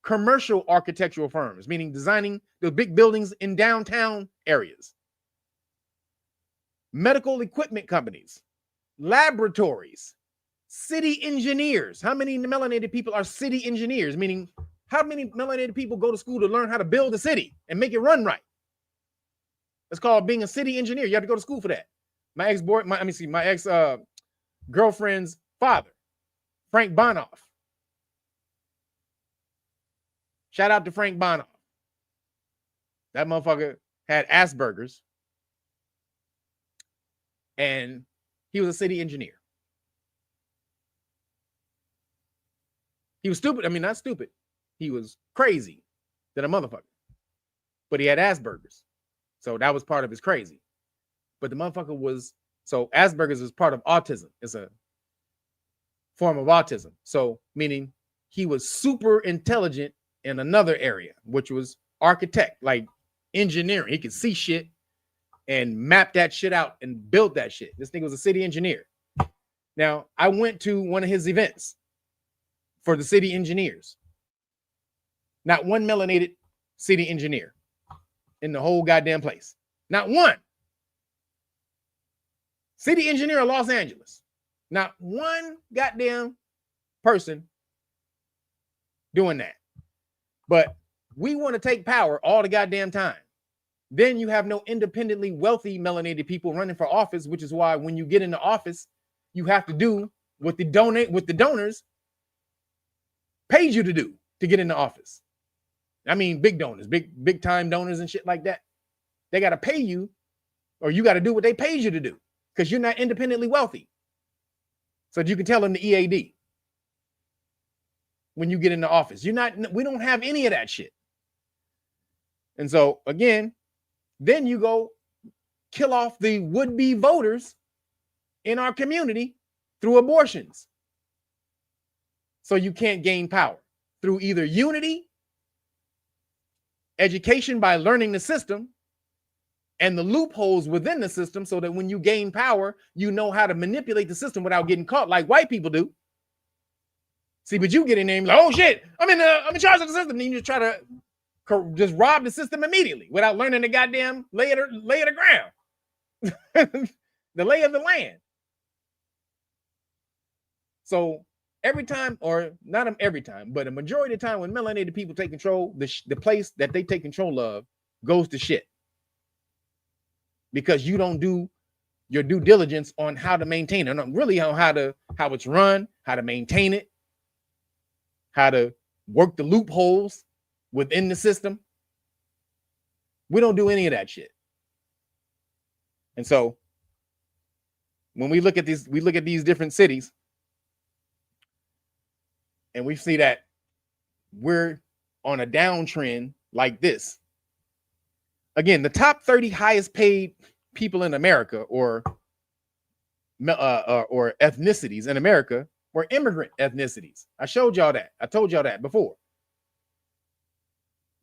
commercial architectural firms, meaning designing the big buildings in downtown areas, medical equipment companies, laboratories, city engineers. How many melanated people are city engineers? Meaning, how many melanated people go to school to learn how to build a city and make it run right? It's called being a city engineer. You have to go to school for that. My ex girlfriend's father, Frank Bonoff. Shout out to Frank Bonoff. That motherfucker had Asperger's, and he was a city engineer. He was stupid. I mean, not stupid. He was crazy than a motherfucker. But he had Asperger's. So that was part of his crazy. But the motherfucker was, so Asperger's is part of autism. It's a form of autism. So meaning he was super intelligent in another area, which was architect, like engineering. He could see shit and map that shit out and build that shit. This nigga was a city engineer. Now, I went to one of his events for the city engineers. Not one melanated city engineer in the whole goddamn place. Not one. City engineer of Los Angeles. Not one goddamn person doing that. But we want to take power all the goddamn time. Then you have no independently wealthy melanated people running for office, which is why when you get into office, you have to do what the donors paid you to do to get into office. I mean, big donors, big time donors and shit like that. They got to pay you, or you got to do what they paid you to do, because you're not independently wealthy. So you can tell them the EAD when you get into office. We don't have any of that shit. And so again, then you go kill off the would-be voters in our community through abortions. So you can't gain power through either unity, education by learning the system, and the loopholes within the system, so that when you gain power, you know how to manipulate the system without getting caught like white people do. See, but you get in there and be like, oh shit, I'm in charge of the system. And you just try to just rob the system immediately without learning the goddamn lay of the ground, the lay of the land. So every time, or not every time, but a majority of the time when melanated people take control, the place that they take control of goes to shit. Because you don't do your due diligence on how to maintain it, and really on how it's run, how to maintain it, how to work the loopholes within the system. We don't do any of that shit. And so when we look at these different cities, and we see that we're on a downtrend like this. Again, the top 30 highest paid people in America or ethnicities in America were immigrant ethnicities. I showed y'all that. I told y'all that before.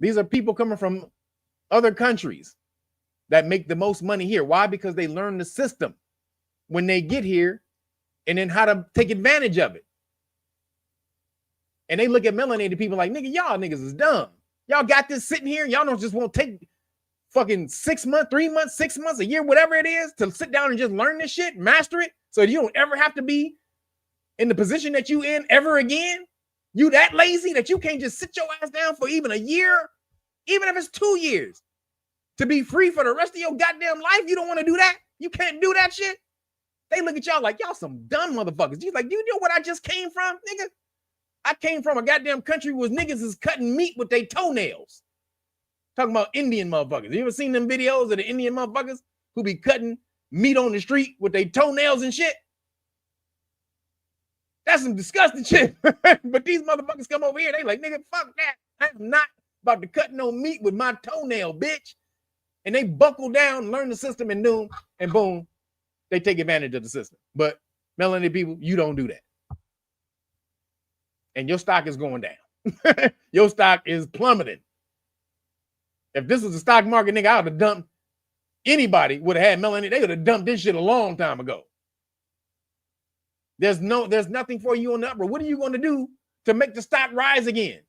These are people coming from other countries that make the most money here. Why? Because they learn the system when they get here and then how to take advantage of it. And they look at melanated people like, nigga, y'all niggas is dumb. Y'all got this sitting here. Y'all don't just want to take fucking 6 months, 3 months, 6 months, a year, whatever it is, to sit down and just learn this shit, master it, so you don't ever have to be in the position that you in ever again. You that lazy that you can't just sit your ass down for even a year, even if it's 2 years, to be free for the rest of your goddamn life. You don't want to do that. You can't do that shit. They look at y'all like y'all some dumb motherfuckers. You like, you know what I just came from, nigga? I came from a goddamn country where niggas is cutting meat with their toenails. Talking about Indian motherfuckers. You ever seen them videos of the Indian motherfuckers who be cutting meat on the street with their toenails and shit? That's some disgusting shit. But these motherfuckers come over here, they like, nigga, fuck that. I'm not about to cut no meat with my toenail, bitch. And they buckle down, learn the system, and boom, they take advantage of the system. But melanated people, you don't do that. And your stock is going down. Your stock is plummeting. If this was a stock market, nigga, I would have dumped anybody would have had melanin. They would have dumped this shit a long time ago. There's nothing for you on the upper. What are you going to do to make the stock rise again?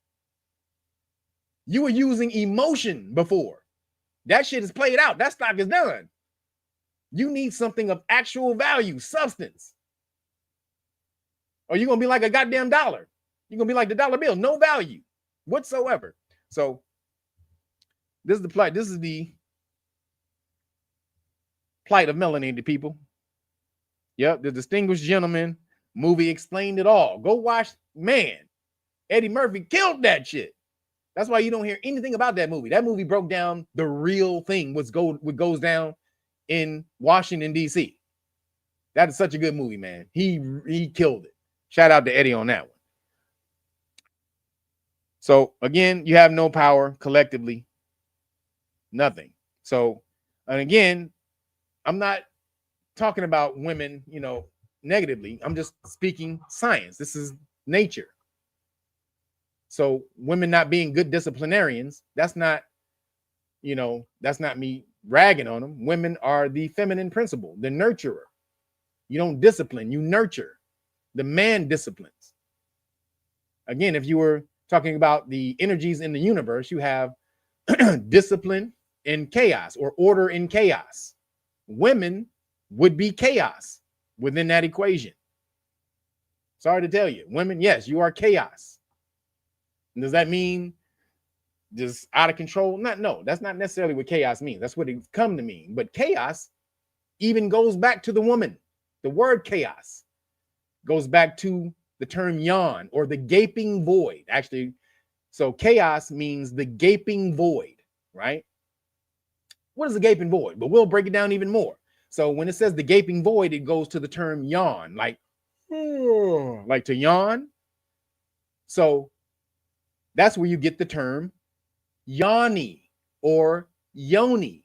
You were using emotion before. That shit is played out. That stock is done. You need something of actual value, substance. Or you're going to be like a goddamn dollar. You're going to be like the dollar bill. No value whatsoever. So this is the plight. This is the plight of melanated people. Yep, the Distinguished Gentleman movie explained it all. Go watch, man. Eddie Murphy killed that shit. That's why you don't hear anything about that movie. That movie broke down the real thing, what goes down in Washington, D.C. That is such a good movie, man. He killed it. Shout out to Eddie on that one. So again, you have no power collectively. Nothing. So, and again, I'm not talking about women, negatively. I'm just speaking science. This is nature. So women not being good disciplinarians, that's not me ragging on them. Women are the feminine principle, the nurturer. You don't discipline, you nurture. The man disciplines. Again, if you were talking about the energies in the universe, you have discipline and chaos, or order and chaos. Women would be chaos within that equation. Sorry to tell you, women, yes, you are chaos. And does that mean just out of control? No, that's not necessarily what chaos means. That's what it's come to mean. But chaos even goes back to the woman. The word chaos goes back to the term yawn, or the gaping void. Actually, so chaos means the gaping void, right? What is a gaping void? But we'll break it down even more. So when it says the gaping void, it goes to the term yawn, like to yawn. So that's where you get the term yoni or yoni.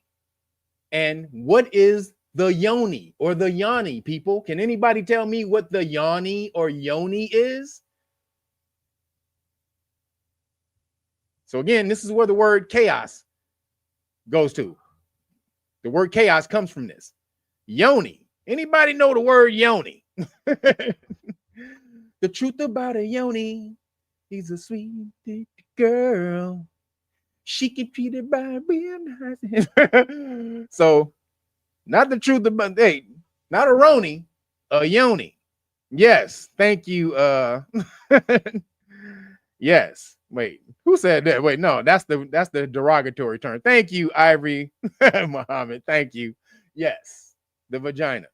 And what is the yoni or the yoni, people? Can anybody tell me what the yoni or yoni is? So again, this is where the word chaos goes to. The word chaos comes from this. Yoni. Anybody know the word yoni? The truth about a yoni, he's a sweet girl. She can treat it by being nice. So, not the truth about, hey, not a roni, a yoni. Yes, thank you. Yes. Wait, who said that? Wait, no, that's the derogatory term. Thank you, Ivory Muhammad. Thank you. Yes, the vagina.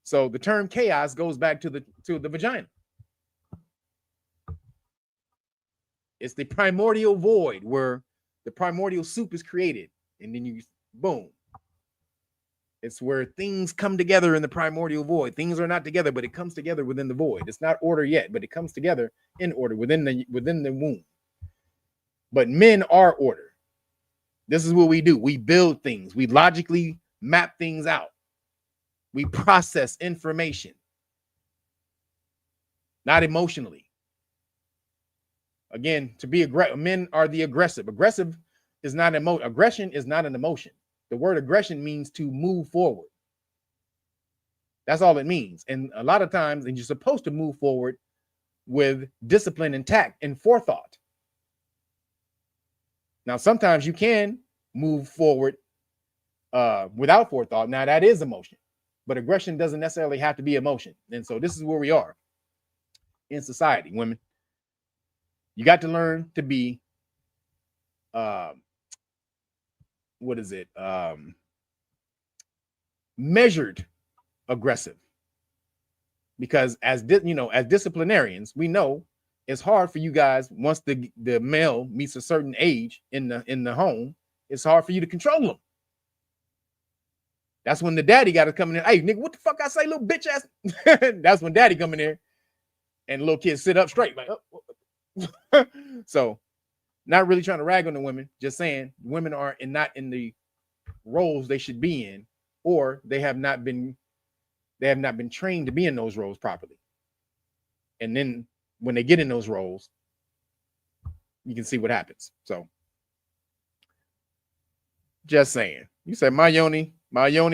So the term chaos goes back to the vagina. It's the primordial void where the primordial soup is created, and then you boom. It's where things come together in the primordial void. Things are not together, but it comes together within the void. It's not order yet, but it comes together in order within the womb. But men are order. This is what we do. We build things. We logically map things out. We process information, not emotionally. Again, to be aggressive, men are the aggressive. Aggressive is not aggression is not an emotion. The word aggression means to move forward. That's all it means. And a lot of times, and you're supposed to move forward with discipline and tact and forethought. Now, sometimes you can move forward without forethought. Now, that is emotion, but aggression doesn't necessarily have to be emotion. And so this is where we are in society, women. You got to learn to be, measured aggressive. Because as disciplinarians, we know it's hard for you guys once the male meets a certain age in the home. It's hard for you to control them. That's when the daddy got to come in. Hey, nigga, what the fuck I say, little bitch ass? That's when daddy come in there, and little kids sit up straight like. Oh. So, not really trying to rag on the women. Just saying, women are not in the roles they should be in, or they have not been trained to be in those roles properly. And then when they get in those roles, you can see what happens. So, just saying. You said my Yoni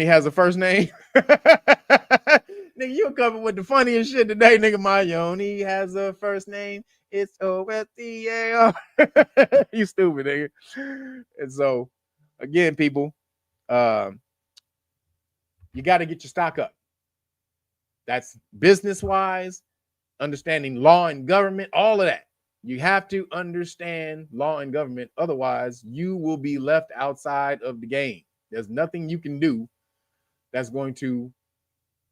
has a first name. Nigga, you covered with the funniest shit today, nigga. My Yoni has a first name. It's O-S-T-A-R. You stupid, nigga. And so, again, people, you got to get your stock up. That's business-wise, understanding law and government, all of that. You have to understand law and government. Otherwise, you will be left outside of the game. There's nothing you can do that's going to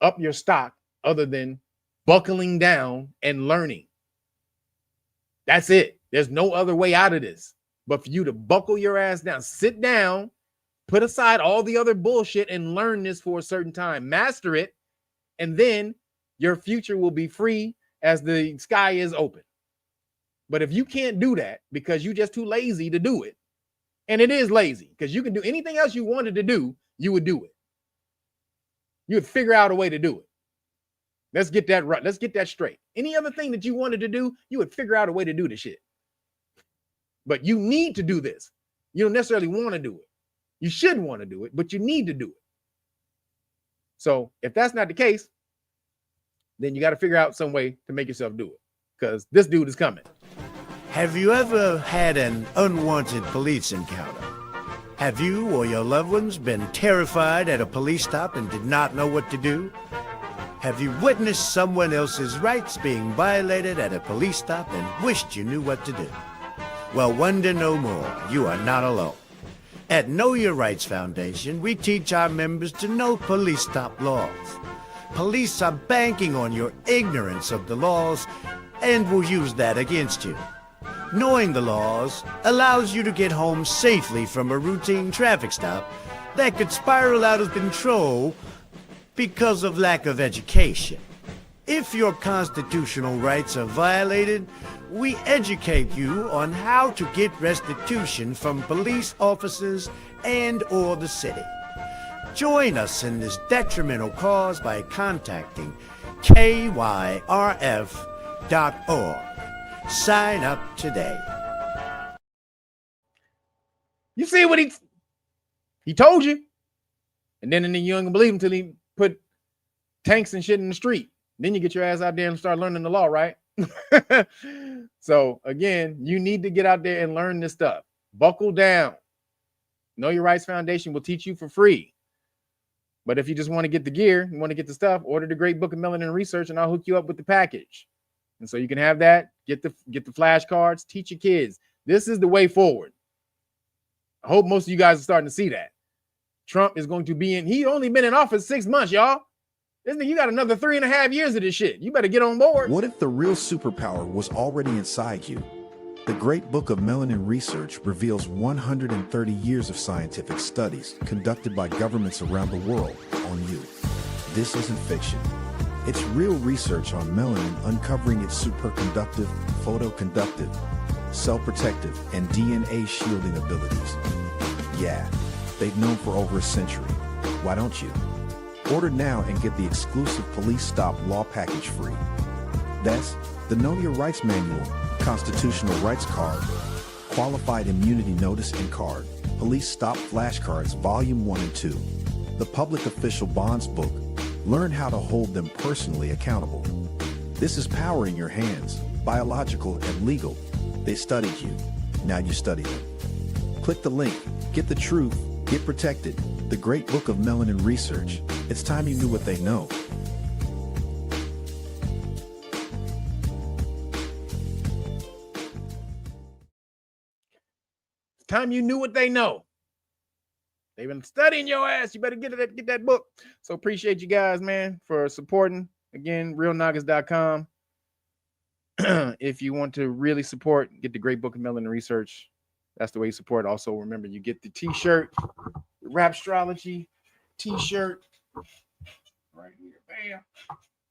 up your stock other than buckling down and learning. That's it. There's no other way out of this but for you to buckle your ass down, sit down, put aside all the other bullshit and learn this for a certain time, master it, and then your future will be free as the sky is open. But if you can't do that because you're just too lazy to do it, and it is lazy because you can do anything else you wanted to do, you would do it. You would figure out a way to do it. Let's get that right. Let's get that straight. Any other thing that you wanted to do, you would figure out a way to do the shit. But you need to do this. You don't necessarily want to do it. You should want to do it, but you need to do it. So if that's not the case, then you got to figure out some way to make yourself do it because this dude is coming. Have you ever had an unwanted police encounter? Have you or your loved ones been terrified at a police stop and did not know what to do? Have you witnessed someone else's rights being violated at a police stop and wished you knew what to do? Well, wonder no more. You are not alone. At Know Your Rights Foundation, we teach our members to know police stop laws. Police are banking on your ignorance of the laws and will use that against you. Knowing the laws allows you to get home safely from a routine traffic stop that could spiral out of control because of lack of education. If your constitutional rights are violated, we educate you on how to get restitution from police officers and or the city. Join us in this detrimental cause by contacting KYRF.org. Sign up today. You see what he told you? And then you ain't gonna believe him until he put tanks and shit in the street. Then you get your ass out there and start learning the law, right? So again, you need to get out there and learn this stuff. Buckle down. Know Your Rights Foundation will teach you for free. But if you just want to get the gear, you want to get the stuff, order the Great Book of Melanin Research and I'll hook you up with the package. And so you can have that, get the flashcards, teach your kids. This is the way forward. I hope most of you guys are starting to see that. Trump is going to be he only been in office 6 months, y'all. You got another 3.5 years of this shit. You better get on board. What if the real superpower was already inside you? The Great Book of Melanin Research reveals 130 years of scientific studies conducted by governments around the world on you. This isn't fiction. It's real research on melanin uncovering its superconductive, photoconductive, cell-protective, and DNA shielding abilities. Yeah, they've known for over a century. Why don't you? Order now and get the exclusive Police Stop Law Package free. That's the Know Your Rights Manual, Constitutional Rights Card, Qualified Immunity Notice and Card, Police Stop Flashcards Volume 1 and 2, the Public Official Bonds Book. Learn how to hold them personally accountable. This is power in your hands, biological and legal. They studied you. Now you study them. Click the link. Get the truth. Get protected. The Great Book of Melanin Research. It's time you knew what they know. Time you knew what they know. They've been studying your ass. You better get that book. So appreciate you guys, man, for supporting. Again, realnagas.com. If you want to really support, get the Great Book of Melanin Research. That's the way you support. Also, remember, you get the t-shirt, the Rapstrology t-shirt right here.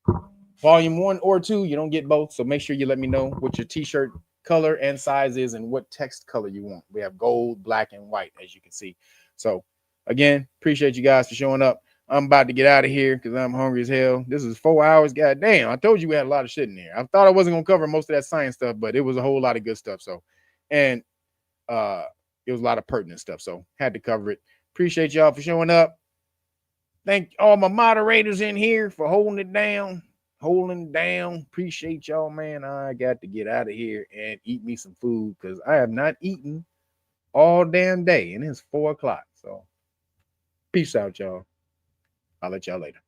Bam. Volume 1 or 2. You don't get both. So make sure you let me know what your t-shirt color and size is and what text color you want. We have gold, black, and white, as you can see. So again, appreciate you guys for showing up. I'm about to get out of here because I'm hungry as hell. This is 4 hours. God damn. I told you we had a lot of shit in there. I thought I wasn't going to cover most of that science stuff, but it was a whole lot of good stuff. So, and it was a lot of pertinent stuff. So had to cover it. Appreciate y'all for showing up. Thank all my moderators in here for holding it down. Appreciate y'all, man. I got to get out of here and eat me some food because I have not eaten all damn day and it's 4 o'clock. So peace out, y'all. I'll let y'all later.